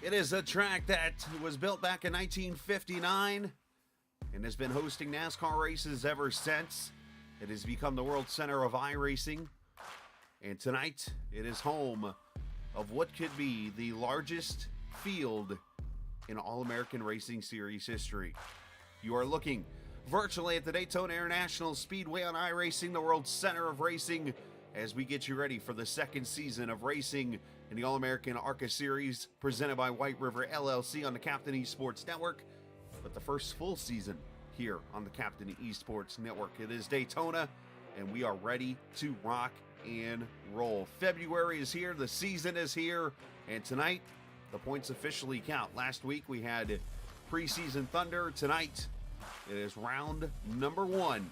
It is a track that was built back in 1959 and has been hosting NASCAR races ever since. It has become the world center of iRacing. And tonight, it is home of what could be the largest field in All American Racing Series history. You are looking virtually at the Daytona International Speedway on iRacing, the world center of racing, as we get you ready for the second season of racing in the All American ARCA Series, presented by Whiteriver LLC on the Captain Esports Network, but the first full season here on the Captain Esports Network. It is Daytona, and we are ready to rock and roll. February is here, the season is here, and tonight, the points officially count. Last week, we had preseason thunder. Tonight, it is round number 1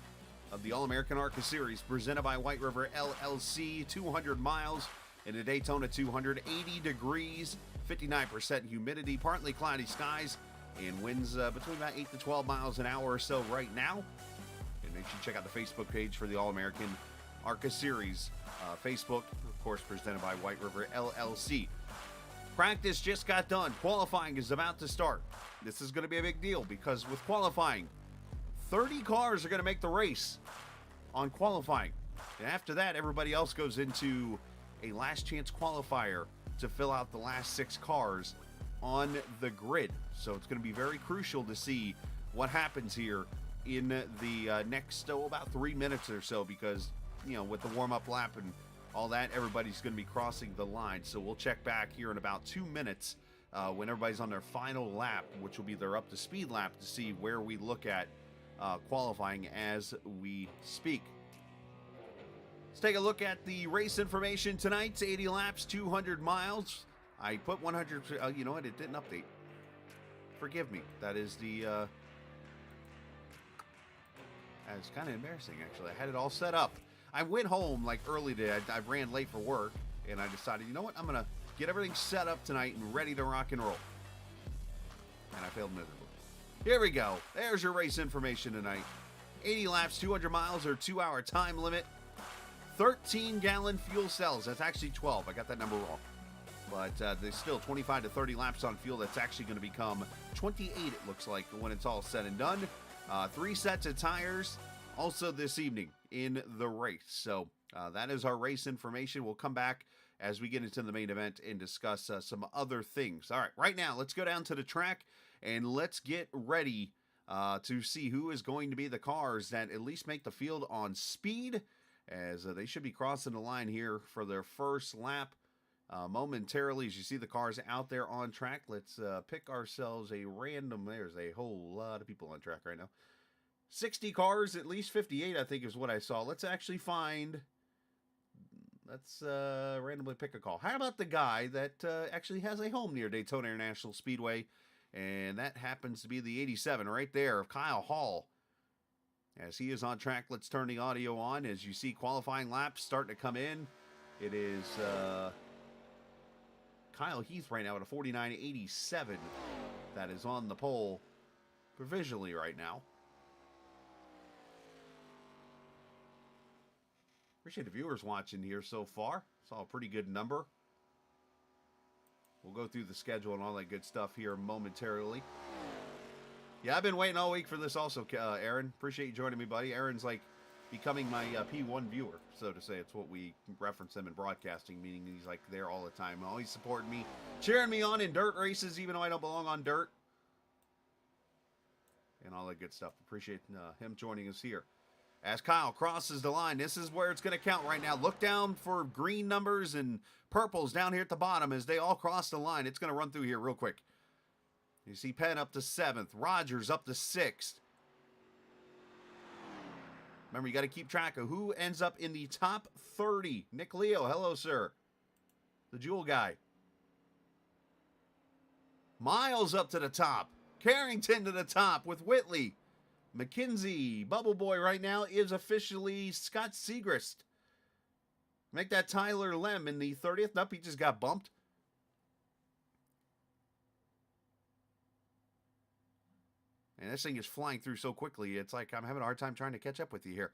of the All American ARCA Series, presented by Whiteriver LLC. 200 miles in a Daytona 280 degrees, 59% humidity, partly cloudy skies, and winds between about 8 to 12 miles an hour or so right now. And make sure you check out the Facebook page for the All American ARCA Series. Facebook, of course, presented by Whiteriver LLC. Practice just got done. Qualifying is about to start. This is going to be a big deal because with qualifying, 30 cars are going to make the race on qualifying. And after that, everybody else goes into a last chance qualifier to fill out the last 6 cars on the grid. So it's going to be very crucial to see what happens here in the next, about 3 minutes or so, because, you know, with the warm-up lap and all that, everybody's going to be crossing the line. So we'll check back here in about 2 minutes when everybody's on their final lap, which will be their up-to-speed lap, to see where we look at qualifying as we speak. Let's take a look at the race information tonight. 80 laps, 200 miles. I put 100, you know what, it didn't update. Forgive me. That is the, it's kind of embarrassing, actually. I had it all set up. I went home, like, early today. I ran late for work, and I decided, you know what, I'm going to get everything set up tonight and ready to rock and roll. And I failed miserably. Here we go. There's your race information tonight. 80 laps, 200 miles, or 2-hour time limit. 13-gallon fuel cells. That's actually 12. I got that number wrong. But there's still 25 to 30 laps on fuel. That's actually going to become 28, it looks like, when it's all said and done. 3 sets of tires also this evening in the race. So that is our race information. We'll come back as we get into the main event and discuss some other things. All right, right now, let's go down to the track and let's get ready to see who is going to be the cars that at least make the field on speed, as they should be crossing the line here for their first lap momentarily. As you see the cars out there on track, let's pick ourselves a random, there's a whole lot of people on track right now. 60 cars, at least 58, I think is what I saw. Let's actually find, let's randomly pick a call. How about the guy that actually has a home near Daytona International Speedway? And that happens to be the 87 right there of Kyle Hall. As he is on track, let's turn the audio on. As you see qualifying laps starting to come in. It is Kyle Heath right now at a 49.87. That is on the pole provisionally right now. Appreciate the viewers watching here so far. Saw a pretty good number. We'll go through the schedule and all that good stuff here momentarily. Yeah, I've been waiting all week for this also, Aaron. Appreciate you joining me, buddy. Aaron's like becoming my P1 viewer, so to say. It's what we reference him in broadcasting, meaning he's like there all the time, always supporting me, cheering me on in dirt races, even though I don't belong on dirt, and all that good stuff. Appreciate him joining us here. As Kyle crosses the line, this is where it's going to count right now. Look down for green numbers and purples down here at the bottom as they all cross the line. It's going to run through here real quick. You see Penn up to 7th. Rogers up to 6th. Remember, you got to keep track of who ends up in the top 30. Nick Leo, hello, sir. The Jewel guy. Miles up to the top. Carrington to the top with Whitley. McKenzie, Bubble Boy right now is officially Scott Segrist. Make that Tyler Lem in the 30th. Nope, he just got bumped. And this thing is flying through so quickly, it's like I'm having a hard time trying to catch up with you here.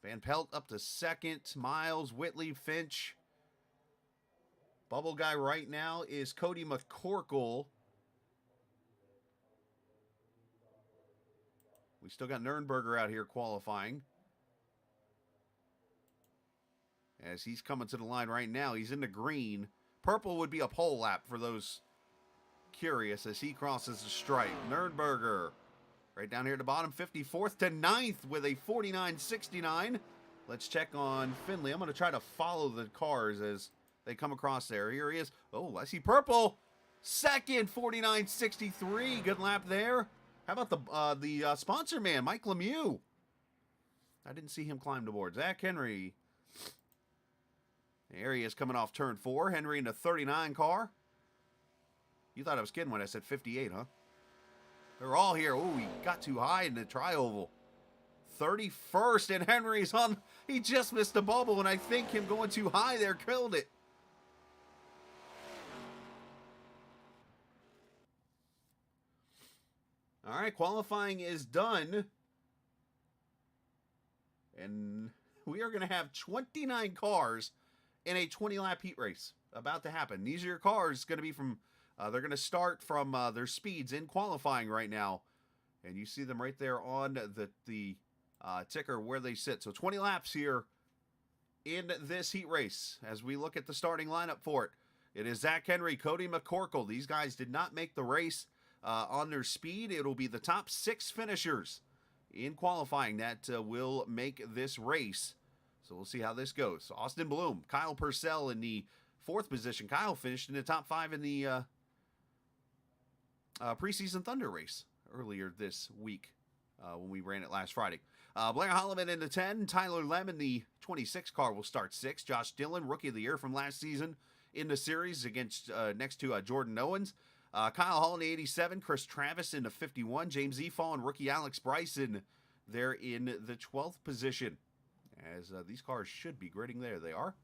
Van Pelt up to 2nd. Miles, Whitley, Finch. Bubble guy right now is Cody McCorkle. We still got Nürnberger out here qualifying. As he's coming to the line right now, he's in the green. Purple would be a pole lap for those curious as he crosses the stripe. Nürnberger right down here at the bottom, 54th to 9th with a 49.69. Let's check on Finley. I'm going to try to follow the cars as they come across there. Here he is. Oh, I see Purple. Second, 49.63. Good lap there. How about the sponsor man, Mike Lemieux? I didn't see him climb the board. Zach Henry. There he is coming off turn 4. Henry in the 39 car. You thought I was kidding when I said 58, huh? They're all here. Oh, he got too high in the tri-oval. 31st, and Henry's on. He just missed the bubble, and I think him going too high there killed it. All right, qualifying is done. And we are going to have 29 cars in a 20-lap heat race about to happen. These are your cars going to be from, they're going to start from their speeds in qualifying right now. And you see them right there on the ticker where they sit. So 20 laps here in this heat race as we look at the starting lineup for it. It is Zach Henry, Cody McCorkle. These guys did not make the race on their speed. It'll be the top 6 finishers in qualifying that will make this race. So we'll see how this goes. Austin Bloom, Kyle Purcell in the 4th position. Kyle finished in the top 5 in the preseason Thunder race earlier this week when we ran it last Friday. Blair Holloman in the 10. Tyler Lem in the 26 car will start 6. Josh Dillon, Rookie of the Year from last season in the series against next to Jordan Owens. Kyle Hall in the 87. Chris Travis in the 51. James Efall and rookie Alex Bryson there in the 12th position. As these cars should be gridding there. They are.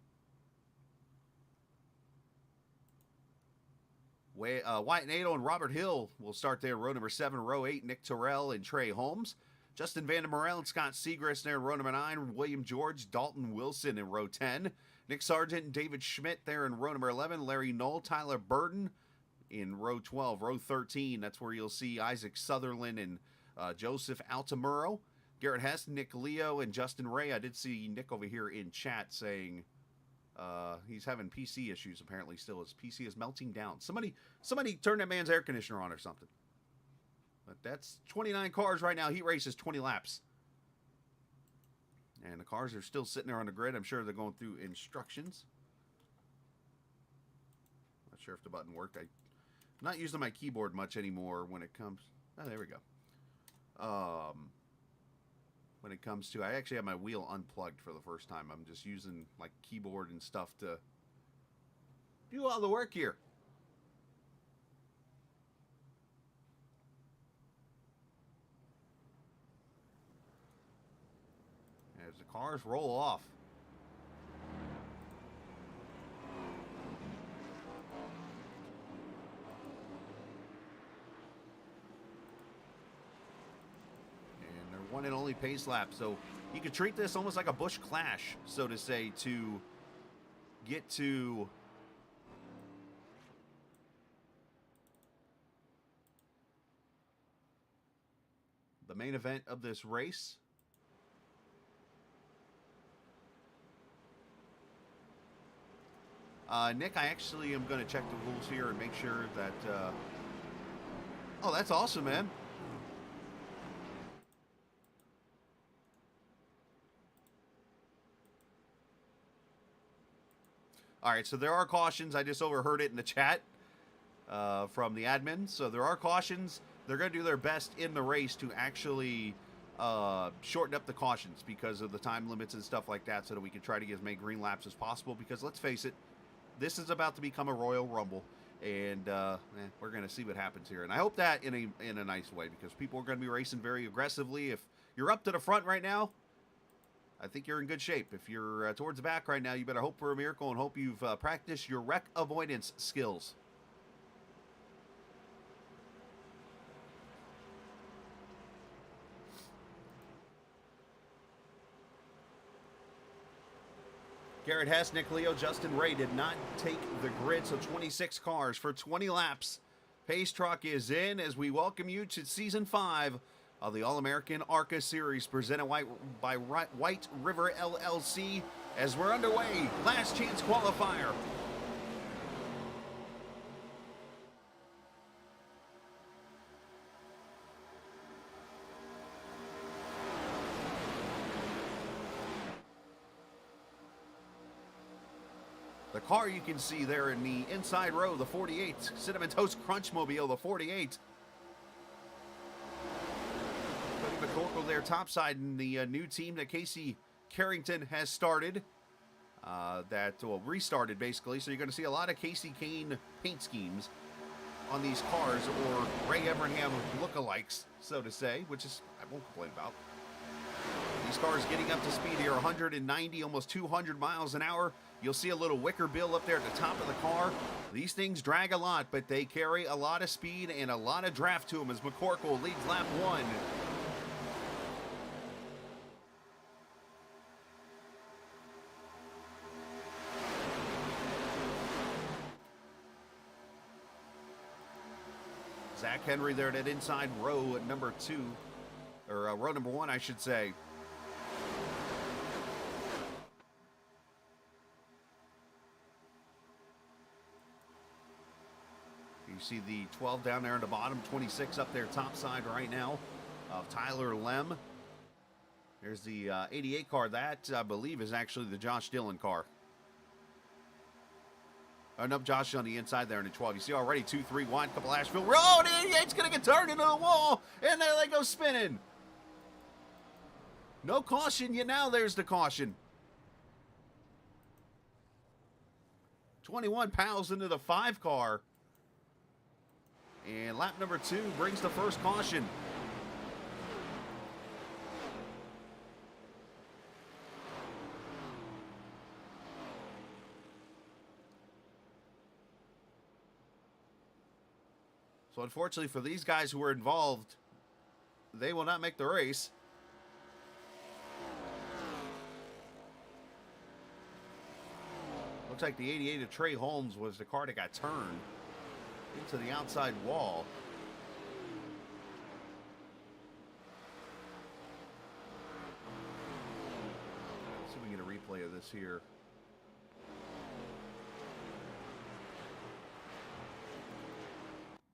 Wyatt Nato and Robert Hill will start there. Row number 7, row 8, Nick Terrell and Trey Holmes. Justin Vandermarel and Scott Segrist there in row number 9. William George, Dalton Wilson in row 10. Nick Sargent and David Schmidt there in row number 11. Larry Knoll, Tyler Burden in row 12. Row 13, that's where you'll see Isaac Sutherland and Joseph Altamuro. Garrett Hess, Nick Leo, and Justin Ray. I did see Nick over here in chat saying he's having PC issues apparently still. His PC is melting down. Somebody turn that man's air conditioner on or something. But that's 29 cars right now. Heat race is 20 laps. And the cars are still sitting there on the grid. I'm sure they're going through instructions. Not sure if the button worked. I'm not using my keyboard much anymore when it comes... Oh, there we go. When it comes to... I actually have my wheel unplugged for the first time. I'm just using like keyboard and stuff to do all the work here. As the cars roll off. One and only pace lap, so you could treat this almost like a Busch Clash, so to say, to get to the main event of this race. Nick, I actually am going to check the rules here and make sure that oh, that's awesome, man. All right, so there are cautions. I just overheard it in the chat from the admin. So there are cautions. They're going to do their best in the race to actually shorten up the cautions because of the time limits and stuff like that so that we can try to get as many green laps as possible because let's face it, this is about to become a Royal Rumble. And we're going to see what happens here. And I hope that in a nice way because people are going to be racing very aggressively. If you're up to the front right now, I think you're in good shape. If you're towards the back right now, you better hope for a miracle and hope you've practiced your wreck avoidance skills. Garrett Hess, Nick Leo, Justin Ray did not take the grid, so 26 cars for 20 laps. Pace truck is in as we welcome you to Season 5 of the All American ARCA Series presented by Whiteriver LLC as we're underway. Last chance qualifier. The car you can see there in the inside row, the 48, Cinnamon Toast Crunchmobile, the 48. Cody McCorkle there topside in the new team that Casey Carrington has started. Restarted basically. So you're going to see a lot of Casey Kane paint schemes on these cars, or Ray Evernham lookalikes, so to say, which is, I won't complain about. These cars getting up to speed here, 190, almost 200 miles an hour. You'll see a little wicker bill up there at the top of the car. These things drag a lot, but they carry a lot of speed and a lot of draft to them as McCorkle leads lap 1. Zach Henry there at that inside row at number 2, or row number 1, I should say. You see the 12 down there in the bottom, 26 up there topside right now of Tyler Lem. There's the 88 car. That, I believe, is actually the Josh Dillon car. Oh, no, Josh on the inside there in the 12. You see already 2-3 wide, couple Asheville. Oh, the 88's going to get turned into the wall, and there they go spinning. No caution yet. Now there's the caution. 21 pals into the 5 car. And lap number 2 brings the first caution. So unfortunately for these guys who were involved, they will not make the race. Looks like the 88 of Trey Holmes was the car that got turned into the outside wall. Let's see if we can get a replay of this here.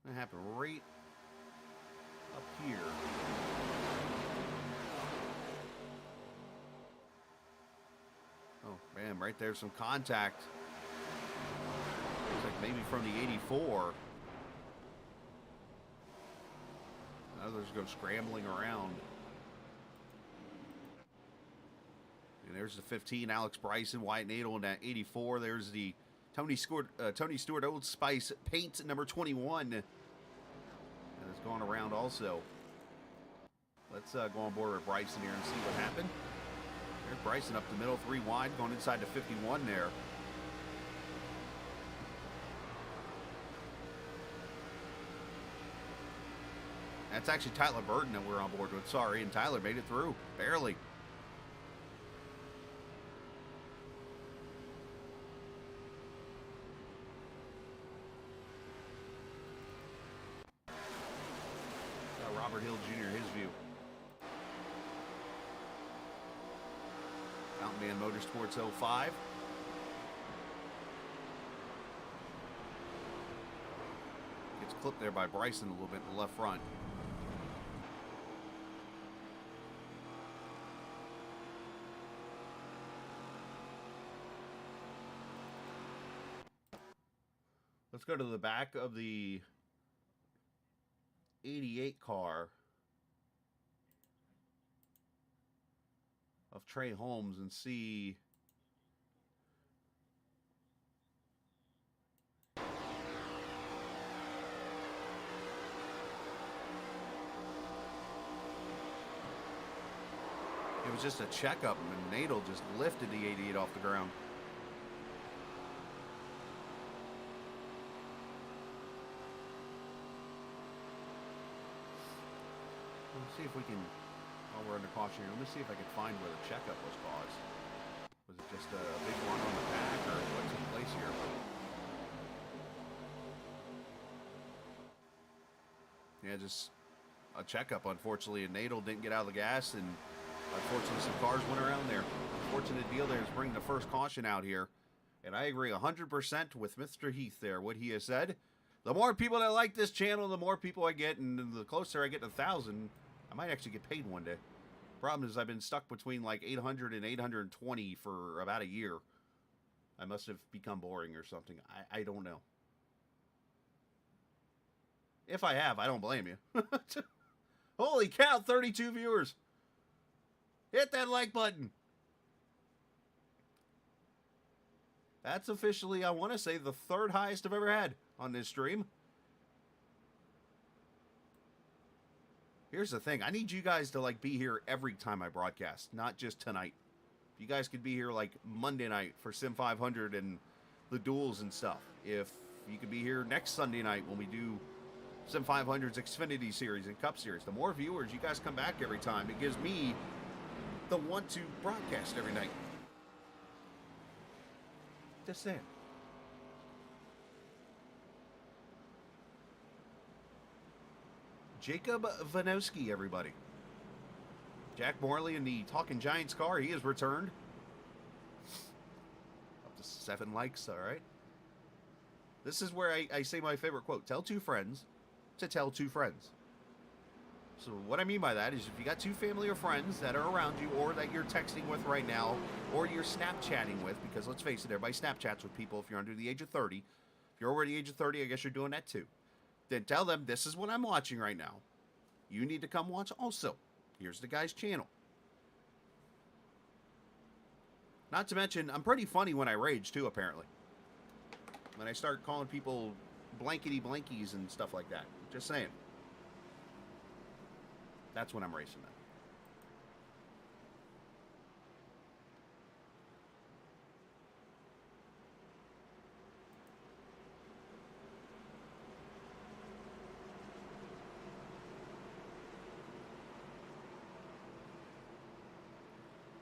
That happened right up here. Oh, man, right there's some contact. Looks like maybe from the 84. Others go scrambling around. And there's the 15, Alex Bryson, White Nadel in that 84. There's the Tony Stewart Old Spice paint number 21. And it's going around also. Let's go on board with Bryson here and see what happened. There's Bryson up the middle, 3 wide, going inside the 51 there. That's actually Tyler Burton that we're on board with. Sorry, and Tyler made it through. Barely. Robert Hill Jr., his view. Mountain Man Motorsports 05. Gets clipped there by Bryson a little bit in the left front. Let's go to the back of the 88 car of Trey Holmes and see it was just a checkup and Nadel just lifted the 88 off the ground. Let's see if we can, while we're under caution here, let me see if I can find where the checkup was caused. Was it just a big one on the back, or what took place here? Yeah, just a checkup, unfortunately, and Nadal didn't get out of the gas, and unfortunately some cars went around there. Unfortunate deal there is bringing the first caution out here, and I agree 100% with Mr. Heath there, what he has said. The more people that like this channel, the more people I get, and the closer I get to 1,000, I might actually get paid one day. Problem is I've been stuck between like 800 and 820 for about a year. I must have become boring or something. I don't know. If I have, I don't blame you. Holy cow, 32 viewers. Hit that like button. That's officially, I want to say, the third highest I've ever had on this stream. Here's the thing. I need you guys to, like, be here every time I broadcast, not just tonight. If you guys could be here, like, Monday night for Sim 500 and the duels and stuff. If you could be here next Sunday night when we do Sim 500's Xfinity Series and Cup Series. The more viewers you guys come back every time, it gives me the want to broadcast every night. Just saying. Jacob Vanowski, everybody. Jack Morley in the Talking Giants car. He has returned. Up to 7 likes, all right. This is where I say my favorite quote. Tell 2 friends to tell 2 friends. So what I mean by that is if you got 2 family or friends that are around you or that you're texting with right now or you're Snapchatting with, because let's face it, everybody Snapchats with people if you're under the age of 30. If you're over the age of 30, I guess you're doing that too. Then tell them this is what I'm watching right now. You need to come watch also. Here's the guy's channel. Not to mention, I'm pretty funny when I rage too, apparently. When I start calling people blankety blankies and stuff like that. Just saying. That's when I'm racing them.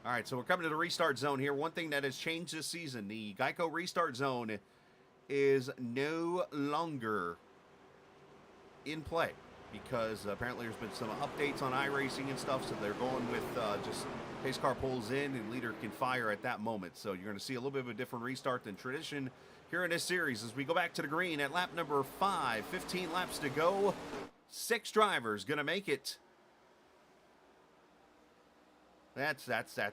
All right, so we're coming to the restart zone here. One thing that has changed this season, the Geico restart zone is no longer in play because apparently there's been some updates on iRacing and stuff, so they're going with just pace car pulls in and leader can fire at that moment. So you're going to see a little bit of a different restart than tradition here in this series as we go back to the green at lap number 5. 15 laps to go. 6 drivers going to make it. That's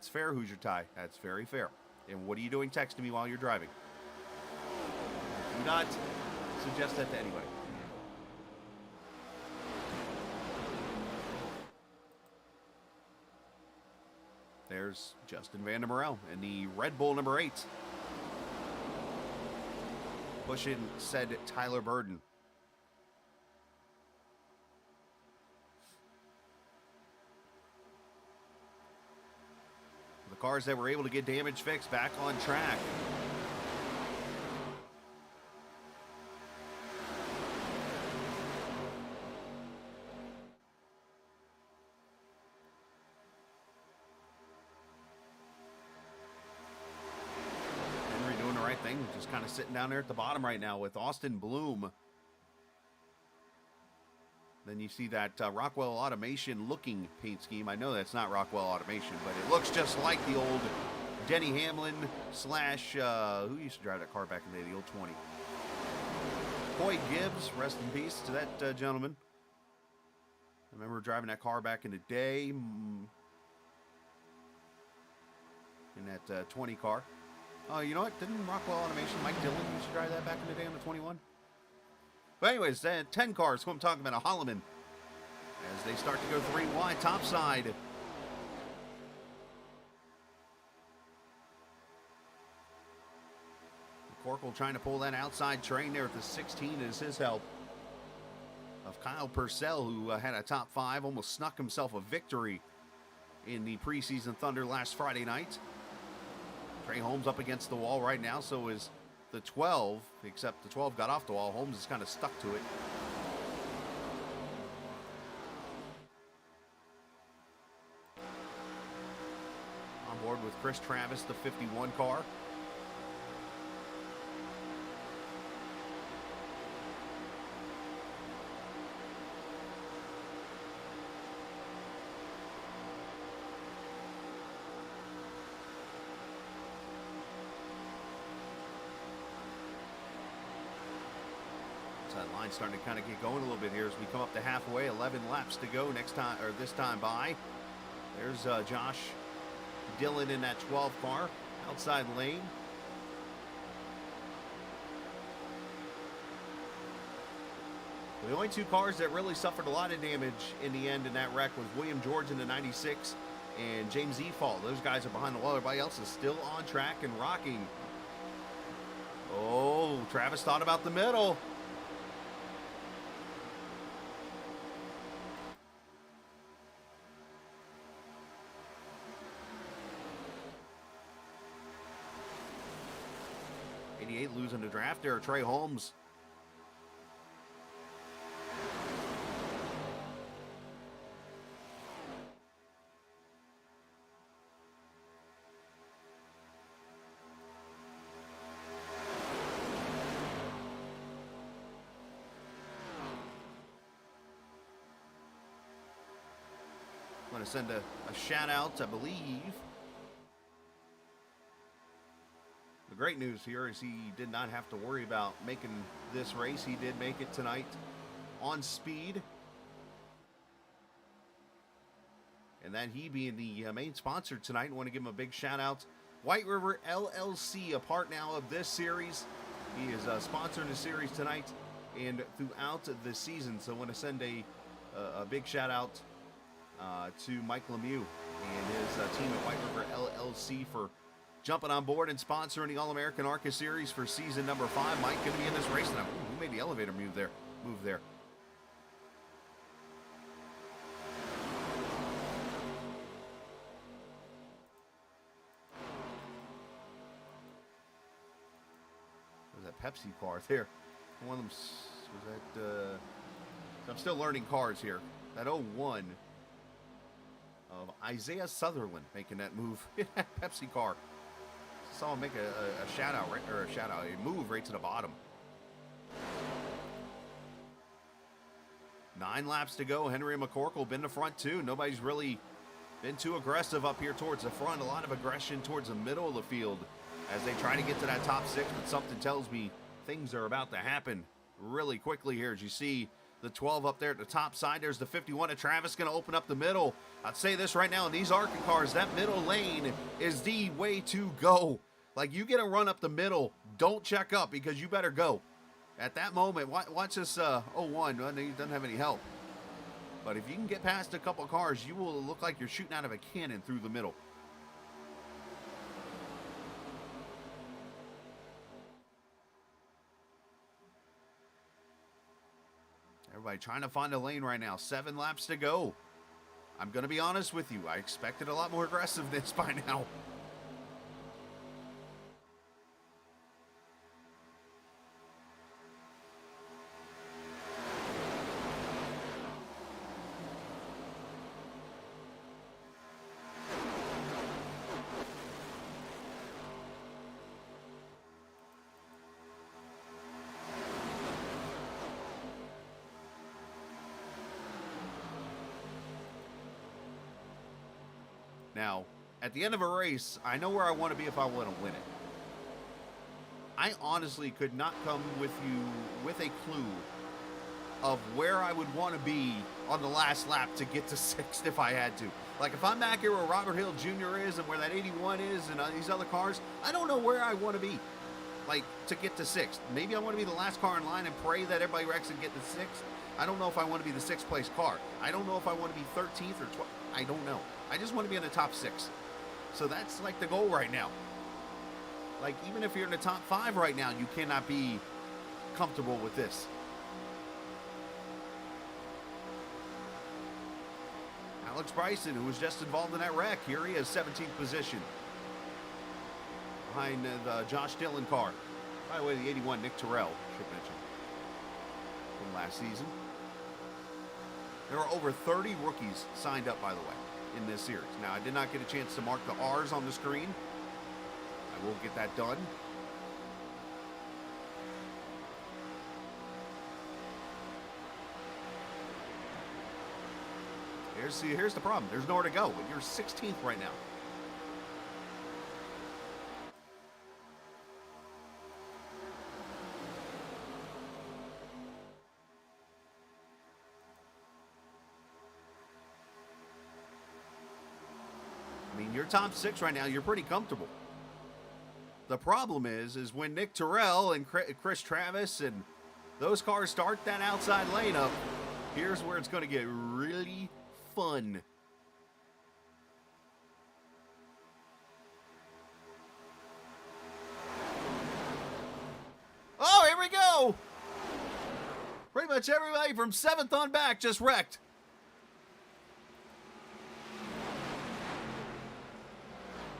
fair, Hoosier Tie. That's very fair. And what are you doing texting me while you're driving? Do not suggest that to anybody. There's Justin Vandermerel in the Red Bull number 8. Pushing said Tyler Burden. The cars that were able to get damage fixed back on track. Henry doing the right thing, just kind of sitting down there at the bottom right now with Austin Bloom. Then you see that Rockwell Automation looking paint scheme. I know that's not Rockwell Automation, but it looks just like the old Denny Hamlin slash, who used to drive that car back in the day, the old 20. Coy Gibbs, rest in peace to that gentleman. I remember driving that car back in the day. In that 20 car. Oh, you know what? Didn't Rockwell Automation, Mike Dillon used to drive that back in the day on the 21? But anyways, 10 cars, who I'm talking about, a Holloman. As they start to go 3 wide, top side. Corkle trying to pull that outside train there at the 16 is his help. Of Kyle Purcell, who had a top 5, almost snuck himself a victory in the preseason Thunder last Friday night. Trey Holmes up against the wall right now, so is the 12, except the 12 got off the wall. Holmes is kind of stuck to it. On board with Chris Travis, the 51 car. That line starting to kind of get going a little bit here as we come up to halfway. 11 laps to go next time, or this time by. There's Josh Dillon in that 12 car, outside lane. The only two cars that really suffered a lot of damage in the end in that wreck was William George in the 96 and James Efall. Those guys are behind the wall. Everybody else is still on track and rocking. Oh, Travis thought about the middle. Losing the draft there, Trey Holmes. I'm going to send a shout out, I believe. The great news here is he did not have to worry about making this race. He did make it tonight on speed. And that he being the main sponsor tonight, I want to give him a big shout out. Whiteriver LLC, a part now of this series. He is sponsoring the series tonight and throughout the season. So I want to send a big shout out to Mike Lemieux and his team at Whiteriver LLC for jumping on board and sponsoring the All American ARCA Series for season number 5. Mike going to be in this race tonight. Ooh, who made the elevator move there? There's that Pepsi car there. One of them was that. I'm still learning cars here. That 01 of Isaiah Sutherland making that move in that Pepsi car. Saw him make a shout out, right, or a move right to the bottom. 9 laps to go. Henry McCorkle been to front too. Nobody's really been too aggressive up here towards the front. A lot of aggression towards the middle of the field as they try to get to that top 6. But something tells me things are about to happen really quickly here. As you see the 12 up there at the top side, there's the 51 of Travis going to open up the middle. I'd say this right now, in these ARCA cars, that middle lane is the way to go. Like, you get a run up the middle, don't check up because you better go. At that moment, watch this 01. He doesn't have any help. But if you can get past a couple cars, you will look like you're shooting out of a cannon through the middle. Everybody trying to find a lane right now. 7 laps to go. I'm going to be honest with you. I expected a lot more aggressiveness by now. Now, at the end of a race, I know where I want to be if I want to win it. I honestly could not come with you with a clue of where I would want to be on the last lap to get to 6th if I had to. Like, if I'm back here where Robert Hill Jr. is and where that 81 is and these other cars, I don't know where I want to be, like, to get to 6th. Maybe I want to be the last car in line and pray that everybody wrecks and get to 6th. I don't know if I want to be the 6th place car. I don't know if I want to be 13th or 12th. I don't know. I just want to be in the top 6. So that's like the goal right now. Like, even if you're in the top 5 right now, you cannot be comfortable with this. Alex Bryson, who was just involved in that wreck, here he is, 17th position. Behind the Josh Dillon car. By the way, the 81, Nick Terrell, should mention, from last season. There are over 30 rookies signed up, by the way, in this series. Now, I did not get a chance to mark the R's on the screen. I will get that done. Here's the problem. There's nowhere to go. You're 16th right now. I mean, you're top 6 right now. You're pretty comfortable. The problem is when Nick Terrell and Chris Travis and those cars start that outside lane up, here's where it's going to get really fun. Oh, here we go. Pretty much everybody from 7th on back just wrecked.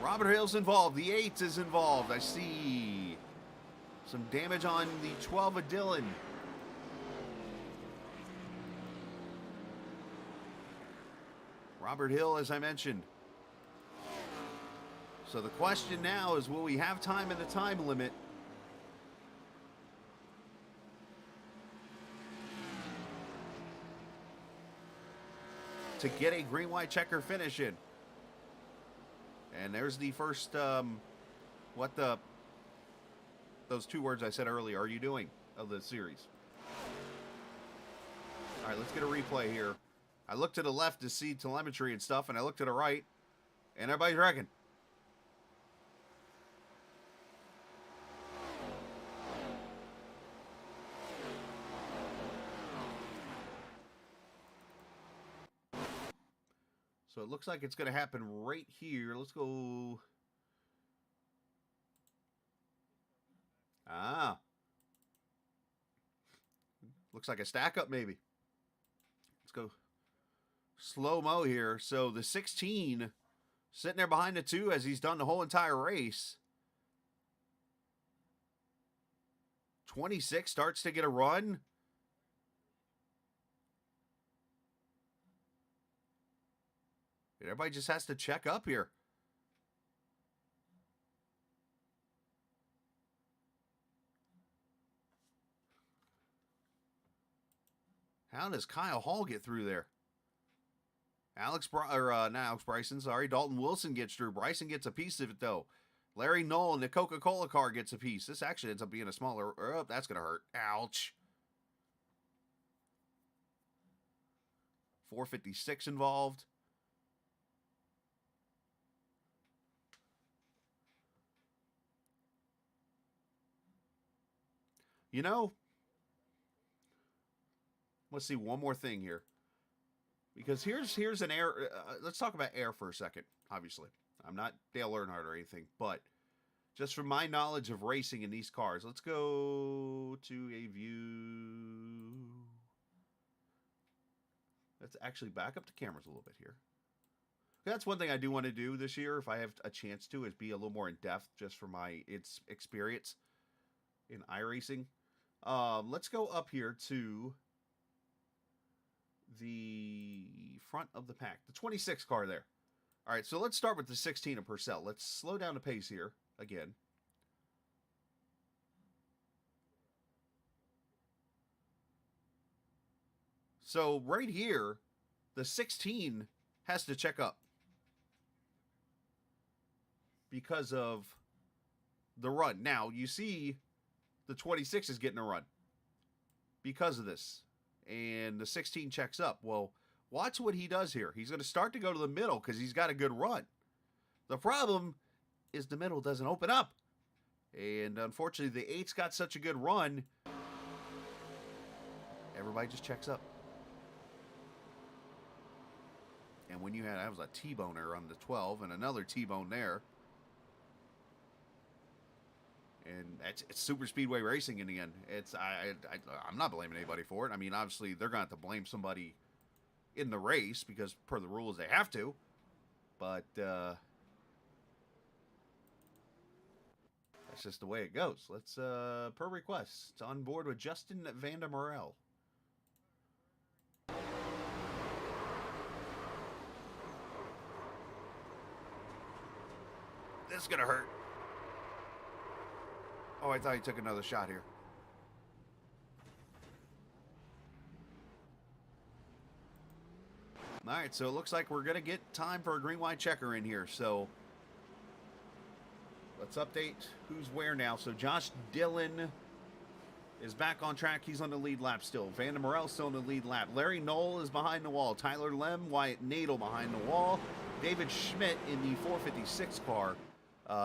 Robert Hill's involved. The 8 is involved. I see some damage on the 12 of Dylan. Robert Hill, as I mentioned. So the question now is, will we have time in the time limit? To get a green-white checker finish in. And there's the first, those 2 words I said earlier, are you doing, of the series. All right, let's get a replay here. I looked to the left to see telemetry and stuff, and I looked to the right, and everybody's wrecking. So it looks like it's going to happen right here. Let's go. Ah. Looks like a stack up maybe. Let's go slow-mo here. So the 16 sitting there behind the 2 as he's done the whole entire race. 26 starts to get a run. Everybody just has to check up here. How does Kyle Hall get through there? Not Alex Bryson, sorry. Dalton Wilson gets through. Bryson gets a piece of it, though. Larry Nolan, the Coca-Cola car, gets a piece. This actually ends up being a smaller... Oh, that's going to hurt. Ouch. 456 involved. You know, let's see one more thing here. Because here's an air. Let's talk about air for a second, obviously. I'm not Dale Earnhardt or anything, but just from my knowledge of racing in these cars, let's go to a view. Let's actually back up the cameras a little bit here. That's one thing I do want to do this year, if I have a chance to, is be a little more in depth just for my experience in iRacing. Let's go up here to the front of the pack. The 26 car there. All right, so let's start with the 16 of Purcell. Let's slow down the pace here again. So right here, the 16 has to check up because of the run. Now, you see the 26 is getting a run because of this. And the 16 checks up. Well, watch what he does here. He's going to start to go to the middle because he's got a good run. The problem is the middle doesn't open up. And unfortunately, the 8's got such a good run, everybody just checks up. And when you had, that was a T-boner on the 12 and another T-bone there. And it's super speedway racing in the end. I'm not blaming anybody for it. I mean, obviously, they're going to have to blame somebody in the race because per the rules, they have to. But that's just the way it goes. Let's, per request, on board with Justin Vandermerel. This is going to hurt. Oh, I thought he took another shot here. All right, so it looks like we're going to get time for a green-white checker in here. So let's update who's where now. So Josh Dillon is back on track. He's on the lead lap still. Vanda Morel still on the lead lap. Larry Knoll is behind the wall. Tyler Lem, Wyatt Nadel behind the wall. David Schmidt in the 456 car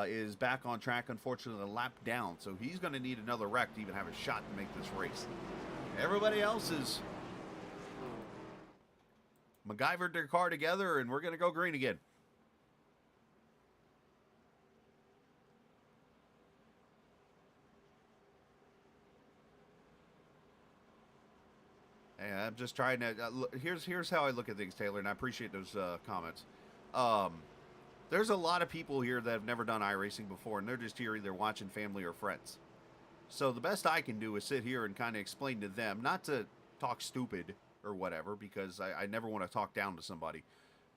is back on track. Unfortunately, a lap down. So he's going to need another wreck to even have a shot to make this race. Everybody else is MacGyvered their car together, and we're going to go green again. Hey, I'm just trying to... here's how I look at things, Taylor, and I appreciate those comments. There's a lot of people here that have never done iRacing before, and they're just here either watching family or friends. So the best I can do is sit here and kind of explain to them, not to talk stupid or whatever, because I never want to talk down to somebody.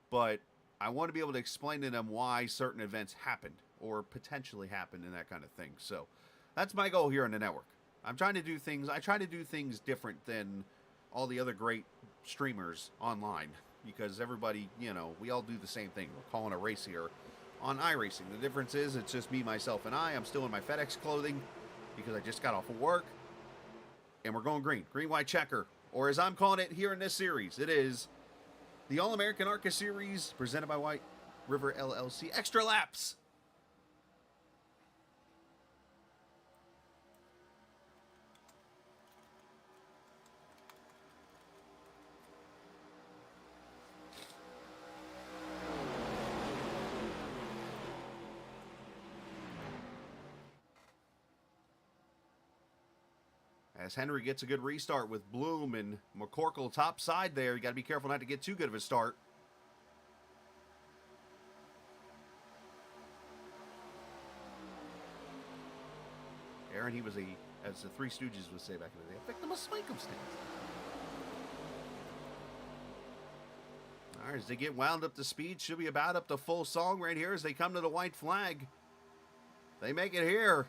But I want to be able to explain to them why certain events happened or potentially happened and that kind of thing. So that's my goal here on the network. I'm trying to do things, I try to do things different than all the other great streamers online, because everybody, you know, we all do the same thing. We're calling a race here on iRacing. The difference is it's just me, myself, and I. I'm still in my FedEx clothing because I just got off of work, and we're going green. Green, white, checker. Or as I'm calling it here in this series, it is the All American ARCA Series presented by Whiteriver LLC. Extra laps. As Henry gets a good restart with Bloom and McCorkle top side there. You got to be careful not to get too good of a start. Aaron, he was as the Three Stooges would say back in the day, a victim of circumstance. All right, as they get wound up to speed, should be about up to full song right here as they come to the white flag. They make it here.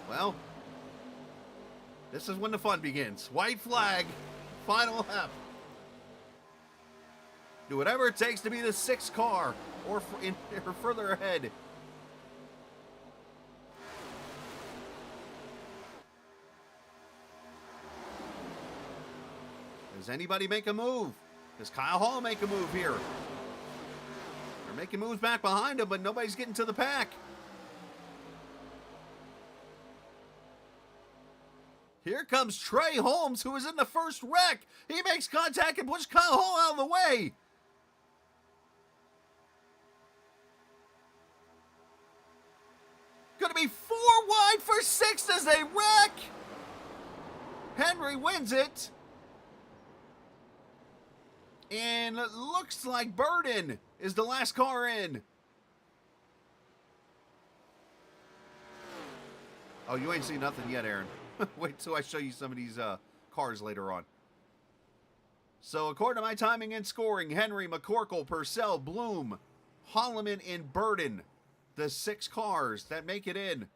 Well, this is when the fun begins. White flag, final lap. Do whatever it takes to be the sixth car or further ahead. Does anybody make a move? Does Kyle Hall make a move here? They're making moves back behind him, but nobody's getting to the pack. Here comes Trey Holmes, who is in the first wreck. He makes contact and pushes Kyle Hall out of the way. Going to be 4 wide for 6th as they wreck. Henry wins it. And it looks like Burden is the last car in. Oh, you ain't seen nothing yet, Aaron. Wait till I show you some of these cars later on. So according to my timing and scoring, Henry, McCorkle, Purcell, Bloom, Holloman, and Burden, the 6 cars that make it in.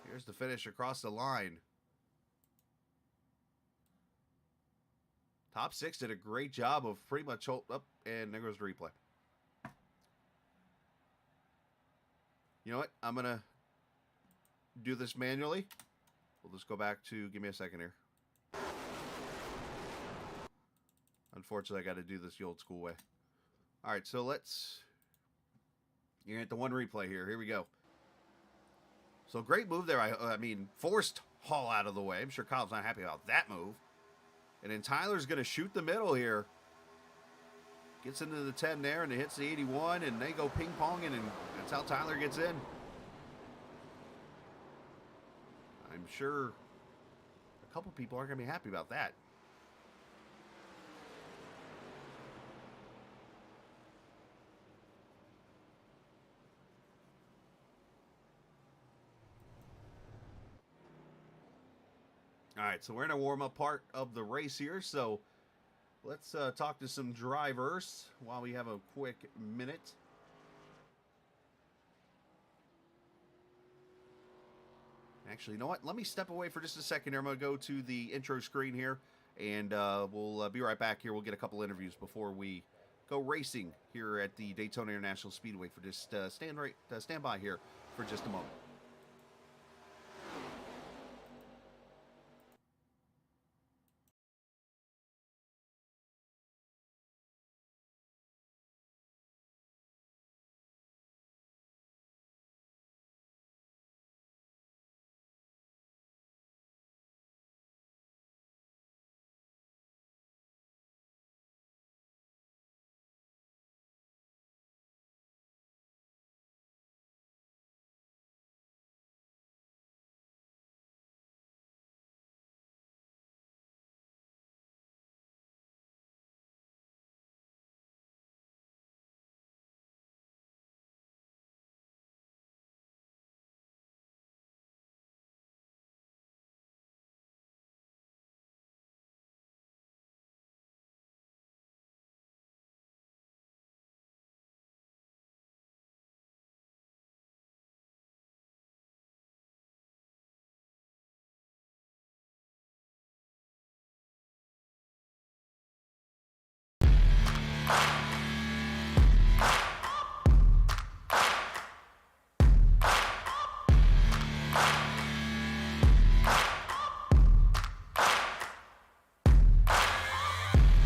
Here's the finish across the line. Top 6 did a great job of pretty much up, and there goes the replay. You know what? I'm going to do this manually. We'll just go back to, give me a second here. Unfortunately, I got to do this the old school way. All right, so you're at the one replay here. Here we go. So great move there. I mean, forced Hall out of the way. I'm sure Kyle's not happy about that move. And then Tyler's going to shoot the middle here. gets into the 10 there, and it hits the 81, and they go ping-ponging, and that's how Tyler gets in. I'm sure a couple people aren't going to be happy about that. All right, so we're in a warm-up part of the race here, so let's talk to some drivers while we have a quick minute. Actually, you know what? Let me step away for just a second here. I'm going to go to the intro screen here, and we'll be right back here. We'll get a couple interviews before we go racing here at the Daytona International Speedway. For just stand by here for just a moment.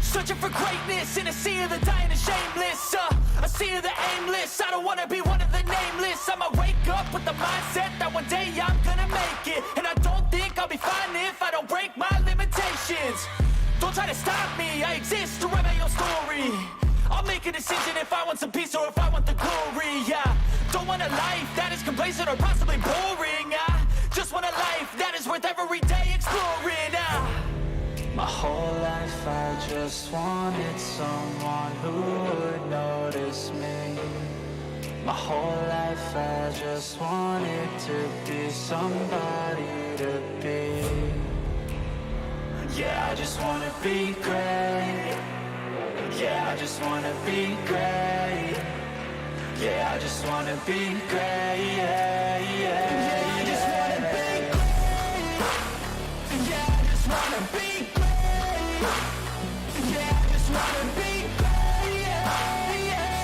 Searching for greatness in a sea of the dying and shameless, a sea of the aimless. I don't wanna be one of the nameless. I'ma wake up with the mindset that one day I'm gonna make it, and I don't think I'll be fine if I don't break my limitations. Don't try to stop me, I exist to write my own story. I'll make a decision if I want some peace or if I want the glory. Yeah, don't want a life that is complacent or possibly boring. I just want a life that is worth every day exploring. My whole life I just wanted someone who would notice me. My whole life I just wanted to be somebody to be. Yeah, I just wanna be great. Yeah, I just wanna be great. Yeah, I just wanna be great. Yeah, yeah, I just wanna be great. Yeah, I just wanna be great. Yeah, I just wanna be great. Yeah, yeah,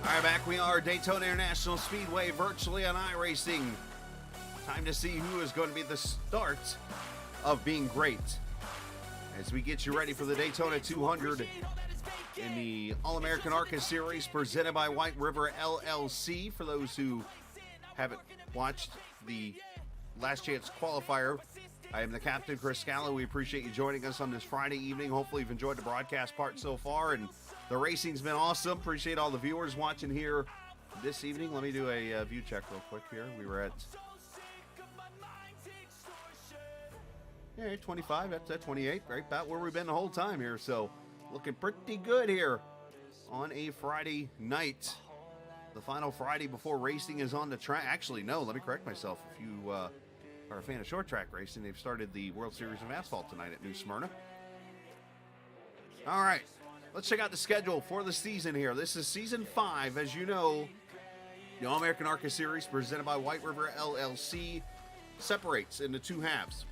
All right, back we are, Daytona International Speedway, virtually on iRacing. Time to see who is going to be the start of being great as we get you ready for the Daytona 200 in the All American ARCA Series presented by Whiteriver LLC. For those who haven't watched the Last Chance qualifier, I am the captain, Chris Scala. We appreciate you joining us on this Friday evening. Hopefully you've enjoyed the broadcast part so far, and the racing's been awesome. Appreciate all the viewers watching here this evening. Let me do a view check real quick here. We were at 25, that's at 28, right about where we've been the whole time here. So looking pretty good here on a Friday night. The final Friday before racing is on the track. Actually, no, let me correct myself. If you are a fan of short track racing, they've started the World Series of Asphalt tonight at New Smyrna. All right, let's check out the schedule for the season here. This is season 5, as you know. The All American ARCA Series presented by Whiteriver LLC separates into 2 halves.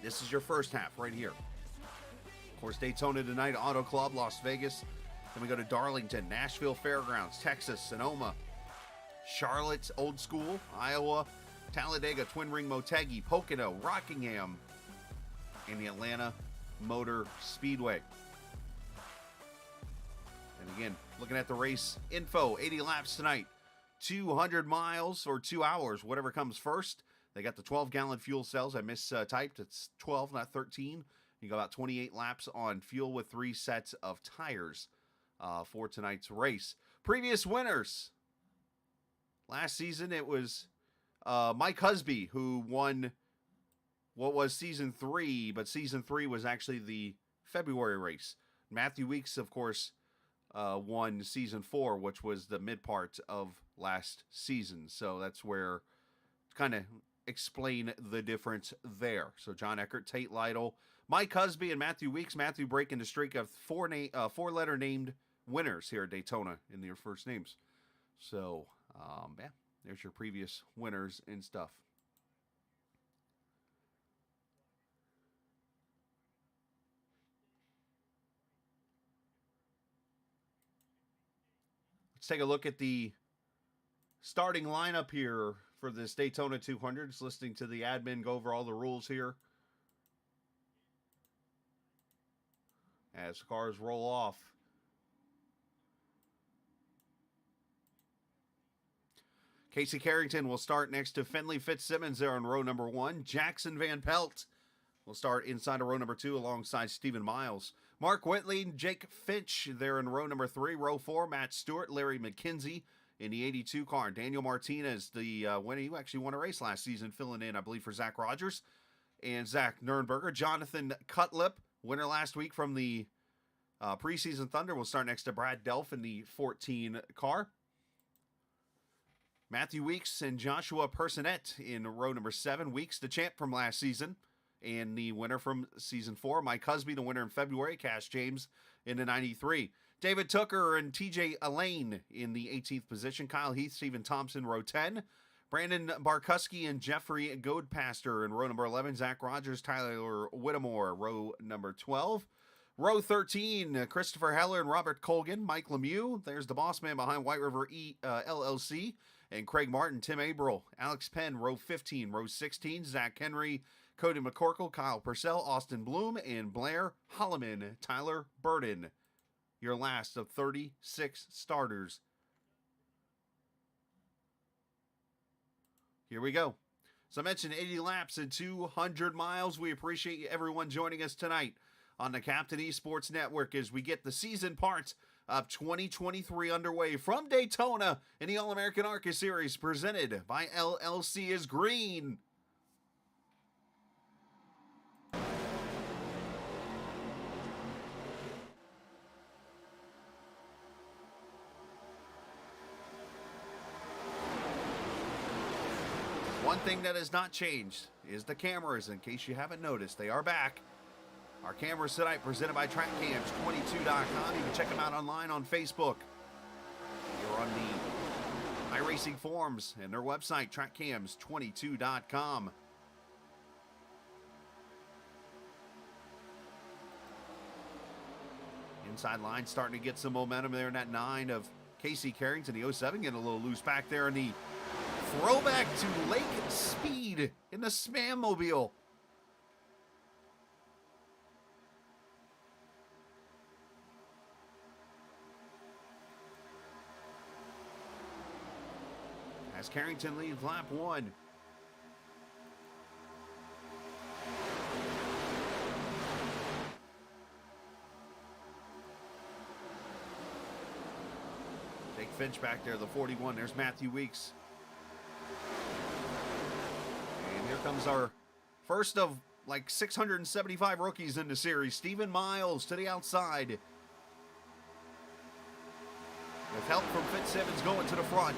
This is your first half right here. Of course, Daytona tonight, Auto Club, Las Vegas. Then we go to Darlington, Nashville Fairgrounds, Texas, Sonoma, Charlotte, Old School, Iowa, Talladega, Twin Ring, Motegi, Pocono, Rockingham, and the Atlanta Motor Speedway. And again, looking at the race info, 80 laps tonight. 200 miles or 2 hours, whatever comes first. They got the 12-gallon fuel cells. I mistyped. It's 12, not 13. You go about 28 laps on fuel with 3 sets of tires for tonight's race. Previous winners. Last season, it was Mike Husby who won what was Season 3, but Season 3 was actually the February race. Matthew Weeks, of course, won Season 4, which was the mid part of last season. So that's where kind of explain the difference there. So John Eckert, Tate Lytle, Mike Husby, and Matthew Weeks. Matthew breaking the streak of four-letter named winners here at Daytona in their first names. So, yeah, there's your previous winners and stuff. Let's take a look at the starting lineup here for this Daytona 200. Just listening to the admin go over all the rules here as cars roll off. Casey Carrington will start next to Finley Fitzsimmons there in row number 1. Jackson Van Pelt will start inside of row number 2 alongside Stephen Miles. Mark Whitley, Jake Finch there in row number 3. Row 4, Matt Stewart, Larry McKenzie in the 82 car. Daniel Martinez, the winner, who actually won a race last season, filling in, I believe, for Zach Rogers. And Zach Nurnberger. Jonathan Cutlip, winner last week from the preseason Thunder, will start next to Brad Delph in the 14 car. Matthew Weeks and Joshua Personette in row number 7. Weeks, the champ from last season, and the winner from Season 4. Mike Husby, the winner in February. Cash James in the 93. David Tooker and TJ Elaine in the 18th position. Kyle Heath, Stephen Thompson, row 10. Brandon Barkuski and Jeffrey Goldpaster in row number 11. Zach Rogers, Tyler Whittemore, row number 12. Row 13, Christopher Heller and Robert Colgan. Mike Lemieux, there's the boss man behind Whiteriver LLC. And Craig Martin, Tim Abril, Alex Penn, row 15. Row 16, Zach Henry, Cody McCorkle, Kyle Purcell, Austin Bloom, and Blair Holloman, Tyler Burden. Your last of 36 starters. Here we go. So I mentioned 80 laps and 200 miles. We appreciate everyone joining us tonight on the Captain Esports Network as we get the season part of 2023 underway from Daytona in the All American ARCA Series, presented by LLC is Green. One thing that has not changed is the cameras. In case you haven't noticed, they are back. Our cameras tonight presented by TrackCams22.com. You can check them out online on Facebook. You're on the iRacing forums and their website, TrackCams22.com. Inside line starting to get some momentum there in that 9 of Casey Carrington. The 07 getting a little loose back there in the throwback to Lake Speed in the Spam-mobile. As Carrington leads lap 1. Jake Finch back there, the 41. There's Matthew Weeks. And here comes our first of like 675 rookies in the series. Stephen Miles to the outside. With help from Fitzsimmons going to the front.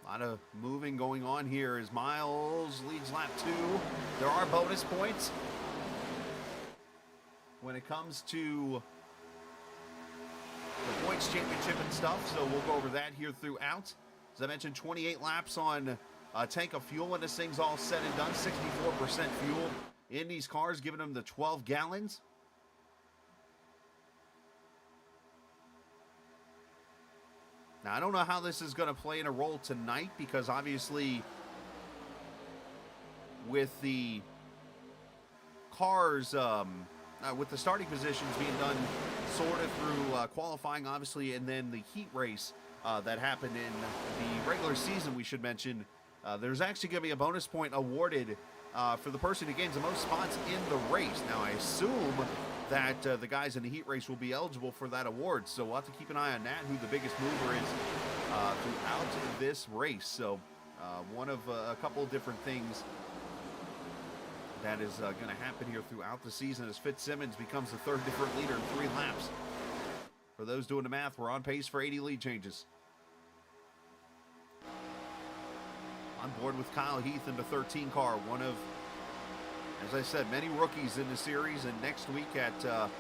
A lot of moving going on here as Miles leads lap 2. There are bonus points when it comes to the points championship and stuff, so we'll go over that here throughout. As I mentioned, 28 laps on a tank of fuel when this thing's all said and done. 64% fuel in these cars, giving them the 12 gallons. Now, I don't know how this is going to play in a role tonight because obviously with the cars, with the starting positions being done sort of through qualifying, obviously, and then the heat race that happened in the regular season, we should mention, there's actually going to be a bonus point awarded for the person who gains the most spots in the race. Now, I assume that the guys in the heat race will be eligible for that award, so we'll have to keep an eye on that, who the biggest mover is throughout this race. So one of a couple of different things that is going to happen here throughout the season as Fitzsimmons becomes the third different leader in 3 laps. For those doing the math, we're on pace for 80 lead changes. On board with Kyle Heath in the 13 car, one of, as I said, many rookies in the series. And next week at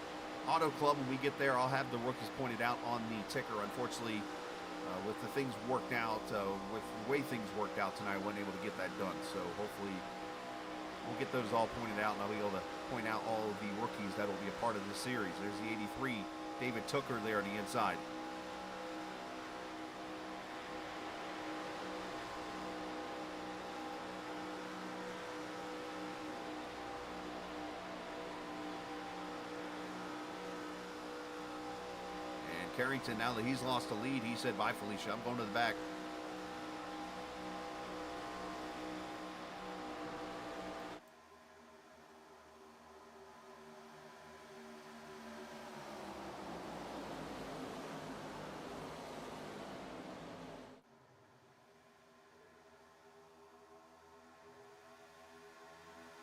Auto Club, when we get there, I'll have the rookies pointed out on the ticker. Unfortunately, with the things worked out, with the way things worked out tonight, I wasn't able to get that done. So hopefully we'll get those all pointed out, and I'll be able to point out all of the rookies that will be a part of this series. There's the 83, David Tooker there on the inside. Carrington, now that he's lost the lead, he said, bye, Felicia, I'm going to the back.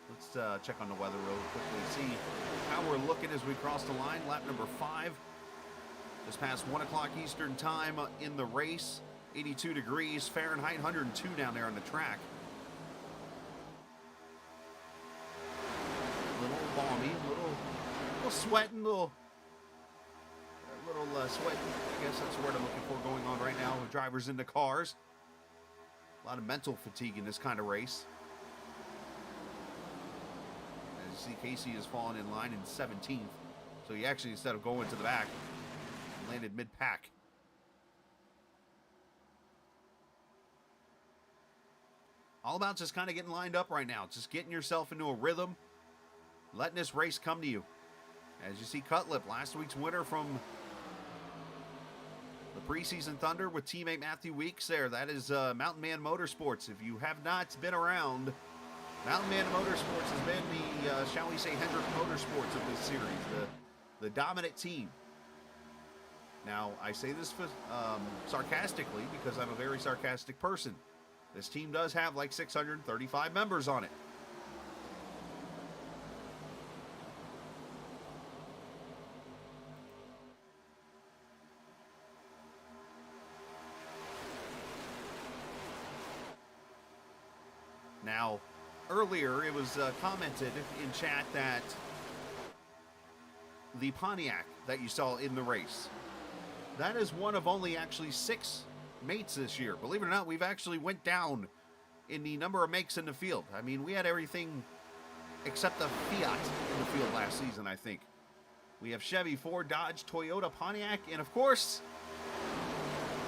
Let's check on the weather real quickly, see how we're looking as we cross the line. Lap number 5. Just past 1 o'clock Eastern time in the race. 82 degrees Fahrenheit, 102 down there on the track. A little balmy, a little sweating, a little sweating. I guess that's the word I'm looking for going on right now with drivers in the cars. A lot of mental fatigue in this kind of race. As you see, Casey has fallen in line in 17th. So he actually, instead of going to the back, landed mid-pack. All about just kind of getting lined up right now. Just getting yourself into a rhythm. Letting this race come to you. As you see, Cutlip, last week's winner from the preseason Thunder with teammate Matthew Weeks there. That is Mountain Man Motorsports. If you have not been around, Mountain Man Motorsports has been the, shall we say, Hendrick Motorsports of this series. The dominant team. Now, I say this sarcastically because I'm a very sarcastic person. This team does have like 635 members on it. Now, earlier it was commented in chat that the Pontiac that you saw in the race, that is one of only actually 6 mates this year. Believe it or not, we've actually went down in the number of makes in the field. I mean, we had everything except the Fiat in the field last season, I think. We have Chevy, Ford, Dodge, Toyota, Pontiac, and of course,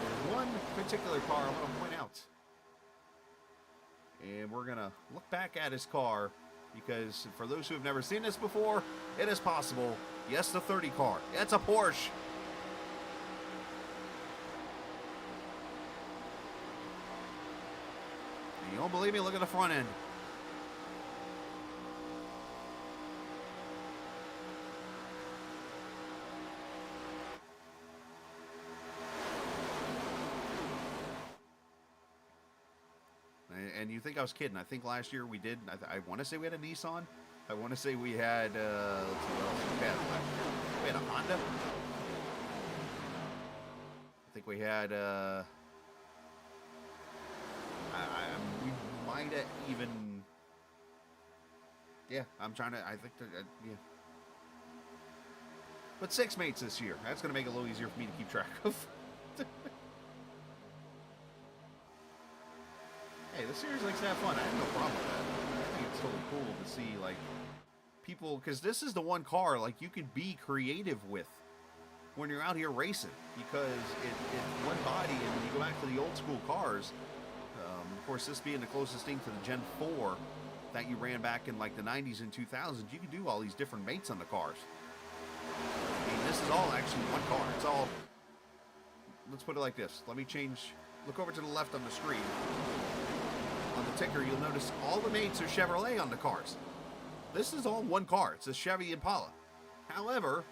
there's one particular car I want to point out. And we're going to look back at his car because for those who have never seen this before, it is possible. Yes, the 30 car. It's a Porsche. You don't believe me? Look at the front end. And you think I was kidding. I think last year we did. I want to say we had a Nissan. I want to say we had, let's see what else we had last year. We had a Honda. I think we had, we might have even, yeah, I'm trying to, I think, yeah. But 6 mates this year. That's going to make it a little easier for me to keep track of. Hey, the series likes to have fun. I have no problem with that. I think it's totally cool to see, like, people, because this is the one car, like, you can be creative with when you're out here racing, because it's one body, and when you go back to the old school cars, of course, this being the closest thing to the Gen 4 that you ran back in like the 90s and 2000s, you could do all these different mates on the cars. I mean, this is all actually one car. It's all, let's put it like this. Let me change, look over to the left on the screen. On the ticker, you'll notice all the mates are Chevrolet on the cars. This is all one car. It's a Chevy Impala. However,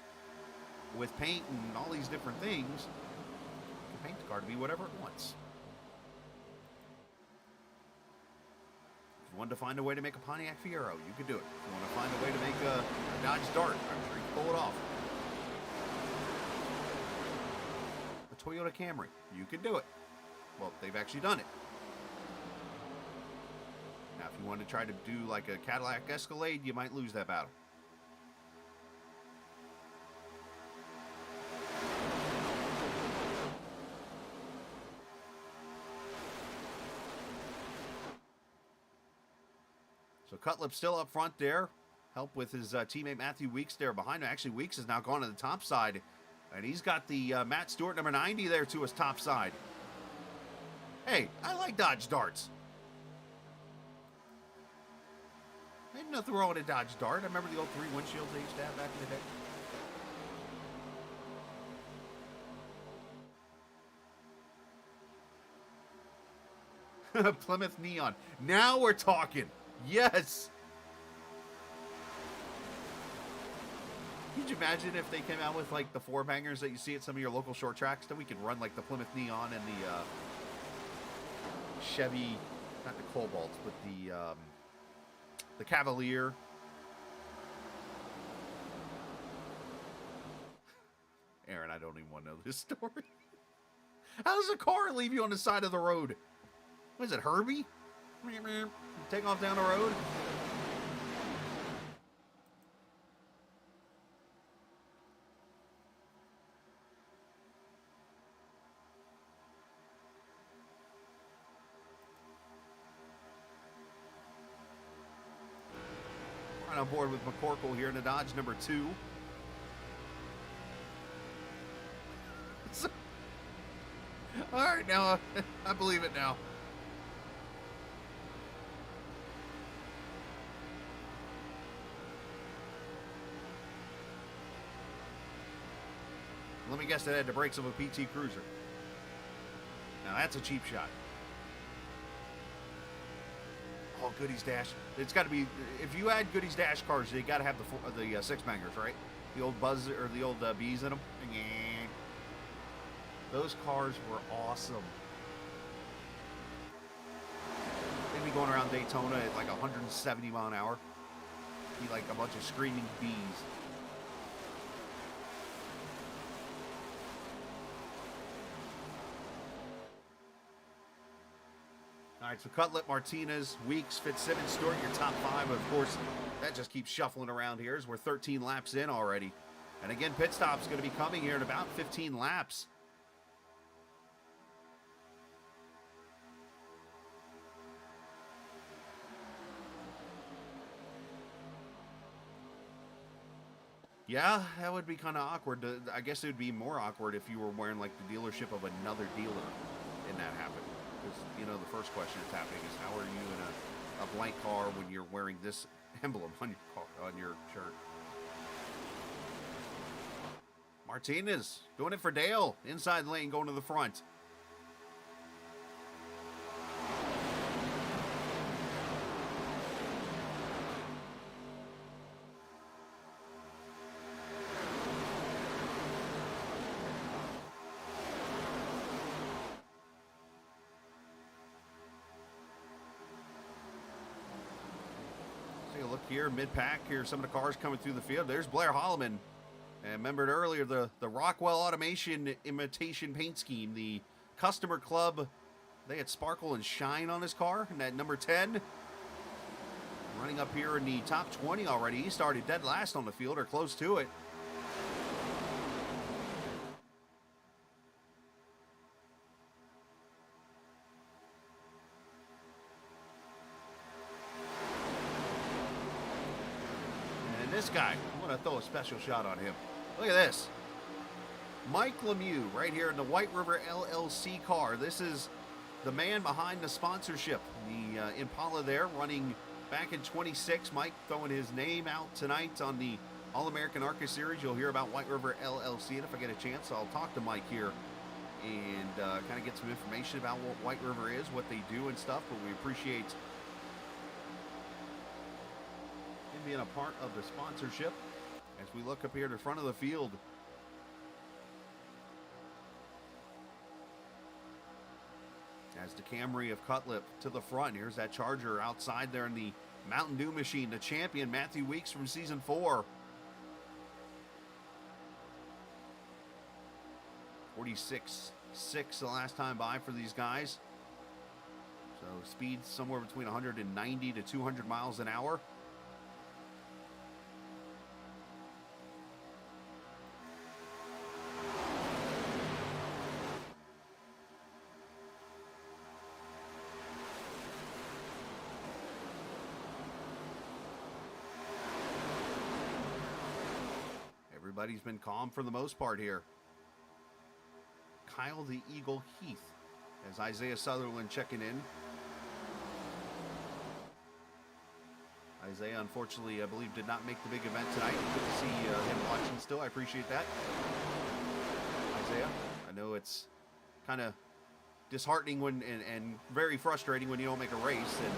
with paint and all these different things, you can paint the car to be whatever it wants. If you wanted to find a way to make a Pontiac Fiero, you could do it. If you want to find a way to make a Dodge Dart, I'm sure you can pull it off. A Toyota Camry, you can do it. Well, they've actually done it. Now, if you want to try to do like a Cadillac Escalade, you might lose that battle. So Cutlip's still up front there. Help with his teammate Matthew Weeks there behind him. Actually, Weeks has now gone to the top side. And he's got the Matt Stewart number 90 there to his top side. Hey, I like Dodge Darts. Ain't nothing wrong with a Dodge Dart. I remember the old 3 windshields they used to have back in the day. Plymouth Neon. Now we're talking. Yes. Could you imagine if they came out with like the 4-bangers that you see at some of your local short tracks? Then we could run like the Plymouth Neon and the Chevy, not the Cobalt, but the Cavalier. Aaron, I don't even want to know this story. How does a car leave you on the side of the road? What is it, Herbie? Take off down the road? Right on board with McCorkle here in the Dodge number 2. All right, now I believe it now. Let me guess, that had the brakes of a PT Cruiser. Now that's a cheap shot. Oh, Goodies Dash. It's got to be, if you add Goodies Dash cars, you got to have the 6-bangers, right? The old Buzz or the old Bees in them. Those cars were awesome. They'd be going around Daytona at like 170 mile an hour. Be like a bunch of screaming bees. All right, so Cutlip, Martinez, Weeks, Fitzsimmons, Stewart, your top 5. Of course, that just keeps shuffling around here as we're 13 laps in already. And again, pit stop's going to be coming here in about 15 laps. Yeah, that would be kind of awkward. I guess it would be more awkward if you were wearing like the dealership of another dealer and that happened. Because, you know, the first question that's happening is how are you in a blank car when you're wearing this emblem on your car, on your shirt? Martinez doing it for Dale. Inside lane going to the front. Take a look here, mid-pack. Here's some of the cars coming through the field. There's Blair Holloman. And remembered earlier, the Rockwell Automation imitation paint scheme. The Customer Club, they had sparkle and shine on his car. And that number 10, running up here in the top 20 already. He started dead last on the field, or close to it. This guy, I'm going to throw a special shot on him. Look at this. Mike Lemieux right here in the Whiteriver LLC car. This is the man behind the sponsorship. The Impala there running back in 26. Mike throwing his name out tonight on the All American ARCA Series. You'll hear about Whiteriver LLC, and if I get a chance, I'll talk to Mike here and kind of get some information about what Whiteriver is, what they do and stuff. But we appreciate him being a part of the sponsorship as we look up here to the front of the field. As the Camry of Cutlip to the front. Here's that Charger outside there in the Mountain Dew machine. The champion, Matthew Weeks from Season 4. 46.6 the last time by for these guys. So speeds somewhere between 190 to 200 miles an hour. Everybody's been calm for the most part here. Kyle the Eagle Heath as Isaiah Sutherland checking in. Isaiah, unfortunately, I believe, did not make the big event tonight. Good to see him watching still. I appreciate that. Isaiah, I know it's kind of disheartening when and very frustrating when you don't make a race. And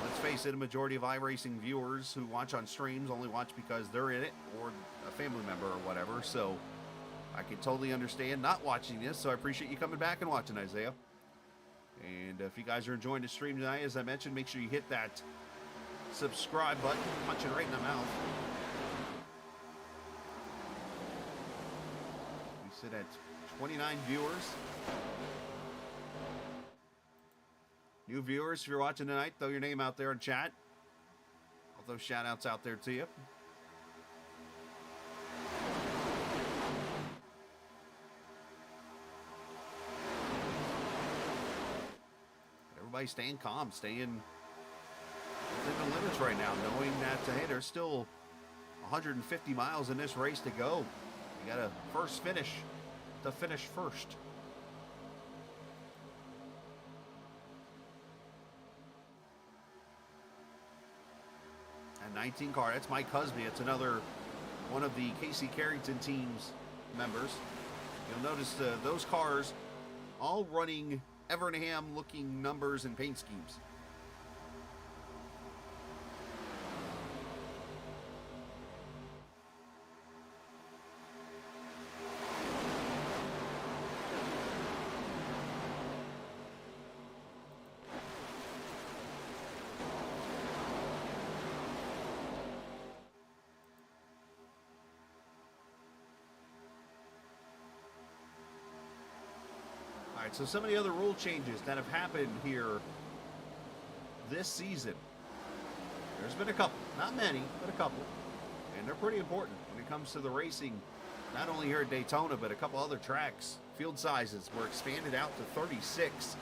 let's face it, a majority of iRacing viewers who watch on streams only watch because they're in it or a family member or whatever. So I can totally understand not watching this. So I appreciate you coming back and watching, Isaiah. And if you guys are enjoying the stream tonight, as I mentioned, make sure you hit that subscribe button. Punch it right in the mouth. We sit at 29 viewers. New viewers, if you're watching tonight, throw your name out there in chat. I'll throw shout outs out there to you. Everybody staying calm, staying within the limits right now, knowing that, hey, there's still 150 miles in this race to go. You got to first finish to finish first. And 19 car, that's Mike Husby. It's another one of the Casey Carrington team's members. You'll notice those cars all running Evernham looking numbers and paint schemes. So some of the other rule changes that have happened here this season. There's been a couple, not many, but a couple. And they're pretty important when it comes to the racing, not only here at Daytona, but a couple other tracks. Field sizes were expanded out to 36,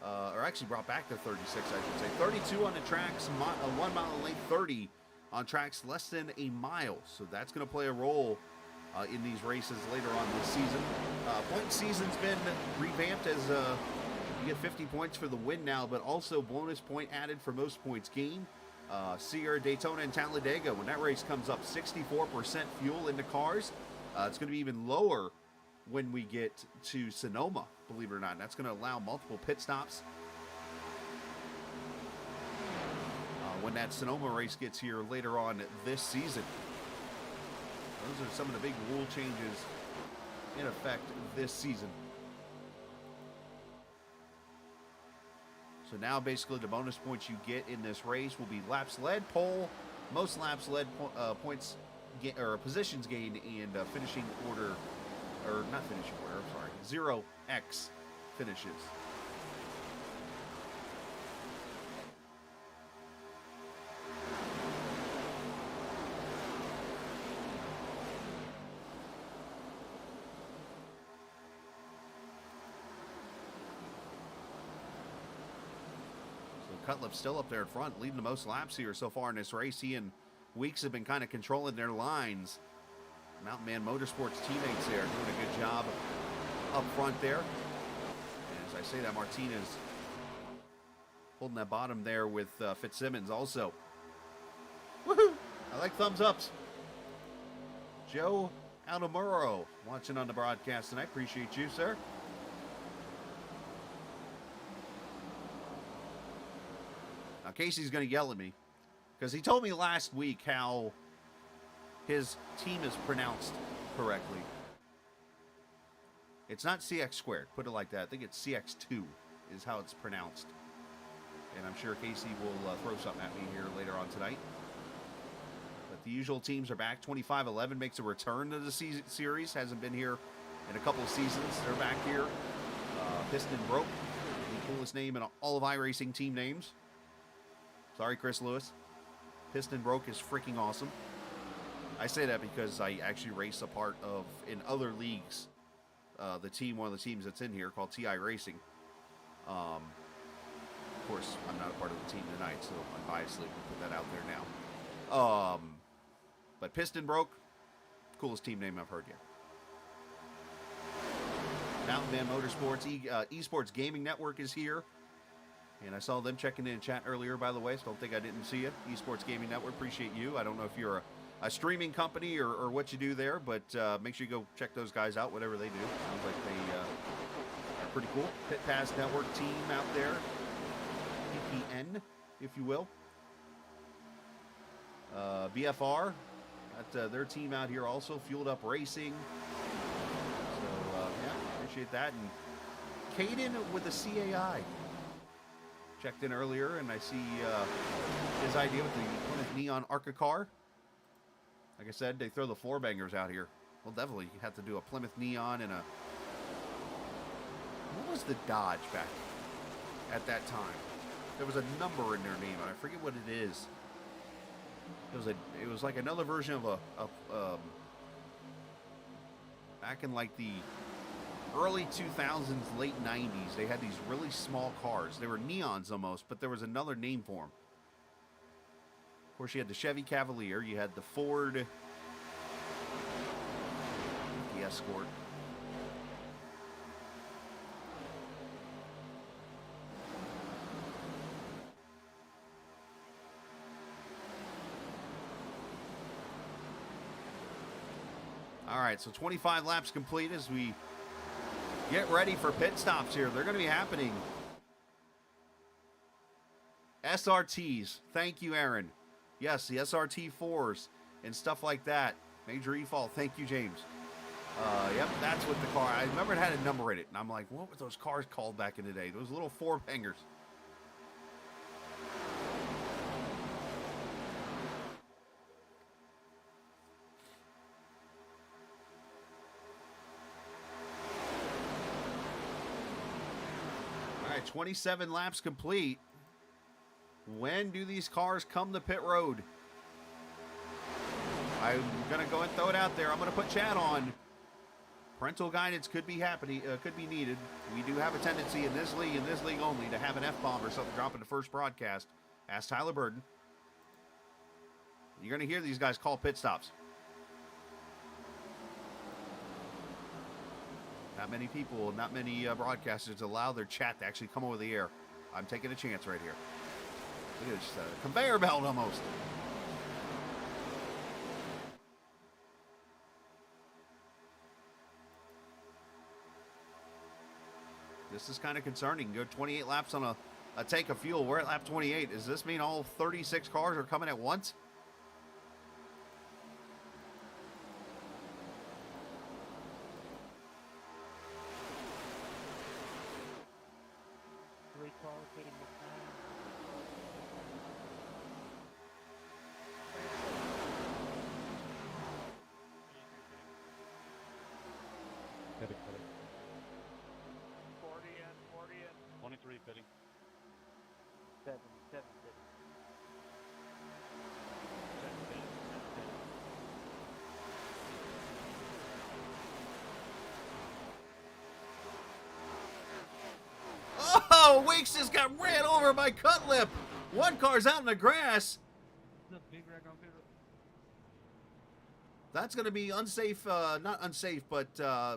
or actually brought back to 36, I should say. 32 on the tracks, 1 mile in length, 30 on tracks less than a mile. So that's going to play a role in these races later on this season. Point season's been revamped as you get 50 points for the win now, but also bonus point added for most points gained. See her Daytona and Talladega, when that race comes up, 64% fuel in the cars. It's going to be even lower when we get to Sonoma, believe it or not. And that's going to allow multiple pit stops. When that Sonoma race gets here later on this season. Those are some of the big rule changes in effect this season. So now basically the bonus points you get in this race will be laps led, pole, most laps led, points or positions gained, and finishing order, or not finishing order, I'm sorry, 0x finishes. Cutlip's still up there in front, leading the most laps here so far in this race. He and Weeks have been kind of controlling their lines. Mountain Man Motorsports teammates there doing a good job up front there. And as I say that, Martinez holding that bottom there with Fitzsimmons also. Woohoo! I like thumbs ups. Joe Altamuro watching on the broadcast tonight. Appreciate you, sir. Now, Casey's going to yell at me because he told me last week how his team is pronounced correctly. It's not CX squared, put it like that. I think it's CX2 is how it's pronounced. And I'm sure Casey will throw something at me here later on tonight. But the usual teams are back. 2511 makes a return to the series. Hasn't been here in a couple of seasons. They're back here. Piston Broke, the coolest name in all of iRacing team names. Sorry, Chris Lewis. Piston Broke is freaking awesome. I say that because I actually race a part of, in other leagues, one of the teams that's in here called TI Racing. Of course, I'm not a part of the team tonight, so unbiasedly we'll put that out there now. But Piston Broke, coolest team name I've heard yet. Mountain Man Motorsports, Esports Gaming Network is here. And I saw them checking in chat earlier, by the way, so don't think I didn't see you. Esports Gaming Network, appreciate you. I don't know if you're a streaming company or what you do there, but make sure you go check those guys out, whatever they do. Sounds like they are pretty cool. Pit Pass Network team out there. PPN, if you will. BFR, got their team out here also. Fueled Up Racing. So, yeah, appreciate that. And Caden with the CAI. Checked in earlier, and I see his idea with the Plymouth Neon ARCA car. Like I said, they throw the four bangers out here. Well, definitely you have to do a Plymouth Neon and a... What was the Dodge back at that time? There was a number in their name, and I forget what it is. It was like another version of a back in like the early 2000s, late 90s, they had these really small cars. They were neons almost, but there was another name for them. Of course, you had the Chevy Cavalier. You had the Ford, the Escort. All right, so 25 laps complete as we get ready for pit stops here. They're going to be happening. SRTs. Thank you, Aaron. Yes, the SRT 4s and stuff like that. Major E-Fault. Thank you, James. Yep, that's what the car... I remember it had a number in it, and I'm like, what were those cars called back in the day? Those little four bangers. All right, 27 laps complete. When do these cars come to pit road? I'm going to go and throw it out there. I'm going to put chat on. Parental guidance could be needed. We do have a tendency in this league only, to have an F-bomb or something drop in the first broadcast. Ask Tyler Burden. You're going to hear these guys call pit stops. Not many people, not many broadcasters allow their chat to actually come over the air. I'm taking a chance right here. Look at this, conveyor belt almost. This is kind of concerning. Go 28 laps on a tank of fuel. We're at lap 28. Does this mean all 36 cars are coming at once? Oh, Weeks just got ran over by Cutlip. One car's out in the grass. That's going to be unsafe, not unsafe, but, I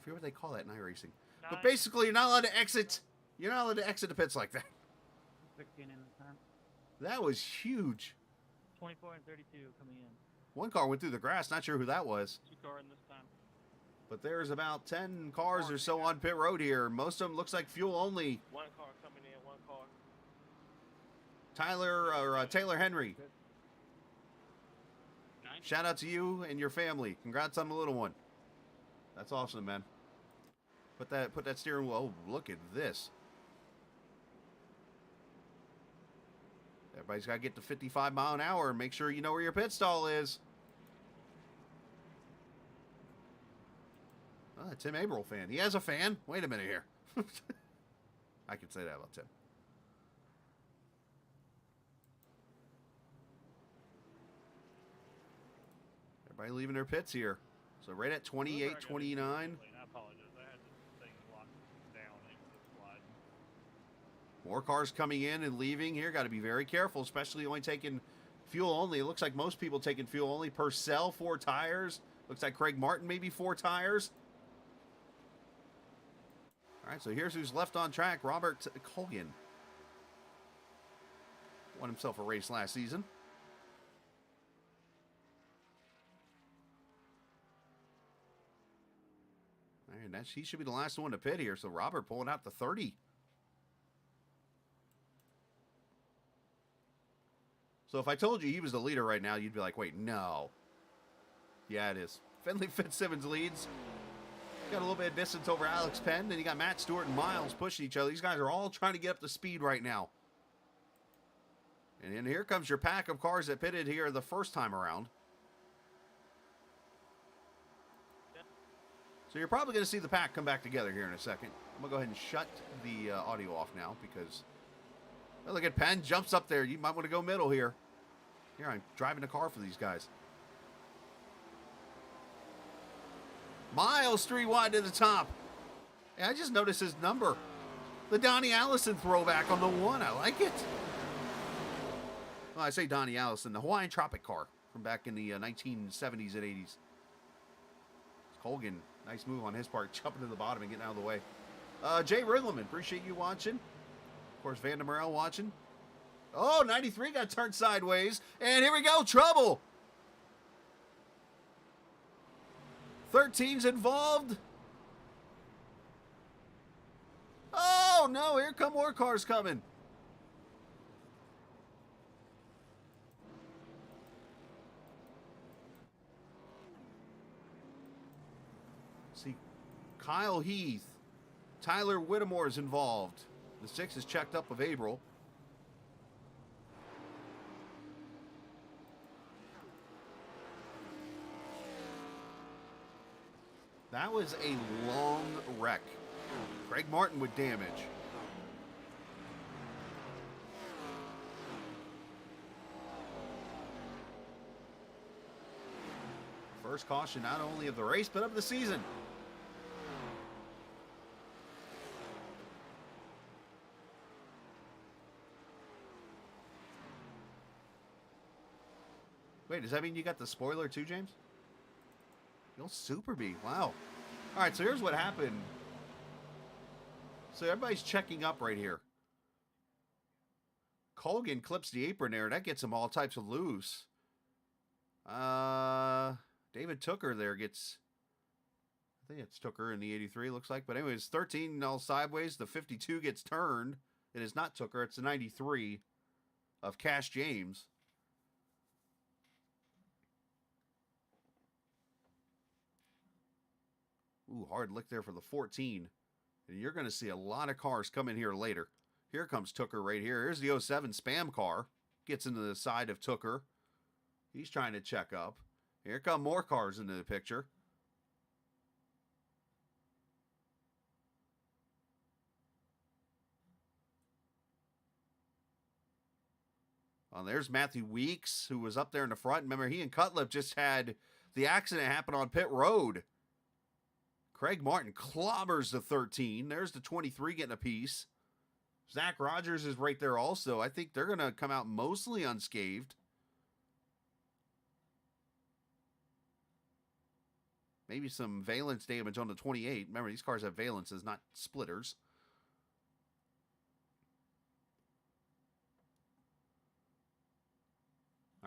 forget what they call that in iRacing. But basically, you're not allowed to exit You're not allowed to exit the pits like that. 16 in the time. That was huge. 24 and 32 coming in. One car went through the grass. Not sure who that was. 2 car in this time. But there's about 10 cars or so on pit road here. Most of them looks like fuel only. 1 car coming in, 1 car. Taylor Henry. Nice. Shout out to you and your family. Congrats on the little one. That's awesome, man. Put that steering wheel. Oh, look at this. Everybody's got to get to 55 mile an hour and make sure you know where your pit stall is. Oh, a Tim Averill fan. He has a fan? Wait a minute here. I can say that about Tim. Everybody leaving their pits here. So right at 28, 29. I apologize. I had this thing locked down and it slide. More cars coming in and leaving here. Got to be very careful, especially only taking fuel only. It looks like most people taking fuel only. Purcell, 4 tires. Looks like Craig Martin, maybe 4 tires. All right, so here's who's left on track. Robert Colgan. Won himself a race last season. All right, he should be the last one to pit here. So Robert pulling out the 30. So if I told you he was the leader right now, you'd be like, wait, no. Yeah, it is. Finley Fitzsimmons leads. Got a little bit of distance over Alex Penn. Then you got Matt Stewart and Miles pushing each other. These guys are all trying to get up to speed right now. And then here comes your pack of cars that pitted here the first time around. So you're probably going to see the pack come back together here in a second. I'm going to go ahead and shut the audio off now because... Oh, look at Penn. Jumps up there. You might want to go middle here. Here, I'm driving a car for these guys. Miles 3 wide to the top. And I just noticed his number. The Donnie Allison throwback on the 1. I like it. Well, I say Donnie Allison. The Hawaiian Tropic car from back in the 1970s and 80s. Colgan. Nice move on his part. Jumping to the bottom and getting out of the way. Jay Riggleman. Appreciate you watching. Of course, Van der Merel watching. Oh, 93 got turned sideways. And here we go. Trouble. 13's involved. Oh, no. Here come more cars coming. See, Kyle Heath. Tyler Whittemore is involved. The 6 is checked up with Averill. That was a long wreck. Craig Martin with damage. First caution not only of the race, but of the season. Wait, does that mean you got the spoiler too, James? You'll super be. Wow. All right, so here's what happened. So everybody's checking up right here. Colgan clips the apron there. That gets him all types of loose. David Tooker there gets... I think it's Tooker in the 83, looks like. But anyways, 13 all sideways. The 52 gets turned. It is not Tooker. It's the 93 of Cash James. Ooh, hard lick there for the 14. And you're going to see a lot of cars come in here later. Here comes Tooker right here. Here's the 07 Spam car. Gets into the side of Tooker. He's trying to check up. Here come more cars into the picture. Well, there's Matthew Weeks, who was up there in the front. Remember, he and Cutlip just had the accident happen on pit road. Craig Martin clobbers the 13. There's the 23 getting a piece. Zach Rogers is right there also. I think they're going to come out mostly unscathed. Maybe some valence damage on the 28. Remember, these cars have valences, not splitters.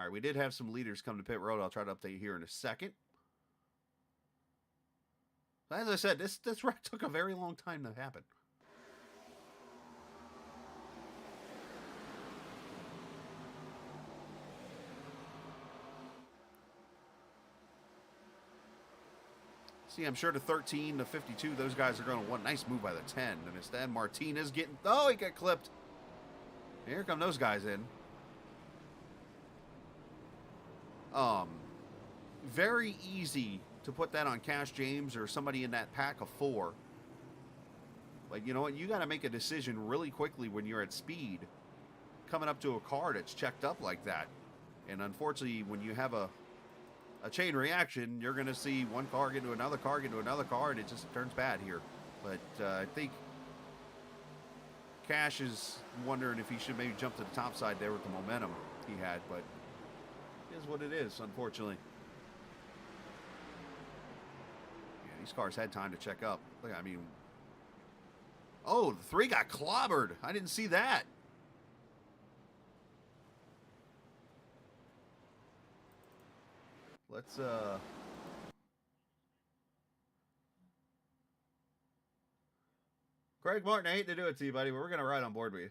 All right, we did have some leaders come to pit road. I'll try to update here in a second. As I said, this wreck took a very long time to happen. See, I'm sure the 13, the 52, those guys are going to want nice move by the 10. And instead, Martinez getting... Oh, he got clipped. Here come those guys in. Very easy to put that on Cash James or somebody in that pack of 4. But you know what? You got to make a decision really quickly when you're at speed. Coming up to a car that's checked up like that. And unfortunately, when you have a chain reaction, you're going to see one car get into another car, and it just turns bad here. But I think Cash is wondering if he should maybe jump to the top side there with the momentum he had, but it is what it is, unfortunately. Yeah, these cars had time to check up. Look, I mean... Oh, the 3 got clobbered. I didn't see that. Let's, Craig Martin, I hate to do it to you, buddy, but we're going to ride on board with you.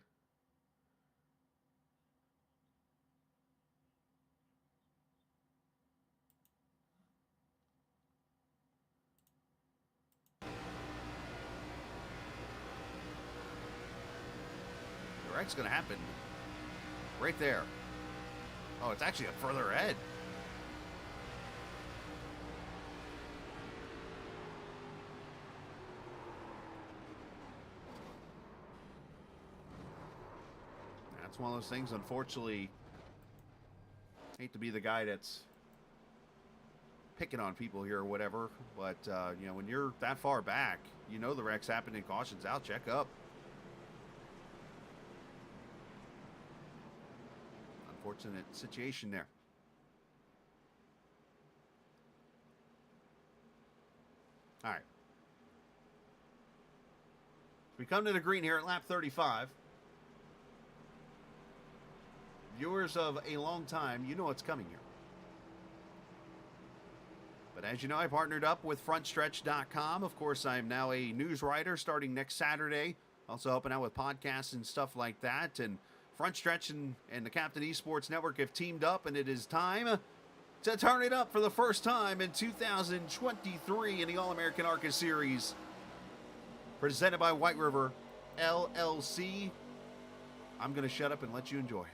The wreck's going to happen right there. Oh, it's actually a further ahead. That's one of those things, unfortunately. Hate to be the guy that's picking on people here or whatever, but you know, when you're that far back, you know the wreck's happening, caution's out, check up. Unfortunate situation there. All right. We come to the green here at lap 35. Viewers of a long time, you know what's coming here. But as you know, I partnered up with frontstretch.com. Of course, I am now a news writer starting next Saturday. Also helping out with podcasts and stuff like that. And Front Stretch and the Captain Esports Network have teamed up, and it is time to turn it up for the first time in 2023 in the All American ARCA Series. Presented by Whiteriver LLC. I'm going to shut up and let you enjoy.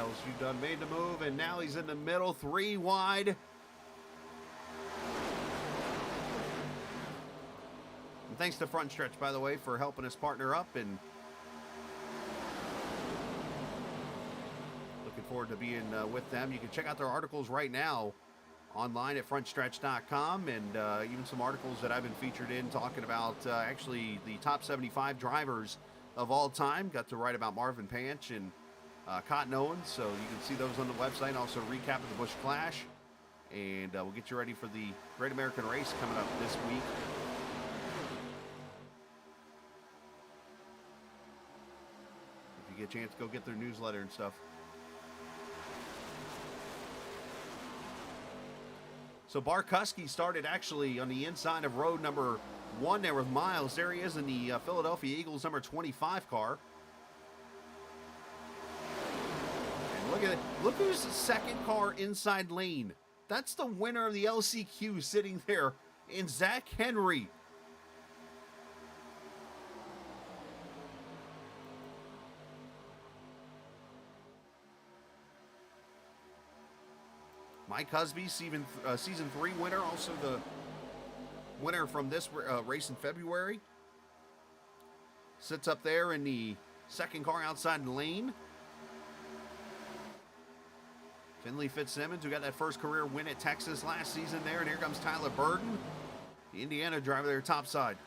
Miles. You've done made the move, and now he's in the middle, 3 wide. And thanks to Front Stretch, by the way, for helping us partner up, and looking forward to being with them. You can check out their articles right now online at frontstretch.com, and even some articles that I've been featured in talking about actually the top 75 drivers of all time. Got to write about Marvin Panch and Cotton Owens, so you can see those on the website. Also, recap of the Busch Clash, and we'll get you ready for the Great American Race coming up this week. If you get a chance, go get their newsletter and stuff. So Barkuski started actually on the inside of road number 1 there with Miles. There he is in the Philadelphia Eagles number 25 car. And look at it. Look who's the second car inside lane. That's the winner of the LCQ sitting there in Zach Henry. Mike Husby, season 3 winner, also the winner from this race in February. Sits up there in the second car outside the lane. Finley Fitzsimmons, who got that first career win at Texas last season there. And here comes Tyler Burton, the Indiana driver there topside.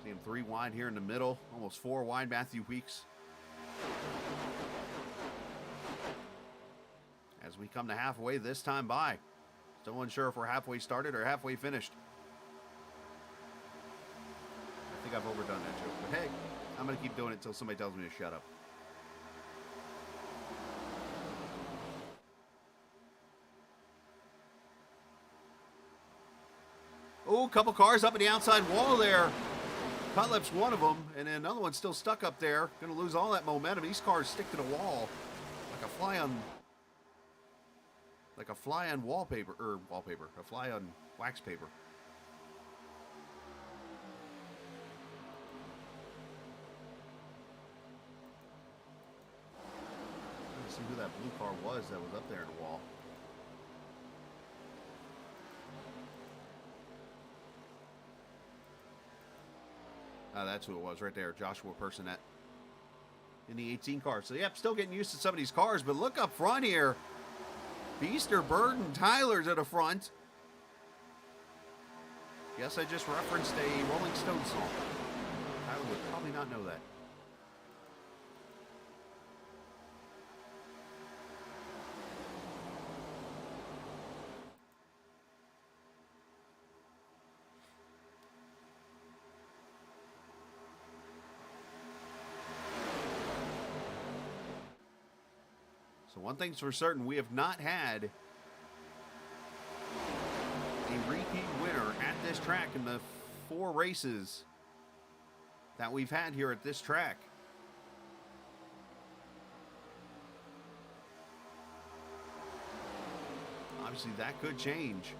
See him 3 wide here in the middle, almost 4 wide, Matthew Weeks. As we come to halfway this time by. Still unsure if we're halfway started or halfway finished. I think I've overdone that joke, but hey, I'm going to keep doing it until somebody tells me to shut up. Oh, a couple cars up at the outside wall there. Cutlip's one of them, and then another one's still stuck up there. Going to lose all that momentum. These cars stick to the wall like a fly on wallpaper, a fly on wax paper. Let's see who that blue car was that was up there in the wall. That's who it was right there, Joshua Personette in the 18 car. So, yep, still getting used to some of these cars, but look up front here. Beaster, Burton, Tyler's at the front. Yes, I just referenced a Rolling Stones song. Tyler would probably not know that. So one thing's for certain, we have not had a repeat winner at this track in the 4 races that we've had here at this track. Obviously, that could change.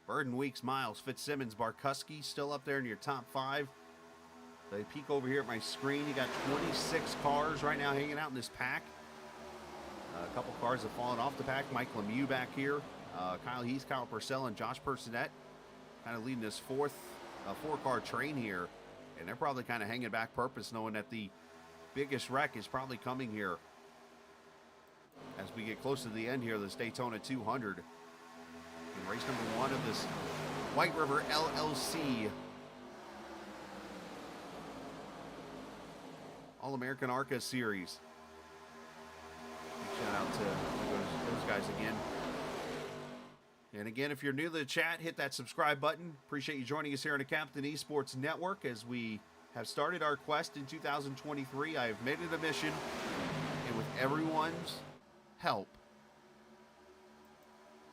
Burden, Weeks, Miles, Fitzsimmons, Barkuski still up there in your top 5. So I peek over here at my screen. You got 26 cars right now hanging out in this pack. A couple cars have fallen off the pack. Mike Lemieux back here. Kyle Heath, Kyle Purcell, and Josh Personette kind of leading this 4-car train here. And they're probably kind of hanging back purpose, knowing that the biggest wreck is probably coming here as we get close to the end here of this Daytona 200. In race number 1 of this Whiteriver LLC All American ARCA Series. Big shout out to those guys again. And again, if you're new to the chat, hit that subscribe button. Appreciate you joining us here on the Captain Esports Network as we have started our quest in 2023. I have made it a mission, and with everyone's help,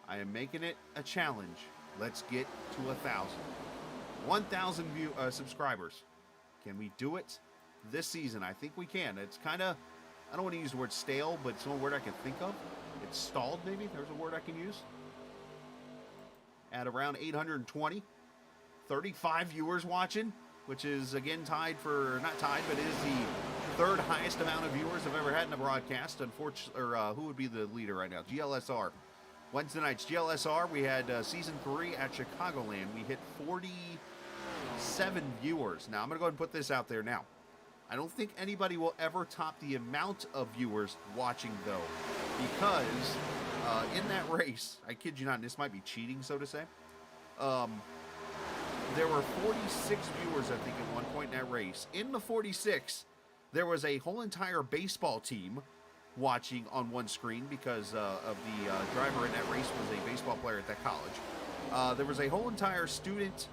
I am making it a challenge. Let's get to 1,000 subscribers. Can we do it this season? I think we can. It's kind of, I don't want to use the word stale, but it's the only word I can think of. It's stalled, maybe. There's a word I can use. At around 820. 35 viewers watching, which is, again, tied for, not tied, but is the third highest amount of viewers I've ever had in a broadcast. Unfortunately, or who would be the leader right now? GLSR. Wednesday nights, GLSR, we had Season 3 at Chicagoland. We hit 47 viewers. Now, I'm going to go ahead and put this out there now. I don't think anybody will ever top the amount of viewers watching, though, because in that race, I kid you not, and this might be cheating, so to say, there were 46 viewers, I think, at one point in that race. In the 46, there was a whole entire baseball team watching on one screen because of the driver in that race was a baseball player at that college. There was a whole entire student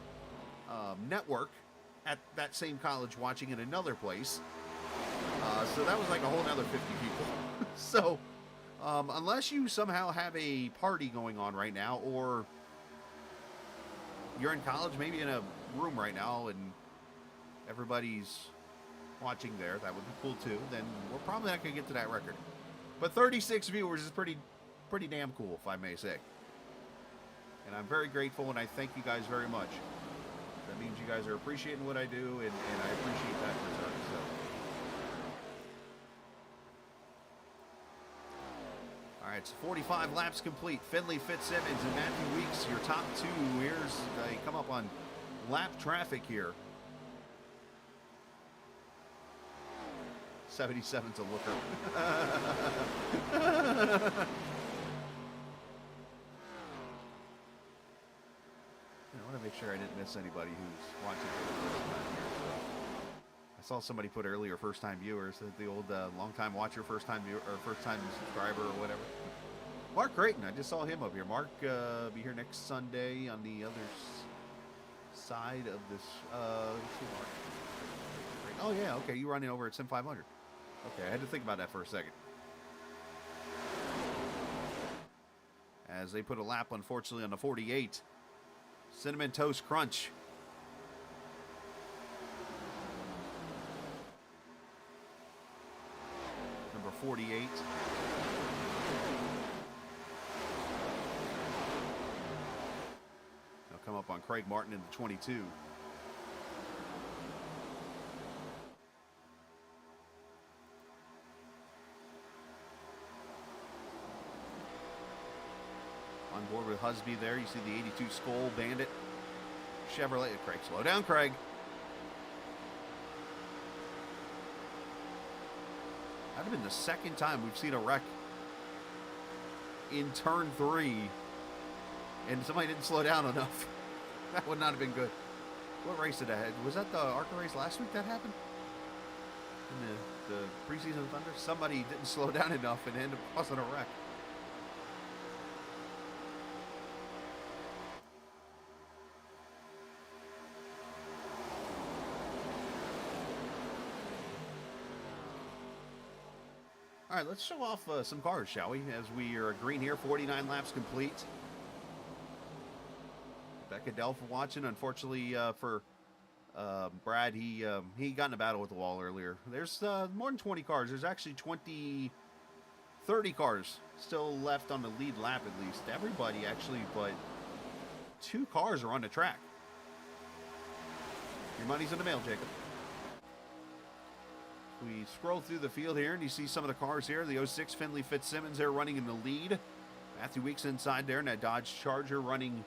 network at that same college watching in another place. So that was like a whole another 50 people. So unless you somehow have a party going on right now, or you're in college, maybe in a room right now, and everybody's watching there, that would be cool too, then we're probably not going to get to that record. But 36 viewers is pretty damn cool, if I may say. And I'm very grateful, and I thank you guys very much. That means you guys are appreciating what I do, and I appreciate that in return. So. All right, so 45 laps complete. Finley Fitzsimmons and Matthew Weeks, your top two. Here's they come up on lap traffic here. 77's a looker. I want to make sure I didn't miss anybody who's watching for the first time here. So I saw somebody put earlier first-time viewers, the old long-time watcher, first-time viewer, or first-time subscriber, or whatever. Mark Creighton, I just saw him up here. Mark be here next Sunday on the other side of this. Let's see, Mark. Oh yeah, okay, you running over at Sim 500. Okay, I had to think about that for a second. As they put a lap, unfortunately, on the 48. Cinnamon Toast Crunch. Number 48. They'll come up on Craig Martin in the 22. On board with Husby there. You see the 82 Skoll Bandit Chevrolet. Craig, slow down, Craig. That'd have been the second time we've seen a wreck in turn 3, and somebody didn't slow down enough. That would not have been good. What race did I have? Was that the ARCA race last week that happened? In the preseason Thunder? Somebody didn't slow down enough and ended up causing a wreck. All right, let's show off some cars, shall we? As we are green here, 49 laps complete. Becca Dell for watching. Unfortunately for Brad, he got in a battle with the wall earlier. There's more than 20 cars. There's actually 30 cars still left on the lead lap at least. Everybody actually, but 2 cars are on the track. Your money's in the mail, Jacob. We scroll through the field here, and you see some of the cars here. The 06 Finley Fitzsimmons there running in the lead. Matthew Weeks inside there, and that Dodge Charger running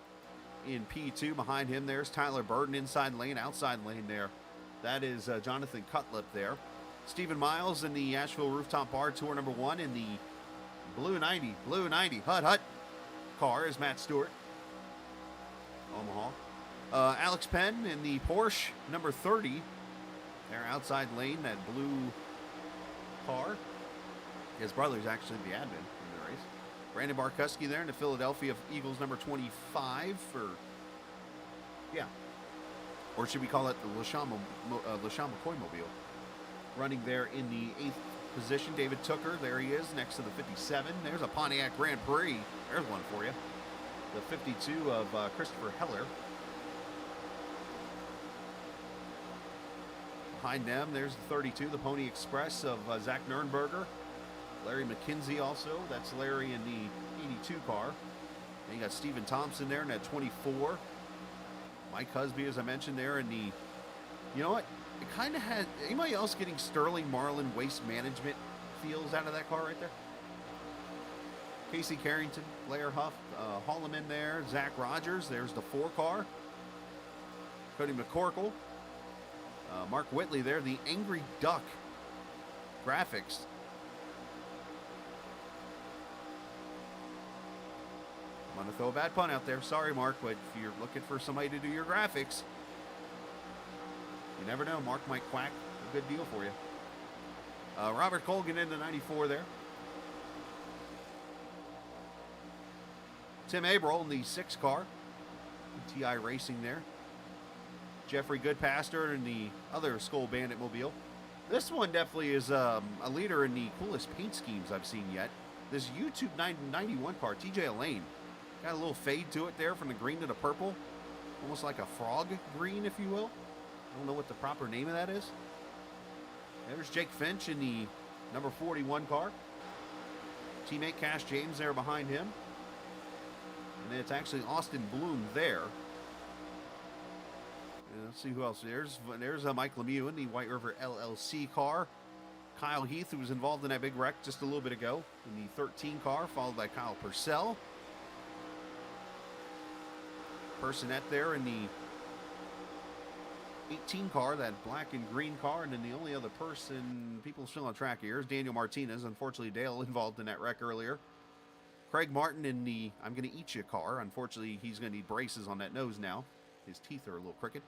in P2. Behind him, there's Tyler Burton inside lane, outside lane there. That is Jonathan Cutlip there. Stephen Miles in the Asheville Rooftop Bar Tour number 1 in the Blue 90 Hut car is Matt Stewart. Omaha. Alex Penn in the Porsche number 30. Their outside lane, that blue car. His brother's actually the admin in the race. Brandon Barkuski there in the Philadelphia Eagles number 25 for, yeah. Or should we call it the LaShawn McCoy mobile? Running there in the 8th position, David Tooker. There he is next to the 57. There's a Pontiac Grand Prix. There's one for you. The 52 of Christopher Heller. Behind them, there's the 32, the Pony Express of Zach Nurnberger. Larry McKenzie also. That's Larry in the 82 car. And you got Stephen Thompson there in that 24. Mike Husby, as I mentioned, there in the... You know what? It kind of had... Anybody else getting Sterling Marlin Waste Management feels out of that car right there? Casey Carrington, Blair Huff, Holloman there. Zach Rogers. There's the 4 car. Cody McCorkle. Mark Whitley there. The Angry Duck graphics. I'm going to throw a bad pun out there. Sorry, Mark, but if you're looking for somebody to do your graphics, you never know. Mark might quack a good deal for you. Robert Colgan in the 94 there. Tim Abril in the 6 car. TI Racing there. Jeffrey Goodpaster in the other Skull Bandit mobile. This one definitely is a leader in the coolest paint schemes I've seen yet. This YouTube 91 car, TJ Lane. Got a little fade to it there from the green to the purple. Almost like a frog green, if you will. I don't know what the proper name of that is. There's Jake Finch in the number 41 car. Teammate Cash James there behind him. And then it's actually Austin Bloom there. And let's see who else. There's Mike Lemieux in the Whiteriver LLC car. Kyle Heath, who was involved in that big wreck just a little bit ago, in the 13 car, followed by Kyle Purcell. Personette there in the 18 car, that black and green car, and then the only other person people still on track here is Daniel Martinez. Unfortunately, Dale involved in that wreck earlier. Craig Martin in the I'm Gonna Eat You car. Unfortunately, he's going to need braces on that nose now. His teeth are a little crooked.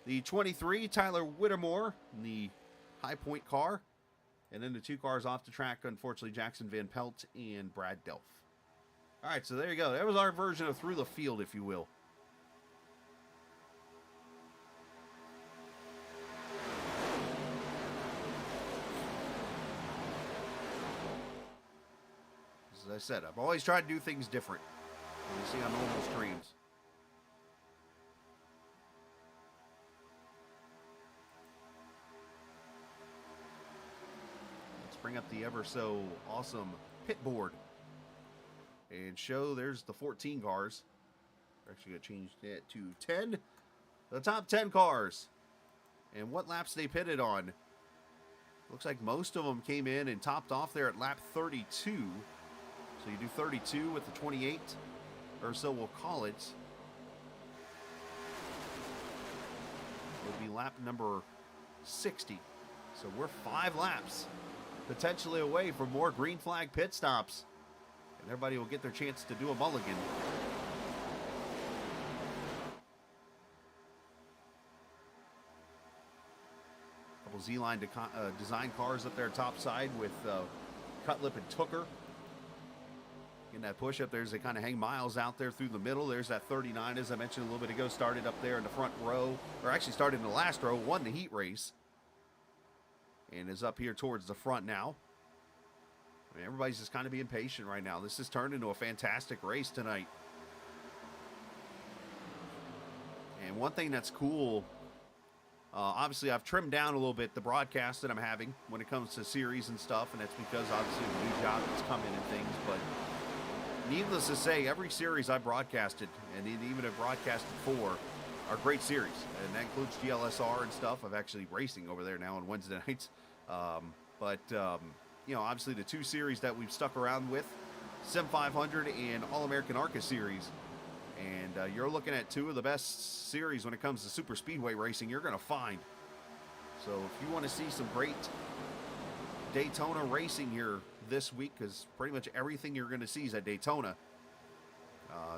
The 23, Tyler Whittemore in the High Point car. And then the 2 cars off the track, unfortunately, Jackson Van Pelt and Brad Delph. All right, so there you go. That was our version of Through the Field, if you will. As I said, I've always tried to do things different than you see on normal streams. Let's bring up the ever so awesome pit board and show there's the 14 cars. We're actually going to change that to 10. The top 10 cars. And what laps they pitted on. Looks like most of them came in and topped off there at lap 32. So you do 32 with the 28, or so we'll call it. It'll be lap number 60. So we're 5 laps potentially away from more green flag pit stops. And everybody will get their chance to do a mulligan. A couple Z-Line design cars up there top side with Cutlip and Tooker. In that push up, there's they kind of hang miles out there through the middle. There's that 39, as I mentioned a little bit ago, started up there in the front row, or actually started in the last row, won the heat race, and is up here towards the front now. I mean, everybody's just kind of being patient right now. This has turned into a fantastic race tonight. And one thing that's cool, obviously I've trimmed down a little bit the broadcast that I'm having when it comes to series and stuff, and that's because obviously the new job that's come in and things, but needless to say, every series I broadcasted, and even have broadcasted for, are great series. And that includes GLSR and stuff. I'm actually racing over there now on Wednesday nights. You know, obviously the 2 series that we've stuck around with, Sim 500 and All American ARCA Series. And you're looking at 2 of the best series when it comes to super speedway racing you're going to find. So if you want to see some great Daytona racing here this week, because pretty much everything you're going to see is at Daytona.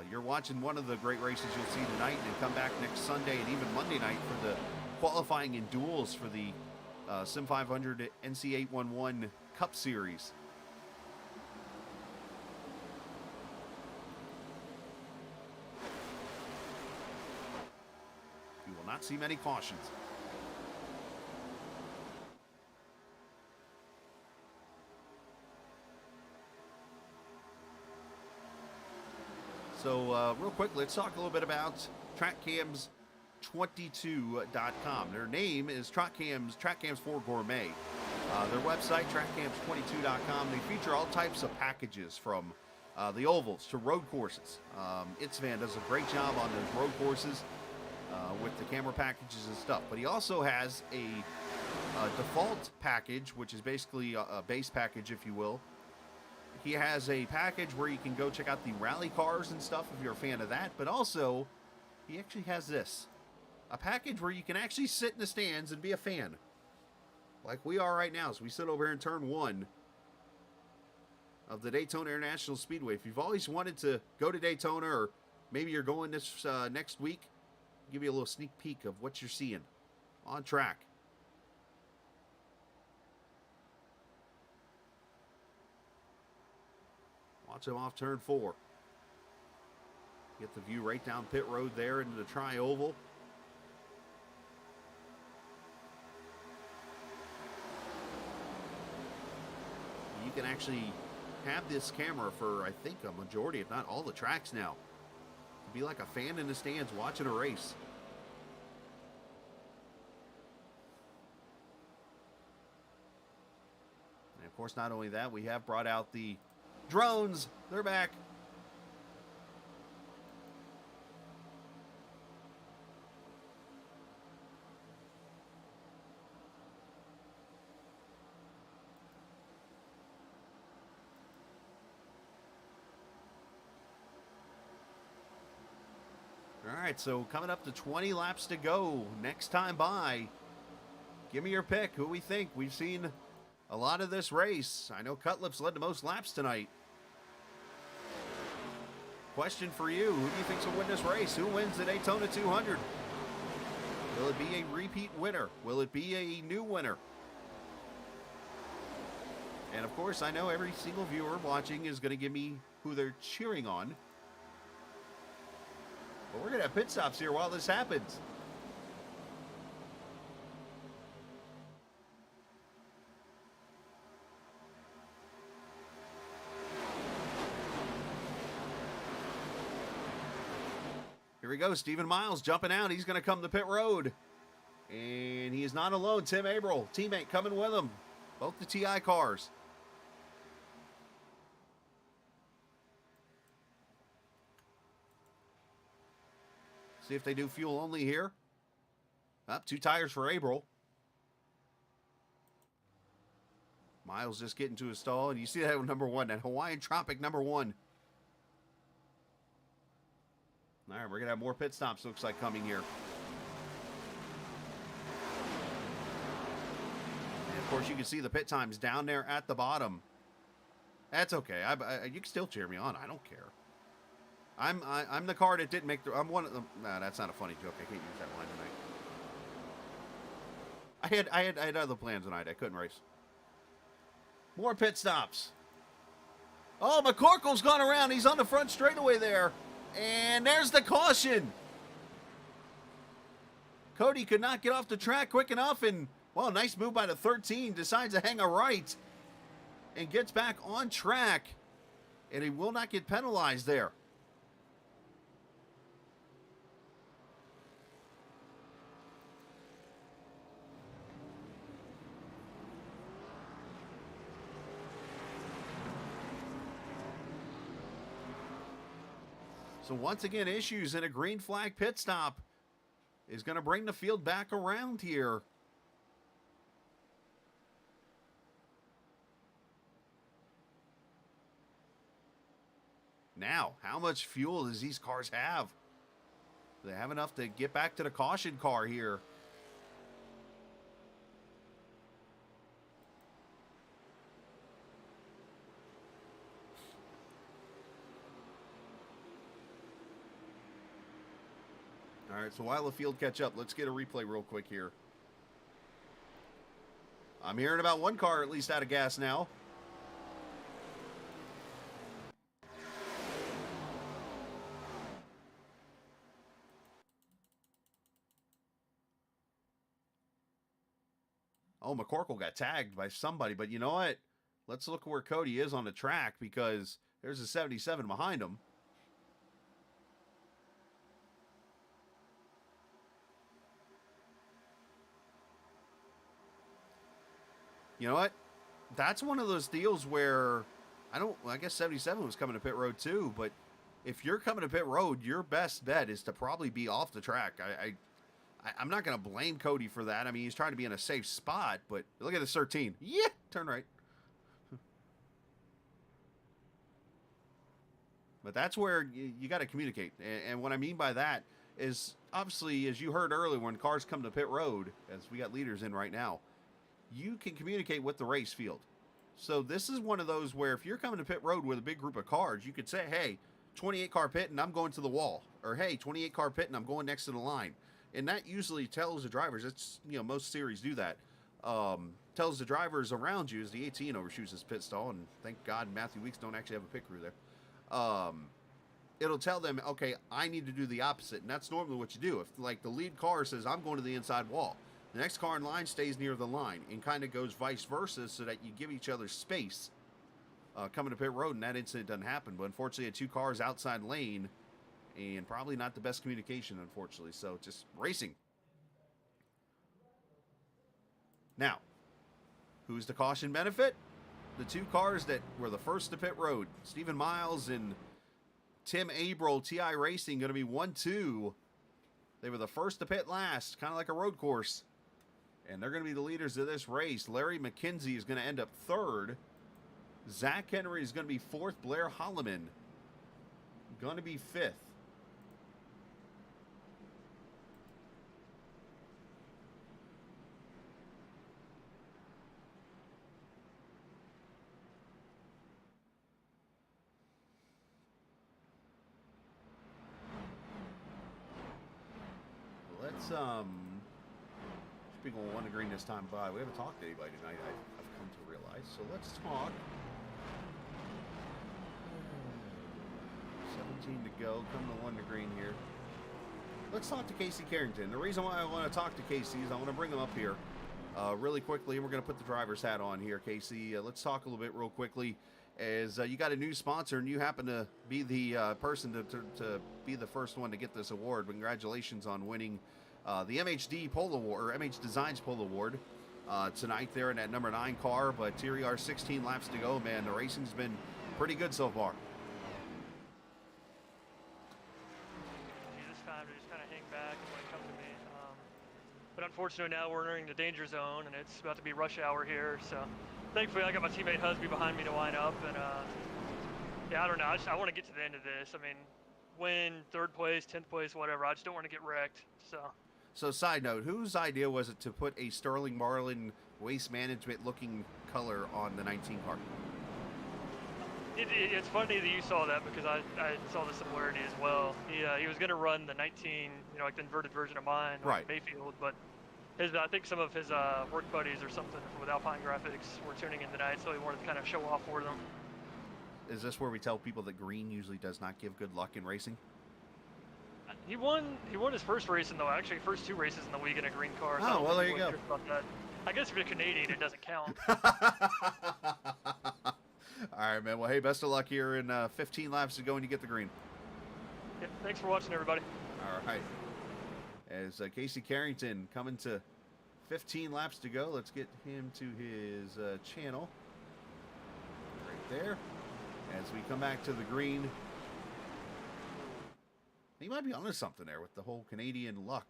You're watching one of the great races you'll see tonight, and come back next Sunday and even Monday night for the qualifying and duels for the Sim 500 NC811 Cup Series. not see many cautions. So real quick, let's talk a little bit about TrackCams22.com. Their name is TrackCams for Gourmet. Their website, TrackCams22.com, they feature all types of packages from the ovals to road courses. Itzvan does a great job on those road courses with the camera packages and stuff. But he also has a default package, which is basically a base package, if you will. He has a package where you can go check out the rally cars and stuff if you're a fan of that. But also, he actually has this. A package where you can actually sit in the stands and be a fan. Like we are right now, as we sit over here in turn 1 of the Daytona International Speedway. If you've always wanted to go to Daytona, or maybe you're going this next week, I'll give you a little sneak peek of what you're seeing on track. Watch him off turn 4. Get the view right down pit road there into the tri-oval. You can actually have this camera for, I think, a majority, if not all the tracks now. Be like a fan in the stands watching a race. And of course, not only that, we have brought out the drones. They're back. All right, so coming up to 20 laps to go. Next time by, give me your pick. Who we think? We've seen a lot of this race. I know Cutlip's led the most laps tonight. Question for you. Who do you think's will win this race? Who wins the Daytona 200? Will it be a repeat winner? Will it be a new winner? And of course, I know every single viewer watching is going to give me who they're cheering on. But we're going to have pit stops here while this happens. Here we go. Stephen Miles jumping out. He's going to come to pit road. And he is not alone. Tim Averill, teammate, coming with him. Both the TI cars. See if they do fuel only here. Up, 2 tires for Averill. Miles just getting to a stall, and you see that with number 1, that Hawaiian Tropic number 1. All right, we're going to have more pit stops, looks like, coming here. And of course, you can see the pit times down there at the bottom. That's okay. You can still cheer me on. I don't care. I'm the car that didn't make the. I'm one of them. Nah, that's not a funny joke. I can't use that line tonight. I had other plans tonight. I couldn't race. More pit stops. Oh, McCorkle's gone around. He's on the front straightaway there, and there's the caution. Cody could not get off the track quick enough, and well, nice move by the 13. Decides to hang a right, and gets back on track, and he will not get penalized there. So once again, issues in a green flag pit stop is going to bring the field back around here. Now, how much fuel does these cars have? Do they have enough to get back to the caution car here? All right, so while the field catch up, let's get a replay real quick here. I'm hearing about one car at least out of gas now. Oh, McCorkle got tagged by somebody, but you know what? Let's look where Cody is on the track because there's a 77 behind him. You know what? That's one of those deals where I guess 77 was coming to pit road too, but if you're coming to pit road, your best bet is to probably be off the track. I'm not going to blame Cody for that. I mean, he's trying to be in a safe spot, but look at this 13. Yeah, turn right. But that's where you got to communicate. And what I mean by that is, obviously, as you heard earlier, when cars come to pit road, as we got leaders in right now, you can communicate with the race field. So this is one of those where if you're coming to pit road with a big group of cars, you could say, hey, 28 car pit and I'm going to the wall. Or, hey, 28 car pit and I'm going next to the line. And that usually tells the drivers, it's, most series do that, tells the drivers around you as the 18 overshoots his pit stall, and thank God Matthew Weeks don't actually have a pit crew there. It'll tell them, okay, I need to do the opposite, and that's normally what you do. If, like, the lead car says, I'm going to the inside wall, the next car in line stays near the line, and kind of goes vice versa so that you give each other space coming to pit road, and that incident doesn't happen. But unfortunately, two cars outside lane, and probably not the best communication, unfortunately. So just racing. Now, who's the caution benefit? The two cars that were the first to pit road, Stephen Miles and Tim Abril, TI Racing, going to be 1-2. They were the first to pit last, kind of like a road course. And they're going to be the leaders of this race. Larry McKenzie is going to end up third. Zach Henry is going to be fourth. Blair Holloman going to be fifth. Let's speaking of one to green this time by, we haven't talked to anybody tonight, I've come to realize. So let's talk. 17 to go, coming to one to green here. Let's talk to Casey Carrington. The reason why I want to talk to Casey is I want to bring him up here really quickly. We're going to put the driver's hat on here, Casey. Let's talk a little bit real quickly. As you got a new sponsor and you happen to be the person to be the first one to get this award. Congratulations on winning the MHD Pole Award, or MH Designs Pole Award tonight there in that number 9 car. But here we are, 16 laps to go, man. The racing's been pretty good so far. This time to just kind of hang back when it comes to me. But unfortunately now we're entering the danger zone and it's about to be rush hour here. So thankfully I got my teammate Husby behind me to line up. And yeah, I don't know. I want to get to the end of this. I mean, win 3rd place, 10th place, whatever. I just don't want to get wrecked. So side note, whose idea was it to put a Sterling Marlin Waste Management looking color on the 19 car? It's funny that you saw that because I saw the similarity as well. He was going to run the 19, like the inverted version of mine, right, Mayfield, but I think some of his work buddies or something with Alpine Graphics were tuning in tonight, so he wanted to kind of show off for them. Is this where we tell people that green usually does not give good luck in racing? He won his first race in actually first 2 races in the week in a green car. So well, there you go. I guess if you're Canadian, it doesn't count. All right, man. Well, hey, best of luck here in 15 laps to go and you get the green. Yeah, thanks for watching, everybody. All right. As Casey Carrington coming to 15 laps to go, let's get him to his channel. Right there. As we come back to the green. He might be onto something there with the whole Canadian luck.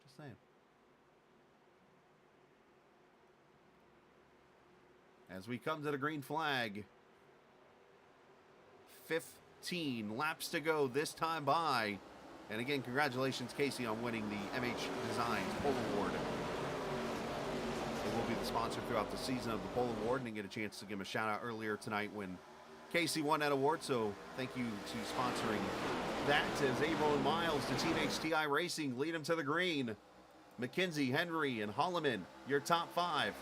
Just saying. As we come to the green flag. 15 laps to go this time by. And again, congratulations, Casey, on winning the MH Designs Pole Award. It will be the sponsor throughout the season of the Pole Award, and I get a chance to give him a shout out earlier tonight when Casey won that award, so thank you to sponsoring that. As Abril and Miles, the Teenage TI Racing, lead them to the green. McKenzie, Henry, and Holloman, your top 5.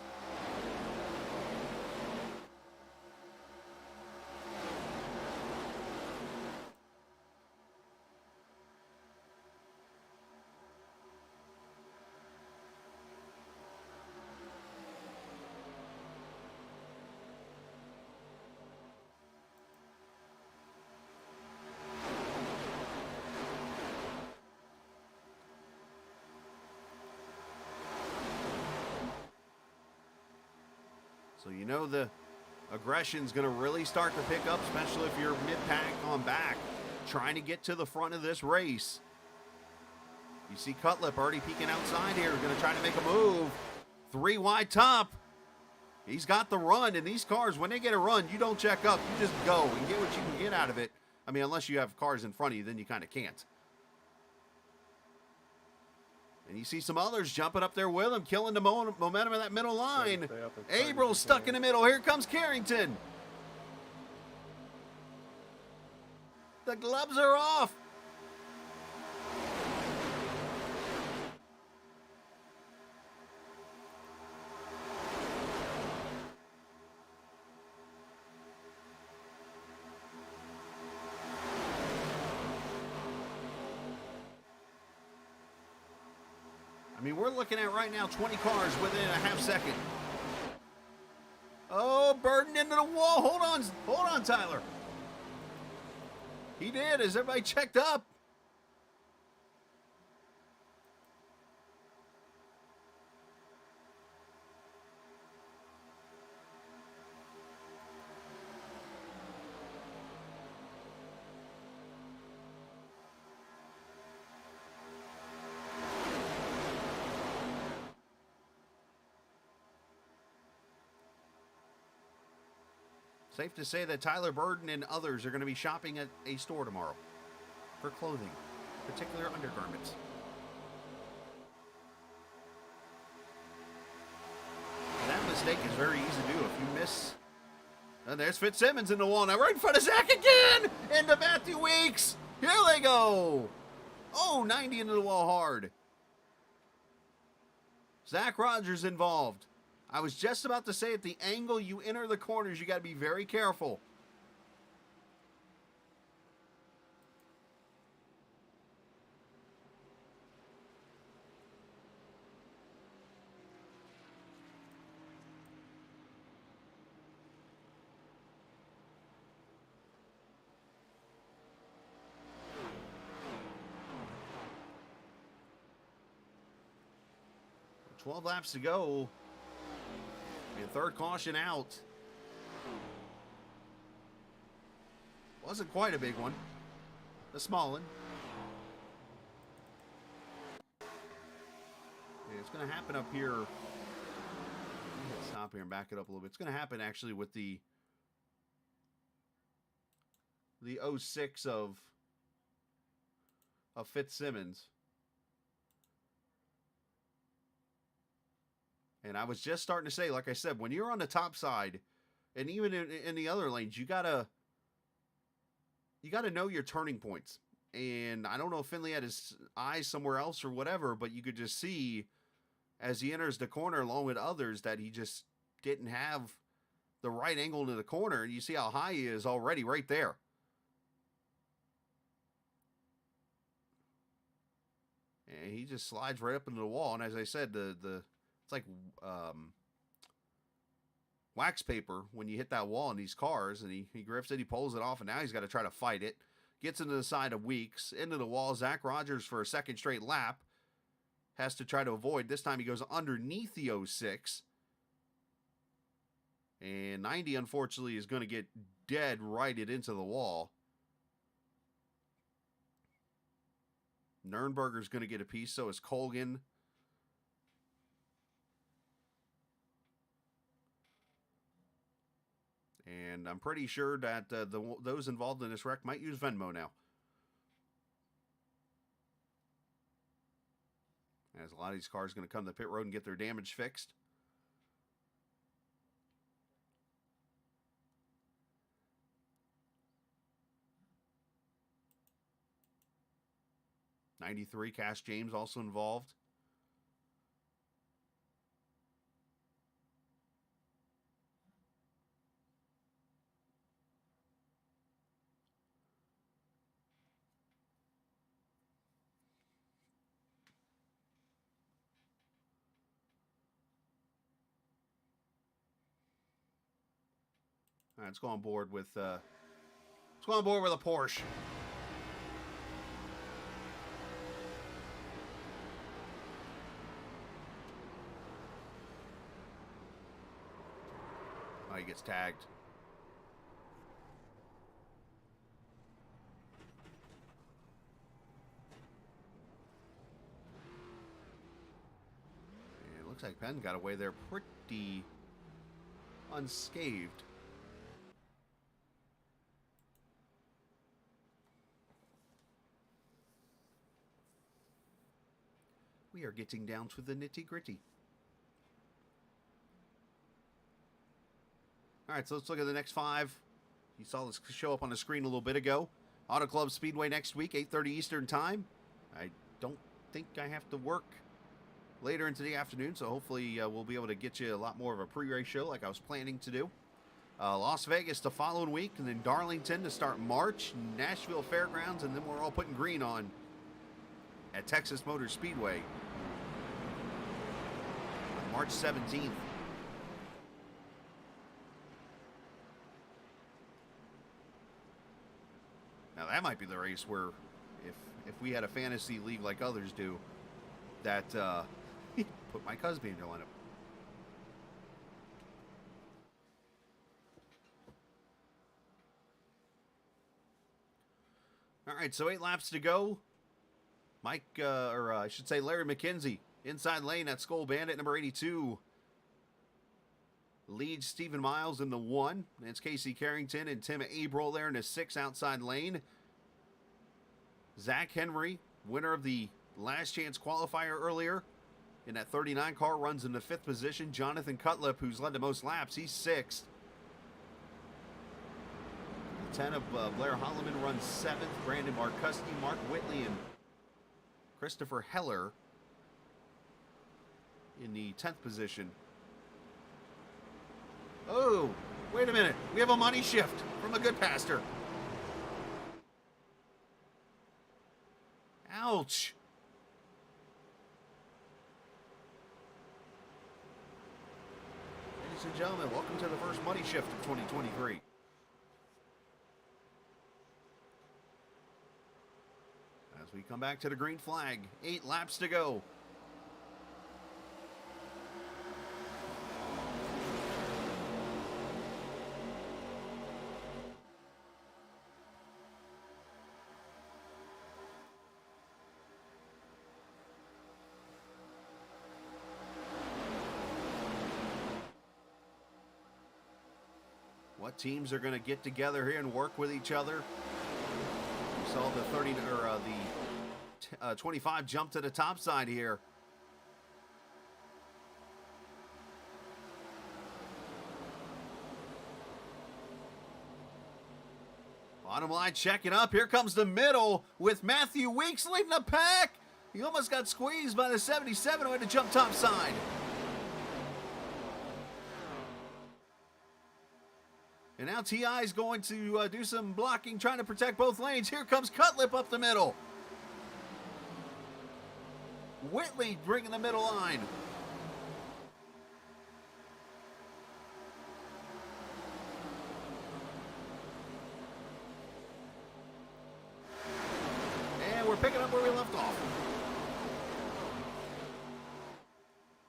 So you know the aggression's going to really start to pick up, especially if you're mid-pack on back, trying to get to the front of this race. You see Cutlip already peeking outside here, going to try to make a move. 3 wide top. He's got the run, and these cars, when they get a run, you don't check up. You just go and get what you can get out of it. I mean, unless you have cars in front of you, then you kind of can't. And you see some others jumping up there with him, killing the momentum of that middle line. Abrils stuck in the middle. Here comes Carrington. The gloves are off. I mean, we're looking at right now 20 cars within a half second. Oh, Burden into the wall. Hold on, Tyler. He did. Is everybody checked up? Safe to say that Tyler Burden and others are going to be shopping at a store tomorrow for clothing, particular undergarments. And that mistake is very easy to do if you miss. And there's Fitzsimmons in the wall now, right in front of Zach again! Into Matthew Weeks! Here they go! Oh, 90 into the wall hard. Zach Rogers involved. I was just about to say, at the angle you enter the corners, you got to be very careful. "12 laps to go. And third caution out. Wasn't quite a big one. A small one. Yeah, it's going to happen up here. Let's stop here and back it up a little bit. It's going to happen actually with the 06 of Fitzsimmons. And I was just starting to say, like I said, when you're on the top side, and even in the other lanes, you gotta know your turning points. And I don't know if Finley had his eyes somewhere else or whatever, but you could just see as he enters the corner along with others that he just didn't have the right angle into the corner. And you see how high he is already right there. And he just slides right up into the wall. And as I said, it's like wax paper when you hit that wall in these cars, and he grips it, he pulls it off, and now he's got to try to fight it. Gets into the side of Weeks, into the wall. Zach Rogers for a second straight lap has to try to avoid. This time he goes underneath the 06. And 90, unfortunately, is going to get dead righted into the wall. Nurnberger's going to get a piece, so is Colgan. And I'm pretty sure that those involved in this wreck might use Venmo now. As a lot of these cars are going to come to the pit road and get their damage fixed. '93, Cash James also involved. All right, let's go on board with a Porsche. Oh, he gets tagged. And it looks like Penn got away there pretty unscathed. We are getting down to the nitty-gritty. All right, so let's look at the next 5. You saw this show up on the screen a little bit ago. Auto Club Speedway next week, 8:30 Eastern Time. I don't think I have to work later into the afternoon, so hopefully we'll be able to get you a lot more of a pre-race show like I was planning to do. Las Vegas the following week, and then Darlington to start March, Nashville Fairgrounds, and then we're all putting green on at Texas Motor Speedway on March 17th. Now that might be the race where, if we had a fantasy league like others do, that put Mike Husby in your lineup. All right, so 8 laps to go. Mike, or I should say Larry McKenzie, inside lane at Skull Bandit number 82. Leads Stephen Miles in the 1. It's Casey Carrington and Tim Abril there in the 6 outside lane. Zach Henry, winner of the last chance qualifier earlier, in that 39 car, runs in the 5th position. Jonathan Cutlip, who's led the most laps, he's 6th. The 10 of Blair Holloman runs 7th. Brandon Markuski, Mark Whitley, and Christopher Heller in the 10th position. Oh, wait a minute. We have a money shift from a good pastor. Ouch. Ladies and gentlemen, welcome to the first money shift of 2023. As we come back to the green flag, 8 laps to go. What teams are going to get together here and work with each other? We saw the 25 jump to the top side here. Bottom line checking up. Here comes the middle with Matthew Weeks leading the pack. He almost got squeezed by the 77 who had to jump top side. And now T.I. is going to do some blocking, trying to protect both lanes. Here comes Cutlip up the middle. Whitley bringing the middle line. And we're picking up where we left off.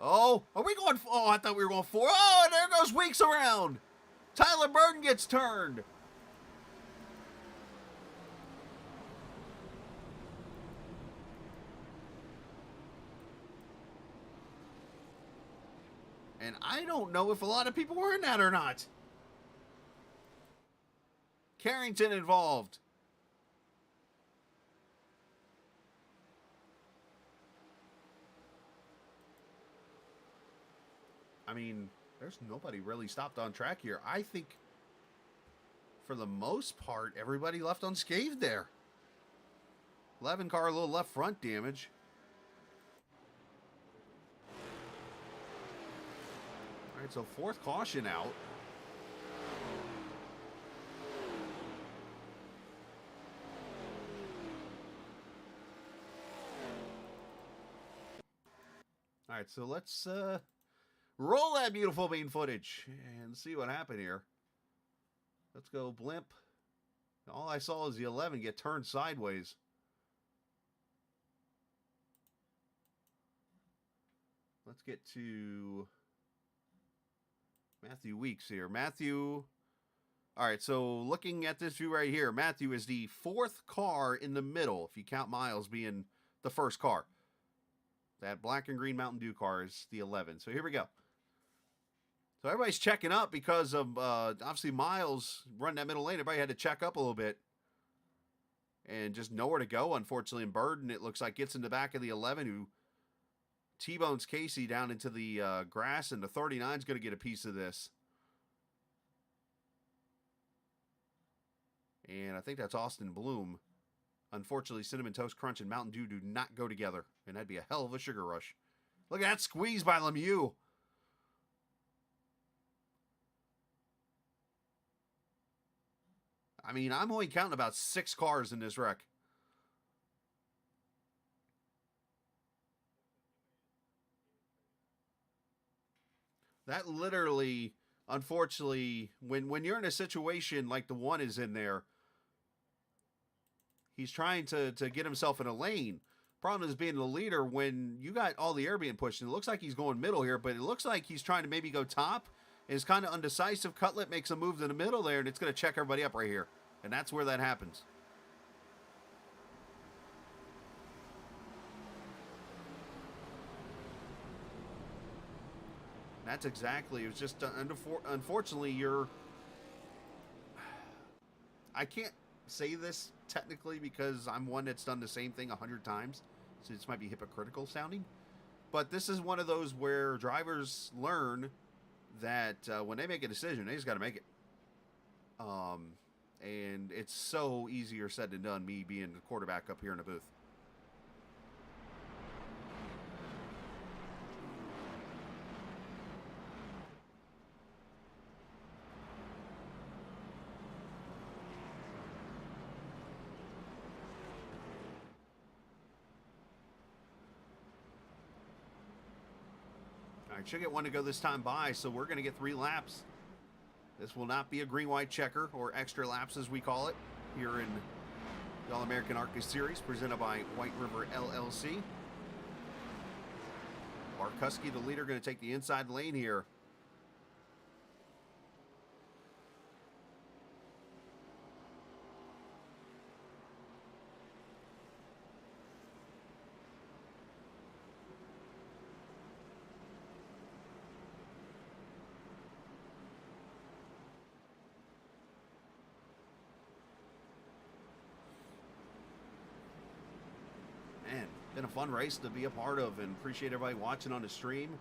Oh, are we going? Oh, I thought we were going 4. Oh, and there goes Weeks around. Tyler Burton gets turned. And I don't know if a lot of people were in that or not. Carrington involved. I mean, there's nobody really stopped on track here. I think, for the most part, everybody left unscathed there. 11 car, a little left front damage. All right, so 4th caution out. All right, so let's roll that beautiful bean footage and see what happened here. Let's go blimp. All I saw is the 11 get turned sideways. Let's get to Matthew Weeks here. Matthew. All right, so looking at this view right here, Matthew is the 4th car in the middle, if you count Miles being the 1st car. That black and green Mountain Dew car is the 11. So here we go. So everybody's checking up because of, obviously, Miles running that middle lane. Everybody had to check up a little bit. And just nowhere to go, unfortunately. And Burden, it looks like, gets in the back of the 11, who T-bones Casey down into the grass. And the 39 is going to get a piece of this. And I think that's Austin Bloom. Unfortunately, Cinnamon Toast Crunch and Mountain Dew do not go together. And that'd be a hell of a sugar rush. Look at that squeeze by Lemieux. I mean, I'm only counting about 6 cars in this wreck. That literally, unfortunately, when you're in a situation like the one is in there, he's trying to get himself in a lane. Problem is being the leader when you got all the air being pushed. And it looks like he's going middle here, but it looks like he's trying to maybe go top. Is kind of undecisive. Cutlet makes a move to the middle there, and it's going to check everybody up right here. And that's where that happens. That's exactly. It was just, unfortunately, I can't say this technically because I'm one that's done the same thing 100 times. So this might be hypocritical sounding. But this is one of those where drivers learn that when they make a decision, they just got to make it. And it's so easier said than done, me being the quarterback up here in the booth. All right, should get one to go this time by, so we're going to get 3 laps. This will not be a green-white checker, or extra laps as we call it, here in the All American ARCA Series, presented by Whiteriver LLC. Barkuski, the leader, going to take the inside lane here. Man, been a fun race to be a part of, and appreciate everybody watching on the stream.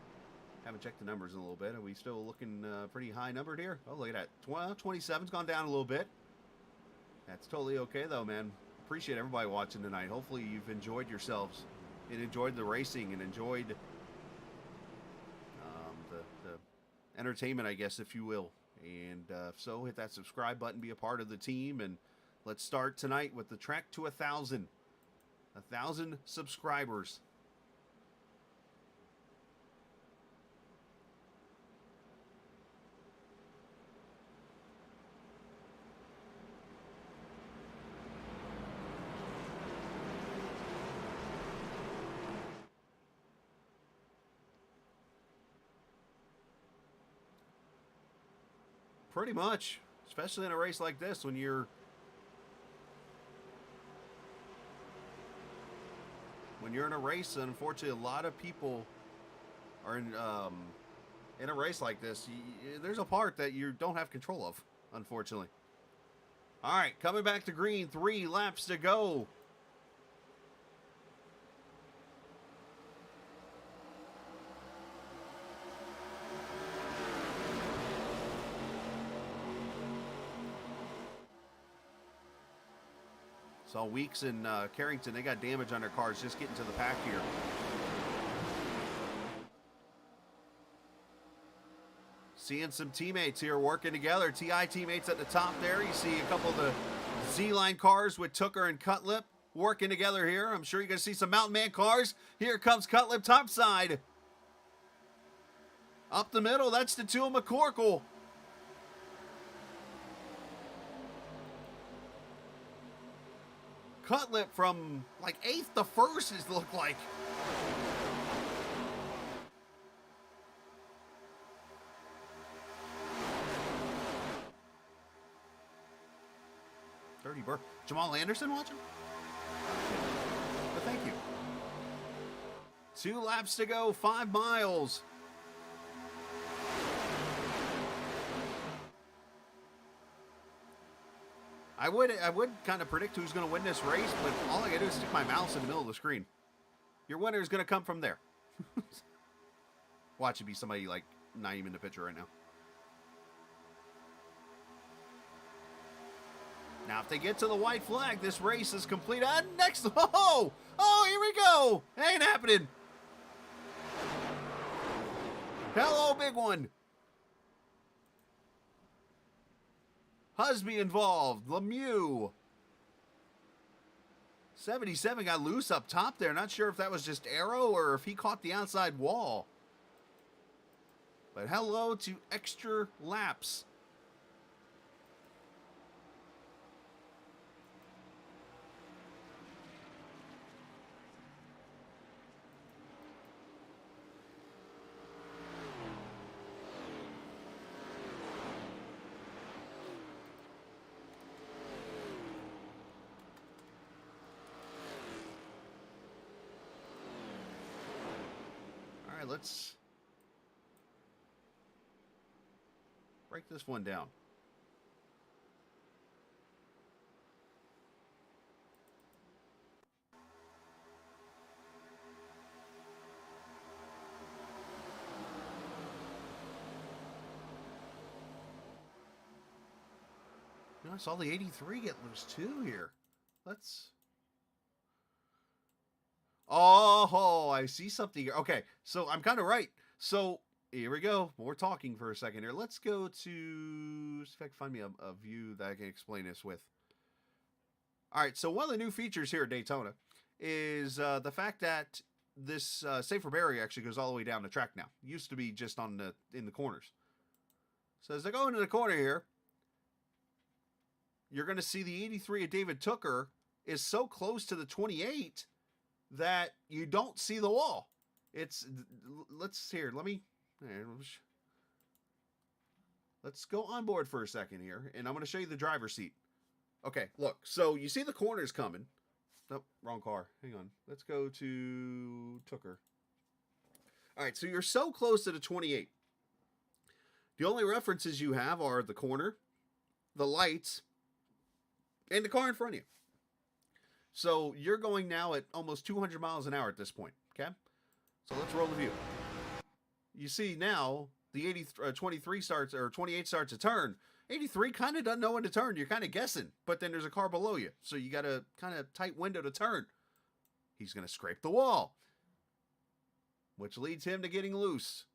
Haven't checked the numbers in a little bit. Are we still looking pretty high numbered here? Oh, look at that. 27's gone down a little bit. That's totally okay, though, man. Appreciate everybody watching tonight. Hopefully you've enjoyed yourselves and enjoyed the racing and enjoyed the entertainment, I guess, if you will. And if so, hit that subscribe button, be a part of the team, and let's start tonight with the trek to 1,000. 1,000 subscribers. Pretty much, especially in a race like this when you're in a race. Unfortunately, a lot of people are in a race like this. There's a part that you don't have control of, unfortunately. All right, coming back to green, 3 laps to go. Saw Weeks and Carrington, they got damage on their cars just getting to the pack here. Seeing some teammates here working together. TI teammates at the top there. You see a couple of the Z-Line cars with Tooker and Cutlip working together here. I'm sure you're going to see some Mountain Man cars. Here comes Cutlip topside. Up the middle, that's the 2 of McCorkle. Cutlip from like 8th to 1st, it looked like. Dirty Bird. Jamal Anderson watching? But thank you. 2 laps to go, 5 miles. I would kind of predict who's going to win this race, but all I got to do is stick my mouse in the middle of the screen. Your winner is going to come from there. Watch it be somebody like not even in the picture right now. Now, if they get to the white flag, this race is complete. Next, oh, here we go. Ain't happening. Hello, big one. Husby involved. Lemieux. 77 got loose up top there. Not sure if that was just Arrow or if he caught the outside wall. But hello to extra laps. All right, let's break this one down. I saw the 83 get loose too here. Let's... Oh, I see something here. Okay, so I'm kind of right. So here we go. We're talking for a second here. Let's go to... see if I can find me a view that I can explain this with. All right, so one of the new features here at Daytona is the fact that this safer barrier actually goes all the way down the track now. It used to be just on in the corners. So as I go into the corner here, you're going to see the 83 of David Tooker is so close to the 28 that you don't see the wall. It's, let's go on board for a second here, and I'm going to show you the driver's seat. Okay, look, so you see the corners coming. Nope, wrong car. Hang on. Let's go to Tooker. All right, so you're so close to the 28. The only references you have are the corner, the lights, and the car in front of you. So you're going now at almost 200 miles an hour at this point, okay? So let's roll the view. You see now the 23 starts, or 28 starts a turn. 83 kind of doesn't know when to turn. You're kind of guessing, but then there's a car below you. So you got a kind of tight window to turn. He's going to scrape the wall, which leads him to getting loose,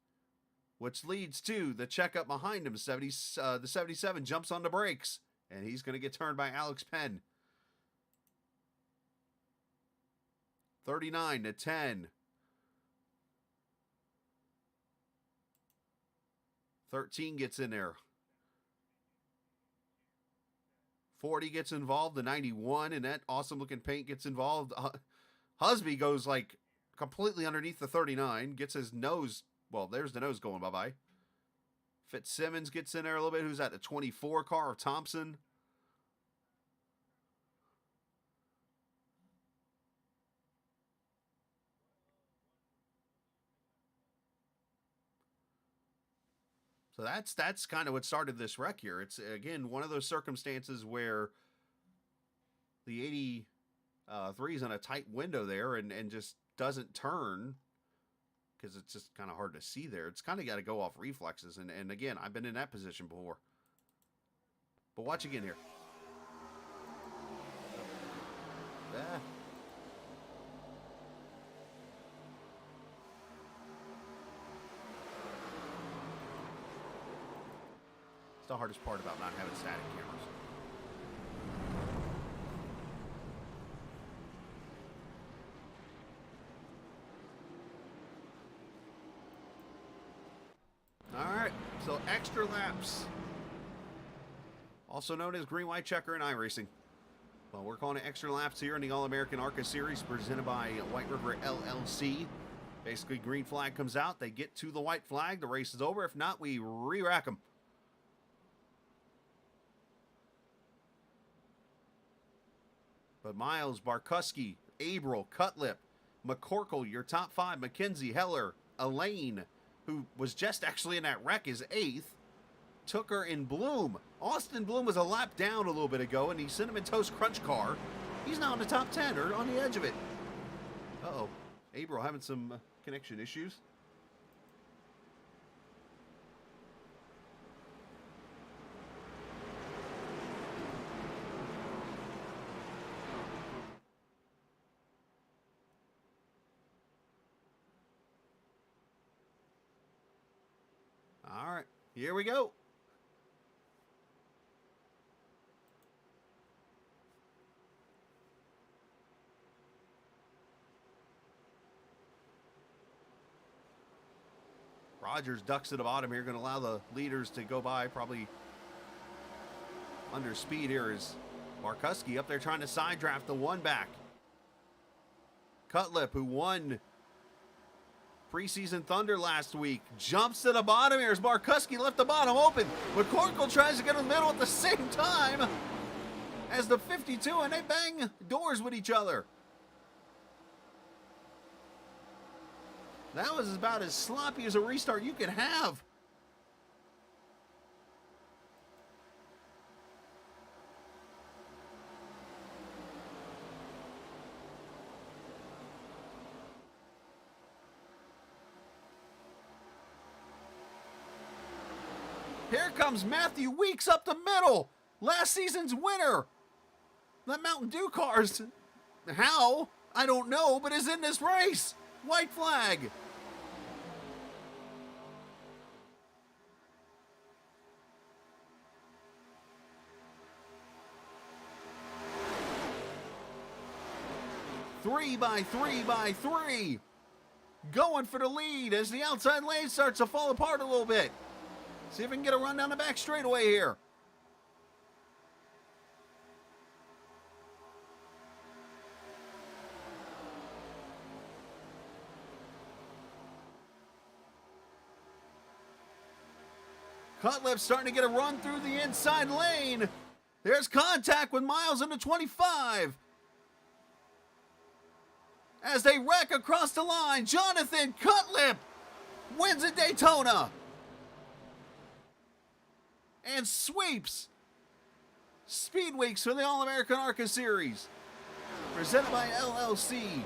which leads to the checkup behind him. The 77 jumps on the brakes, and he's going to get turned by Alex Penn. 39 to 10. 13 gets in there. 40 gets involved. The 91 and that awesome looking paint gets involved. Husby goes like completely underneath the 39. Gets his nose. Well, there's the nose going bye-bye. Fitzsimmons gets in there a little bit. Who's that? The 24 car of Thompson. So that's kind of what started this wreck here. It's, again, one of those circumstances where the 83 is in a tight window there and just doesn't turn because it's just kind of hard to see there. It's kind of got to go off reflexes. And again, I've been in that position before. But watch again here. Ah. It's the hardest part about not having static cameras. All right, so extra laps, also known as green, white, checker, and iRacing. Well, we're calling it extra laps here in the All American ARCA Series presented by Whiteriver LLC. Basically, green flag comes out, they get to the white flag, the race is over. If not, we re-rack them. But Miles, Barkuski, Abril, Cutlip, McCorkle, your top 5. McKenzie, Heller, Elaine, who was just actually in that wreck, is 8th. Tooker and Bloom. Austin Bloom was a lap down a little bit ago in the Cinnamon Toast Crunch car. He's now in the top 10, or on the edge of it. Uh-oh. Abril having some connection issues. All right, here we go. Rogers ducks to the bottom here, going to allow the leaders to go by. Probably under speed here is Barkuski up there trying to side draft the one back. Cutlip, who won preseason Thunder last week, jumps to the bottom here as Barkuski left the bottom open. McCorkle tries to get in the middle at the same time as the 52, and they bang doors with each other. That was about as sloppy as a restart you could have. Here comes Matthew Weeks up the middle. Last season's winner. That Mountain Dew car's, how? I don't know, but is in this race. White flag. Three by three. Going for the lead as the outside lane starts to fall apart a little bit. See if we can get a run down the back straightaway here. Cutlip starting to get a run through the inside lane. There's contact with Miles in the 25. As they wreck across the line, Jonathan Cutlip wins at Daytona and sweeps Speed Weeks for the All American ARCA Series, presented by LLC.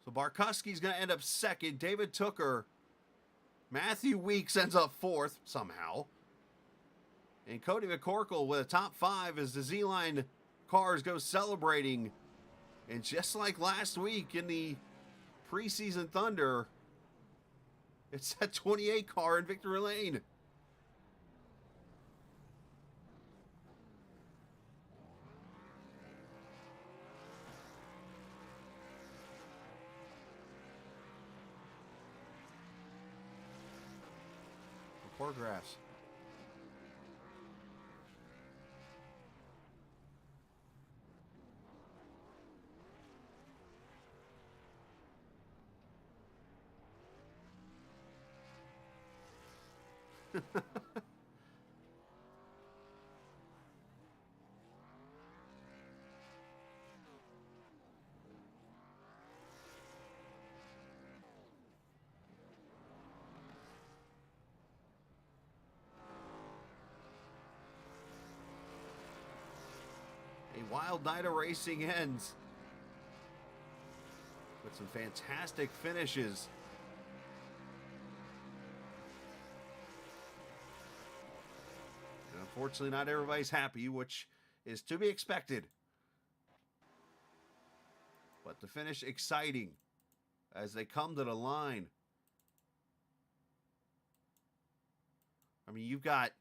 So Barkuski's going to end up second. David Tooker. Matthew Weeks ends up fourth somehow. And Cody McCorkle with a top 5 as the Z-Line cars go celebrating. And just like last week in the preseason Thunder, it's that 28 car in Victory Lane. Poor grass. A wild night of racing ends with some fantastic finishes. And unfortunately, not everybody's happy, which is to be expected. But the finish exciting as they come to the line. I mean, you've got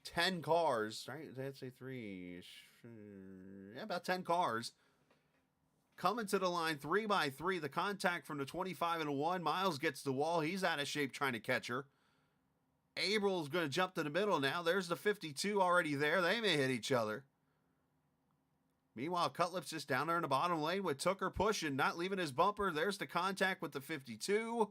10 cars, right? That's a 3. Yeah, about 10 cars coming to the line 3 by 3. The contact from the 25 and a 1. Miles gets the wall. He's out of shape trying to catch her. April's going to jump to the middle now. There's the 52 already there. They may hit each other. Meanwhile, Cutlip's just down there in the bottom lane with Tooker pushing, not leaving his bumper. There's the contact with the 52.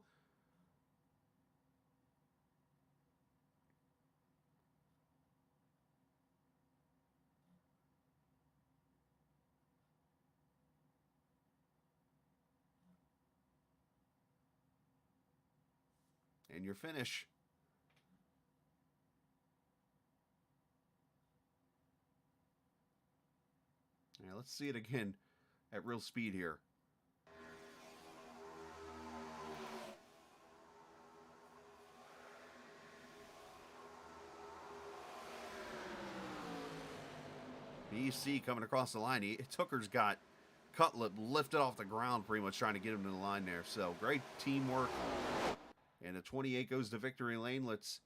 And your finish. Yeah, let's see it again at real speed here. BC coming across the line. Tooker's got Cutlip lifted off the ground pretty much trying to get him to the line there. So great teamwork. And the 28 goes to victory lane. Let's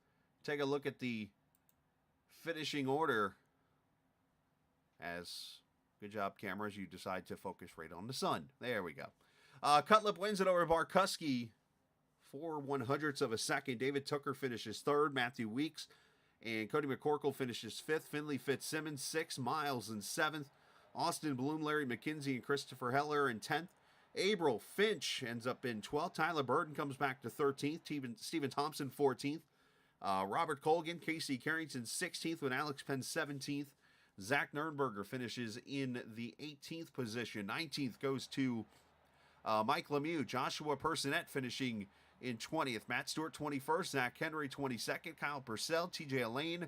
take a look at the finishing order. As good job, cameras. You decide to focus right on the sun. There we go. Cutlip wins it over Barkuski. 4/100ths of a second. David Tooker finishes third. Matthew Weeks and Cody McCorkle finishes fifth. Finley Fitzsimmons 6th. Miles in 7th. Austin Bloom, Larry McKenzie, and Christopher Heller in 10th. April Finch ends up in 12th. Tyler Burden comes back to 13th. Stephen Thompson 14th. Robert Colgan, Casey Carrington 16th with Alex Penn 17th. Zach Nernberger finishes in the 18th position. 19th goes to Mike Lemieux. Joshua Personette finishing in 20th. Matt Stewart 21st. Zach Henry 22nd. Kyle Purcell, TJ Elaine,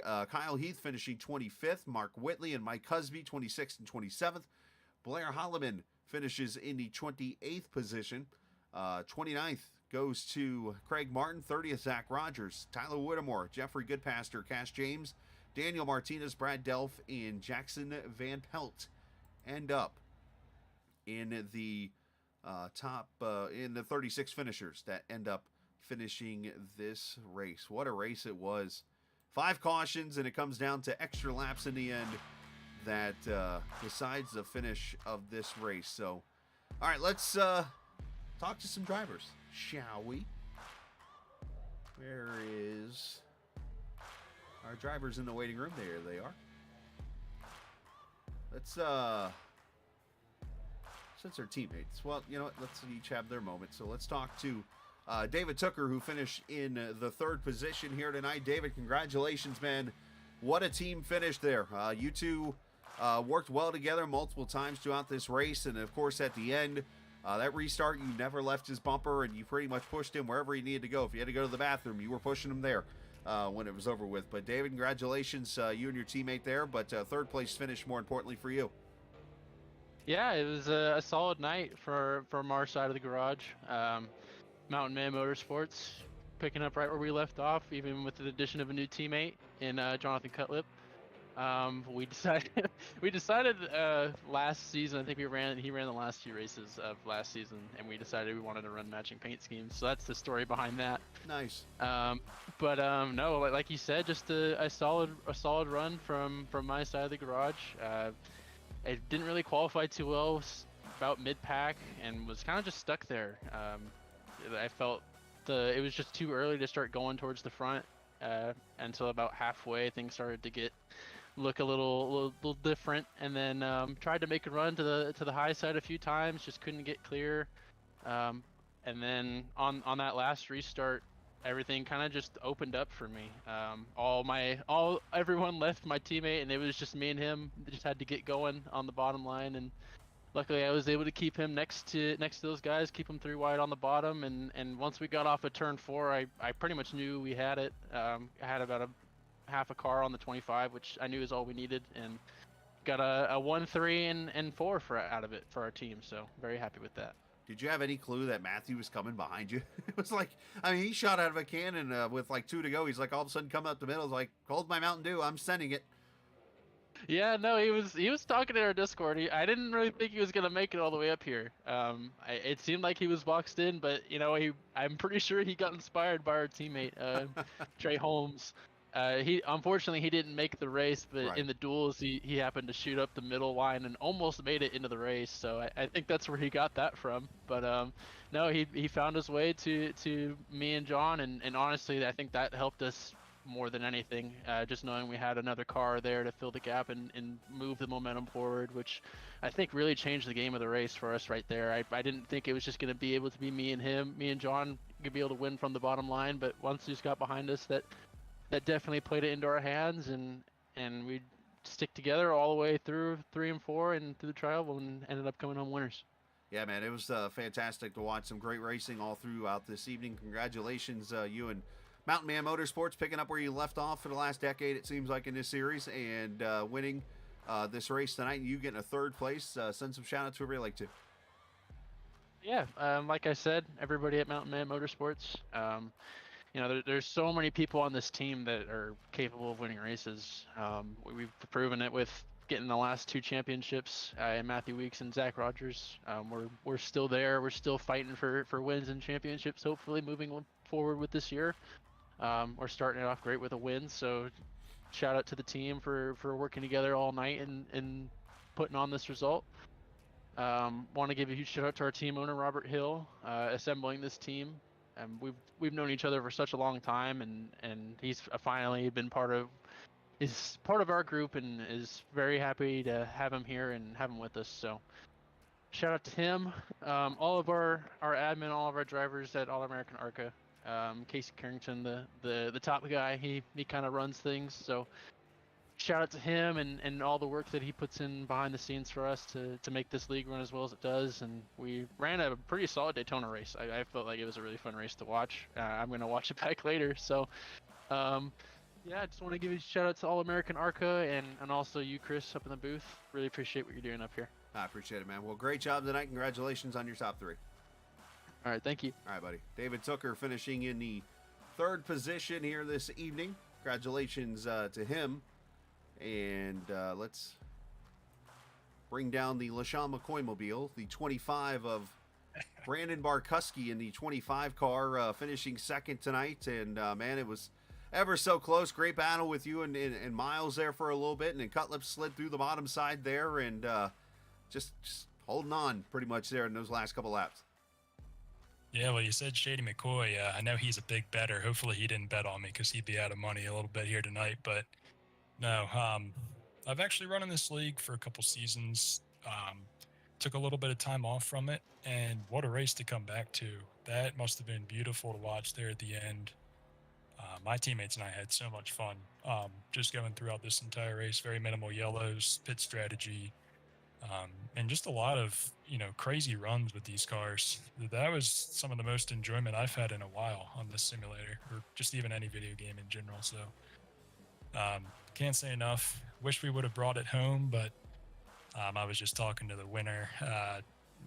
Kyle Heath finishing 25th. Mark Whitley and Mike Husby 26th and 27th. Blair Holloman finishes in the 28th position. 29th goes to Craig Martin. 30th, Zach Rogers. Tyler Whittemore, Jeffrey Goodpaster, Cash James, Daniel Martinez, Brad Delph, and Jackson Van Pelt end up in the top, in the 36 finishers that end up finishing this race. What a race it was. 5 cautions, and it comes down to extra laps in the end that decides the finish of this race. So, all right, let's talk to some drivers, shall we? Where is our drivers in the waiting room? There they are. Let's since they're teammates, well, you know what? Let's each have their moment. So let's talk to David Tooker, who finished in the 3rd position here tonight. David, congratulations, man. What a team finish there. You two worked well together multiple times throughout this race, and of course at the end, that restart, you never left his bumper, and you pretty much pushed him wherever he needed to go. If he had to go to the bathroom, you were pushing him there when it was over with. But David, congratulations, you and your teammate there, but 3rd place finish more importantly for you. Yeah, it was a solid night from our side of the garage. Mountain Man Motorsports picking up right where we left off, even with the addition of a new teammate in Jonathan Cutlip. We decided last season, I think he ran the last 2 races of last season, and we decided we wanted to run matching paint schemes. So that's the story behind that. Nice. No, like you said, just a solid run from my side of the garage. I didn't really qualify too well, about mid-pack, and was kind of just stuck there. I felt it was just too early to start going towards the front until about halfway things started to look a little different, and then tried to make a run to the high side a few times, just couldn't get clear. And then on that last restart, everything kind of just opened up for me. Everyone left my teammate, and it was just me and him. Just had to get going on the bottom line, and luckily I was able to keep him next to those guys, keep him 3 wide on the bottom. And once we got off of turn 4, I pretty much knew we had it. I had about half a car on the 25, which I knew is all we needed, and got a 1, 3, and 4 out of it for our team. So very happy with that. Did you have any clue that Matthew was coming behind you? It was like, I mean, he shot out of a cannon with like 2 to go. He's like all of a sudden coming up the middle. He's like, hold my Mountain Dew, I'm sending it. Yeah, no, he was talking in our Discord. I didn't really think he was gonna make it all the way up here. It seemed like he was boxed in, but you know, I'm pretty sure he got inspired by our teammate Trey Holmes. He unfortunately he didn't make the race, but Right. in the duels he happened to shoot up the middle line and almost made it into the race. So I think that's where he got that from. But no, he found his way to me and John, and honestly I think that helped us more than anything. Just knowing we had another car there to fill the gap and move the momentum forward, which I think really changed the game of the race for us right there. I didn't think it was just going to be able to be me and John could be able to win from the bottom line, but once he just got behind us, that definitely played it into our hands, and we stick together all the way through 3 and 4 and through the trial and ended up coming home winners. Yeah, man, it was fantastic to watch some great racing all throughout this evening. Congratulations, you and Mountain Man Motorsports picking up where you left off for the last decade, it seems like, in this series, and winning this race tonight. And you getting a third place. Send some shout outs to everybody like to. Yeah, like I said, everybody at Mountain Man Motorsports. You know, there's so many people on this team that are capable of winning races. We've proven it with getting the last 2 championships in Matthew Weeks and Zach Rogers. We're still there. We're still fighting for wins and championships. Hopefully, moving forward with this year. We're starting it off great with a win. So, shout out to the team for working together all night and putting on this result. Want to give a huge shout out to our team owner Robert Hill, assembling this team. We've known each other for such a long time, and he's finally been part of our group, and is very happy to have him here and have him with us. So shout out to him, all of our admin, all of our drivers at All American ARCA. Casey Carrington, the top guy, he kind of runs things. So shout out to him and all the work that he puts in behind the scenes for us to make this league run as well as it does. And we ran a pretty solid Daytona race. I felt like it was a really fun race to watch. I'm going to watch it back later. So, yeah, I just want to give a shout out to All American ARCA and also you, Chris, up in the booth. Really appreciate what you're doing up here. I appreciate it, man. Well, great job tonight. Congratulations on your top 3. All right, thank you. All right, buddy. David Tooker finishing in the 3rd position here this evening. Congratulations to him. And let's bring down the LaShawn McCoy mobile, the 25 of Brandon Barkuski in the 25 car, finishing 2nd tonight. And, man, it was ever so close. Great battle with you and Miles there for a little bit. And then Cutlip slid through the bottom side there and just holding on pretty much there in those last couple laps. Yeah, well, you said Shady McCoy. I know he's a big bettor. Hopefully he didn't bet on me because he'd be out of money a little bit here tonight. But no, I've actually run in this league for a couple seasons. Took a little bit of time off from it, and what a race to come back to. That must have been beautiful to watch there at the end. My teammates and I had so much fun just going throughout this entire race. Very minimal yellows, pit strategy, and just a lot of, crazy runs with these cars. That was some of the most enjoyment I've had in a while on this simulator, or just even any video game in general. So can't say enough. Wish we would have brought it home, but I was just talking to the winner.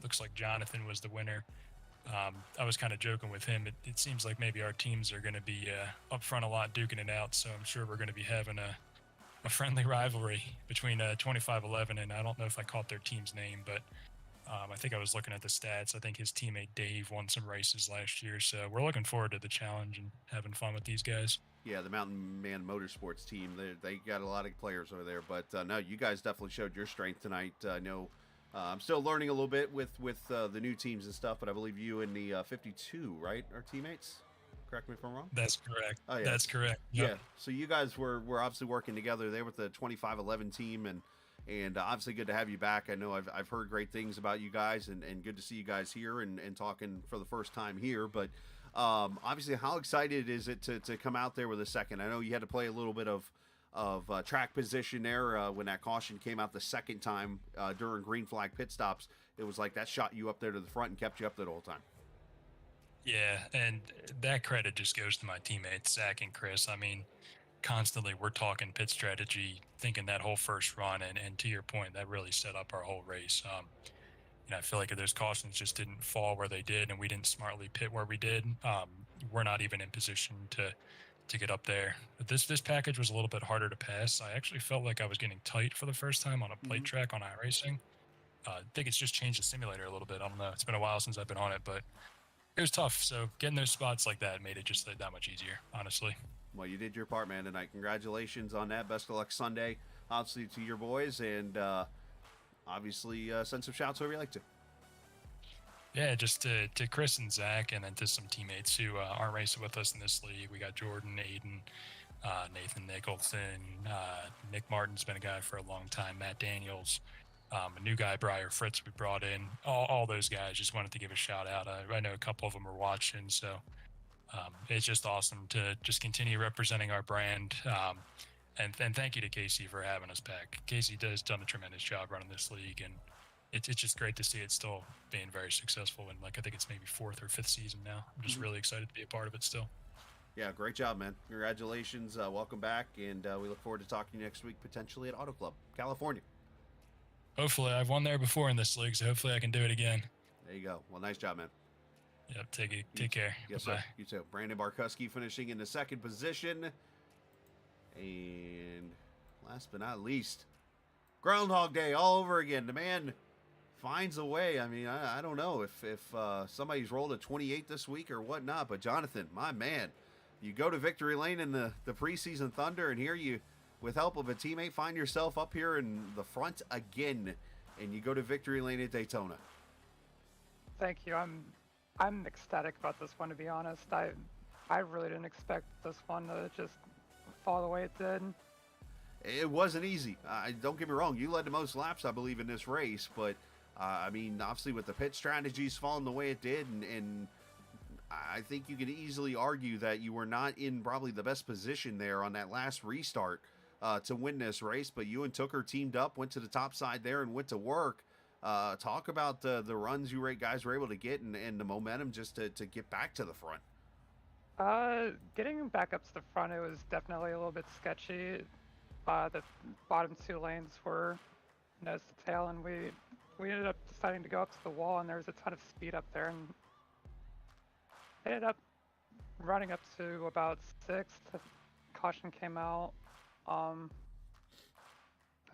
Looks like Jonathan was the winner. I was kind of joking with him. It seems like maybe our teams are going to be up front a lot, duking it out. So I'm sure we're going to be having a friendly rivalry between 2511, and I don't know if I caught their team's name, but I think I was looking at the stats. I think his teammate Dave won some races last year. So we're looking forward to the challenge and having fun with these guys. Yeah, the Mountain Man Motorsports team, they got a lot of players over there. But, no, you guys definitely showed your strength tonight. I know I'm still learning a little bit with the new teams and stuff, but I believe you and the 52, right, are teammates? Correct me if I'm wrong? That's correct. Oh, yeah. That's correct. Yeah. Yep. So you guys were obviously working together there with the 2511 team, and obviously good to have you back. I know I've heard great things about you guys, and good to see you guys here and talking for the first time here. But obviously, how excited is it to come out there with a second? I know you had to play a little bit of track position there when that caution came out the second time during green flag pit stops. It was like that shot you up there to the front and kept you up there the whole time. Yeah, and that credit just goes to my teammates, Zach and Chris. I mean, constantly we're talking pit strategy, thinking that whole first run, and to your point, that really set up our whole race. I feel like if those cautions just didn't fall where they did and we didn't smartly pit where we did, we're not even in position to get up there. But this package was a little bit harder to pass. I actually felt like I was getting tight for the first time on a plate track on iRacing. I think it's just changed the simulator a little bit. I don't know. It's been a while since I've been on it, but it was tough. So getting those spots like that made it just that much easier, honestly. Well, you did your part, man, tonight. Congratulations on that. Best of luck Sunday, obviously, to your boys, and obviously send some shouts whoever you like to. Yeah, just to Chris and Zach, and then to some teammates who aren't racing with us in this league. We got Jordan, Aiden, Nathan Nicholson, Nick Martin's been a guy for a long time, Matt Daniels, a new guy, Briar Fritz, we brought in. All those guys, just wanted to give a shout out. I know a couple of them are watching, so it's just awesome to just continue representing our brand. And thank you to Casey for having us back. Casey has done a tremendous job running this league, and it's just great to see it still being very successful. And I think it's maybe 4th or 5th season now. I'm just really excited to be a part of it still. Yeah, great job, man. Congratulations. Welcome back, and we look forward to talking to you next week, potentially at Auto Club, California. Hopefully. I've won there before in this league, so hopefully I can do it again. There you go. Well, nice job, man. Yep, take care. Yes, Bye-bye. sir. You too. Brandon Barkuski finishing in the 2nd position. And last but not least, Groundhog Day all over again. The man finds a way. I mean, I don't know if somebody's rolled a 28 this week or whatnot, but Jonathan, my man, you go to victory lane in the preseason Thunder, and here you, with help of a teammate, find yourself up here in the front again, and you go to victory lane at Daytona. Thank you. I'm ecstatic about this one, to be honest. I really didn't expect this one to just fall the way it did. It wasn't easy. Don't get me wrong. You led the most laps, I believe, in this race, but I mean, obviously with the pit strategies falling the way it did, and I think you could easily argue that you were not in probably the best position there on that last restart to win this race, but you and Tooker teamed up, went to the top side there and went to work. Talk about the runs you guys were able to get and the momentum just to get back to the front. Getting back up to the front, it was definitely a little bit sketchy. The bottom 2 lanes were nose to tail, and we ended up deciding to go up to the wall, and there was a ton of speed up there, and ended up running up to about 6th. Caution came out. I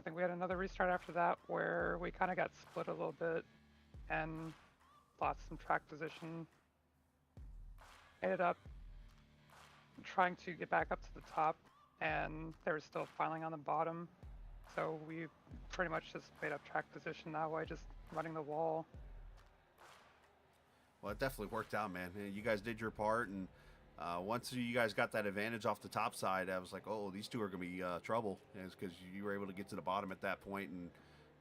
think we had another restart after that where we kind of got split a little bit and lost some track position. Ended up trying to get back up to the top, and they were still filing on the bottom. So we pretty much just made up track position that way, just running the wall. Well, it definitely worked out, man. You guys did your part, and once you guys got that advantage off the top side, I was like, oh, these two are going to be trouble, because you were able to get to the bottom at that point.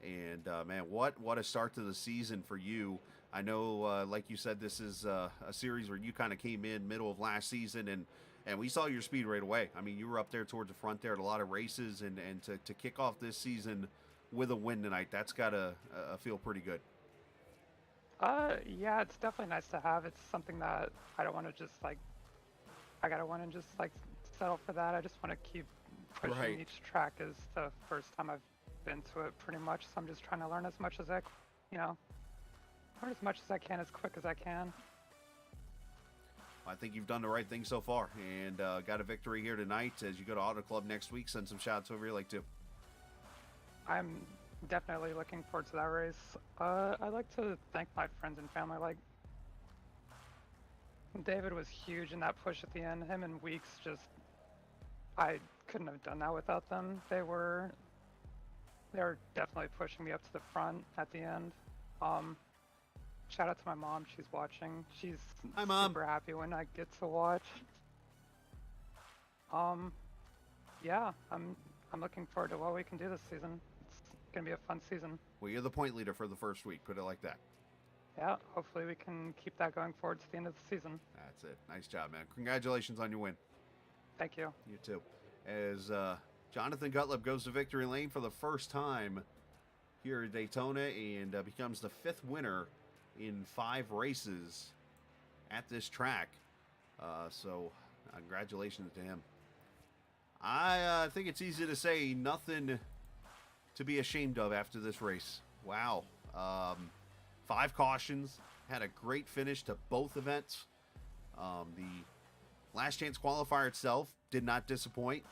And man, what a start to the season for you. I know, like you said, this is a series where you kind of came in middle of last season, and we saw your speed right away. I mean, you were up there towards the front there at a lot of races, and to kick off this season with a win tonight, that's got to feel pretty good. Yeah, it's definitely nice to have. It's something that I don't want to just I gotta want to just settle for that. I just want to keep pushing. Right. Each track is the first time I've been to it pretty much, so I'm just trying to learn as much as I can as quick as I can. I think you've done the right thing so far, and got a victory here tonight. As you go to Auto Club next week, send some shots over here like too. I'm definitely looking forward to that race. I'd like to thank my friends and family. David was huge in that push at the end. Him and Weeks, I couldn't have done that without them. They were definitely pushing me up to the front at the end. Shout out to my mom. She's watching. She's Hi, Mom. super happy when I get to watch. Yeah, I'm looking forward to what we can do this season. It's gonna be a fun season. Well, you're the point leader for the first week. Put it like that. Yeah, hopefully we can keep that going forward to the end of the season. That's it. Nice job, man. Congratulations on your win. Thank you. You too. As Jonathan Gottlieb goes to victory lane for the first time here at Daytona, and becomes the 5th winner in 5 races at this track. So congratulations to him. I think it's easy to say nothing to be ashamed of after this race. Wow. 5 cautions, had a great finish to both events. The last chance qualifier itself did not disappoint.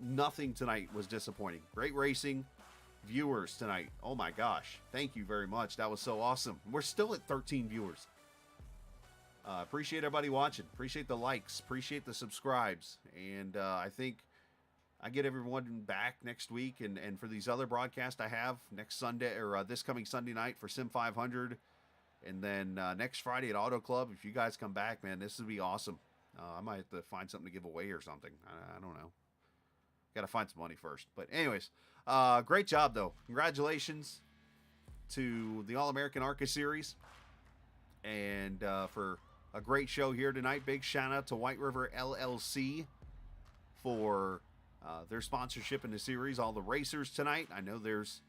Nothing tonight was disappointing. Great racing. Viewers tonight, oh my gosh, thank you very much. That was so awesome. We're still at 13 viewers. Appreciate everybody watching. Appreciate the likes. Appreciate the subscribes. And I think I get everyone back next week. And for these other broadcasts I have next Sunday, or this coming Sunday night for Sim 500. And then next Friday at Auto Club. If you guys come back, man, this would be awesome. I might have to find something to give away or something. I don't know. Got to find some money first. But anyways, great job, though. Congratulations to the All American ARCA Series. And for a great show here tonight. Big shout out to Whiteriver LLC for their sponsorship in the series. All the racers tonight. I know there's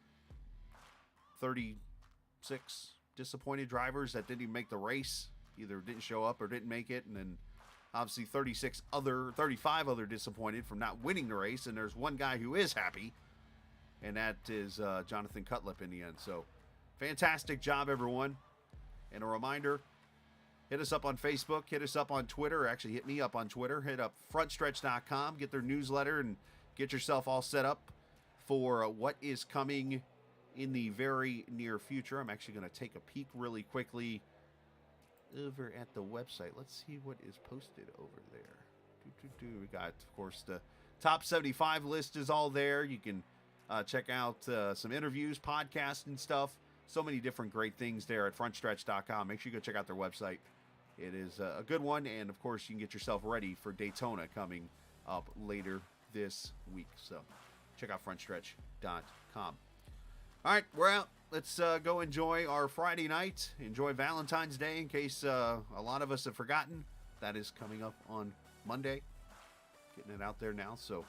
36 disappointed drivers that didn't even make the race. Either didn't show up or didn't make it. And then obviously 35 other disappointed from not winning the race. And there's one guy who is happy. And that is Jonathan Cutlip in the end. So fantastic job, everyone. And a reminder, hit us up on Facebook, hit us up on Twitter. Actually, hit me up on Twitter. Hit up frontstretch.com, get their newsletter, and get yourself all set up for what is coming in the very near future. I'm actually going to take a peek really quickly over at the website. Let's see what is posted over there. We got, of course, the top 75 list is all there. You can check out some interviews, podcasts, and stuff. So many different great things there at frontstretch.com. Make sure you go check out their website. It is a good one. And, of course, you can get yourself ready for Daytona coming up later this week. So check out frontstretch.com. All right, we're out. Let's go enjoy our Friday night. Enjoy Valentine's Day in case a lot of us have forgotten. That is coming up on Monday. Getting it out there now. So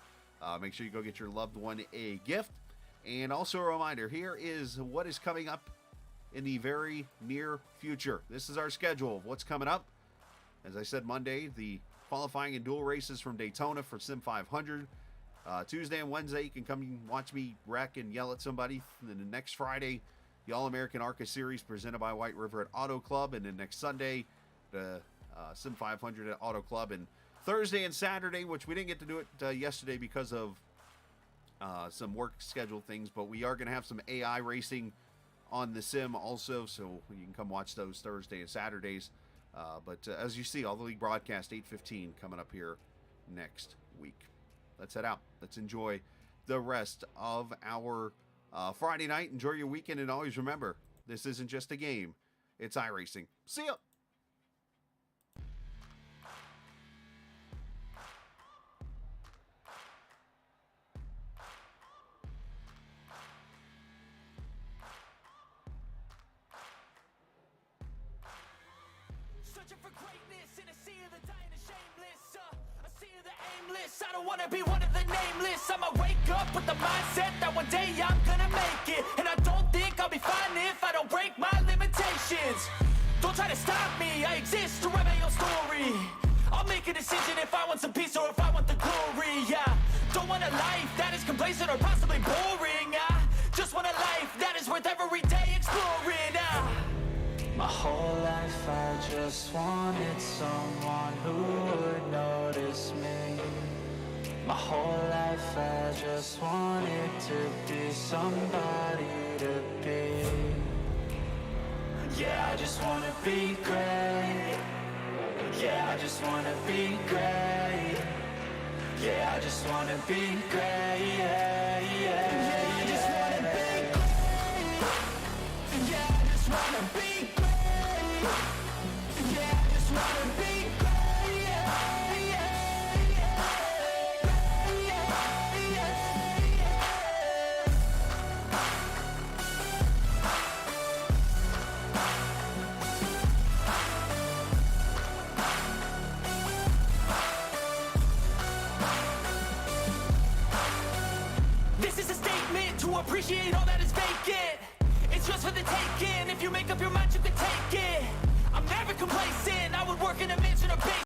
make sure you go get your loved one a gift. And also a reminder, here is what is coming up in the very near future. This is our schedule of what's coming up. As I said, Monday, the qualifying and dual races from Daytona for Sim 500. Tuesday and Wednesday, you can come and watch me wreck and yell at somebody. And then the next Friday, the All American ARCA Series presented by Whiteriver at Auto Club. And then next Sunday, the Sim 500 at Auto Club. And Thursday and Saturday, which we didn't get to do it yesterday because of some work schedule things, but we are going to have some AI racing on the sim also, so you can come watch those Thursday and Saturdays. But as you see, all the league broadcast 8:15 coming up here next week. Let's head out. Let's enjoy the rest of our Friday night. Enjoy your weekend, and always remember, this isn't just a game. It's iRacing. See ya! Searching for greatness in a sea of the dying and shameless, a sea of the aimless. I don't wanna be one of the nameless. I'ma wake up with the mindset that one day I'm gonna make it, and I don't think I'll be fine if I don't break my limitations. Don't try to stop me, I exist to write my own story. I'll make a decision if I want some peace or if I want the glory. Yeah, don't want a life that is complacent or possibly boring. I just want a life that is worth every day exploring. My whole life I just wanted someone who would notice me. My whole life I just wanted to be somebody to be. Yeah, I just wanna be great. Yeah, I just wanna be great. Yeah, I just wanna be great. Yeah, yeah, I just wanna be great. Yeah, I just wanna be great. Yeah, I just wanna be great. Yeah, yeah, This is a statement to appreciate all that is vacant. It's just for the taking. If you make up your mind, you can take it. I'm never complacent. I would work in a mansion or basement.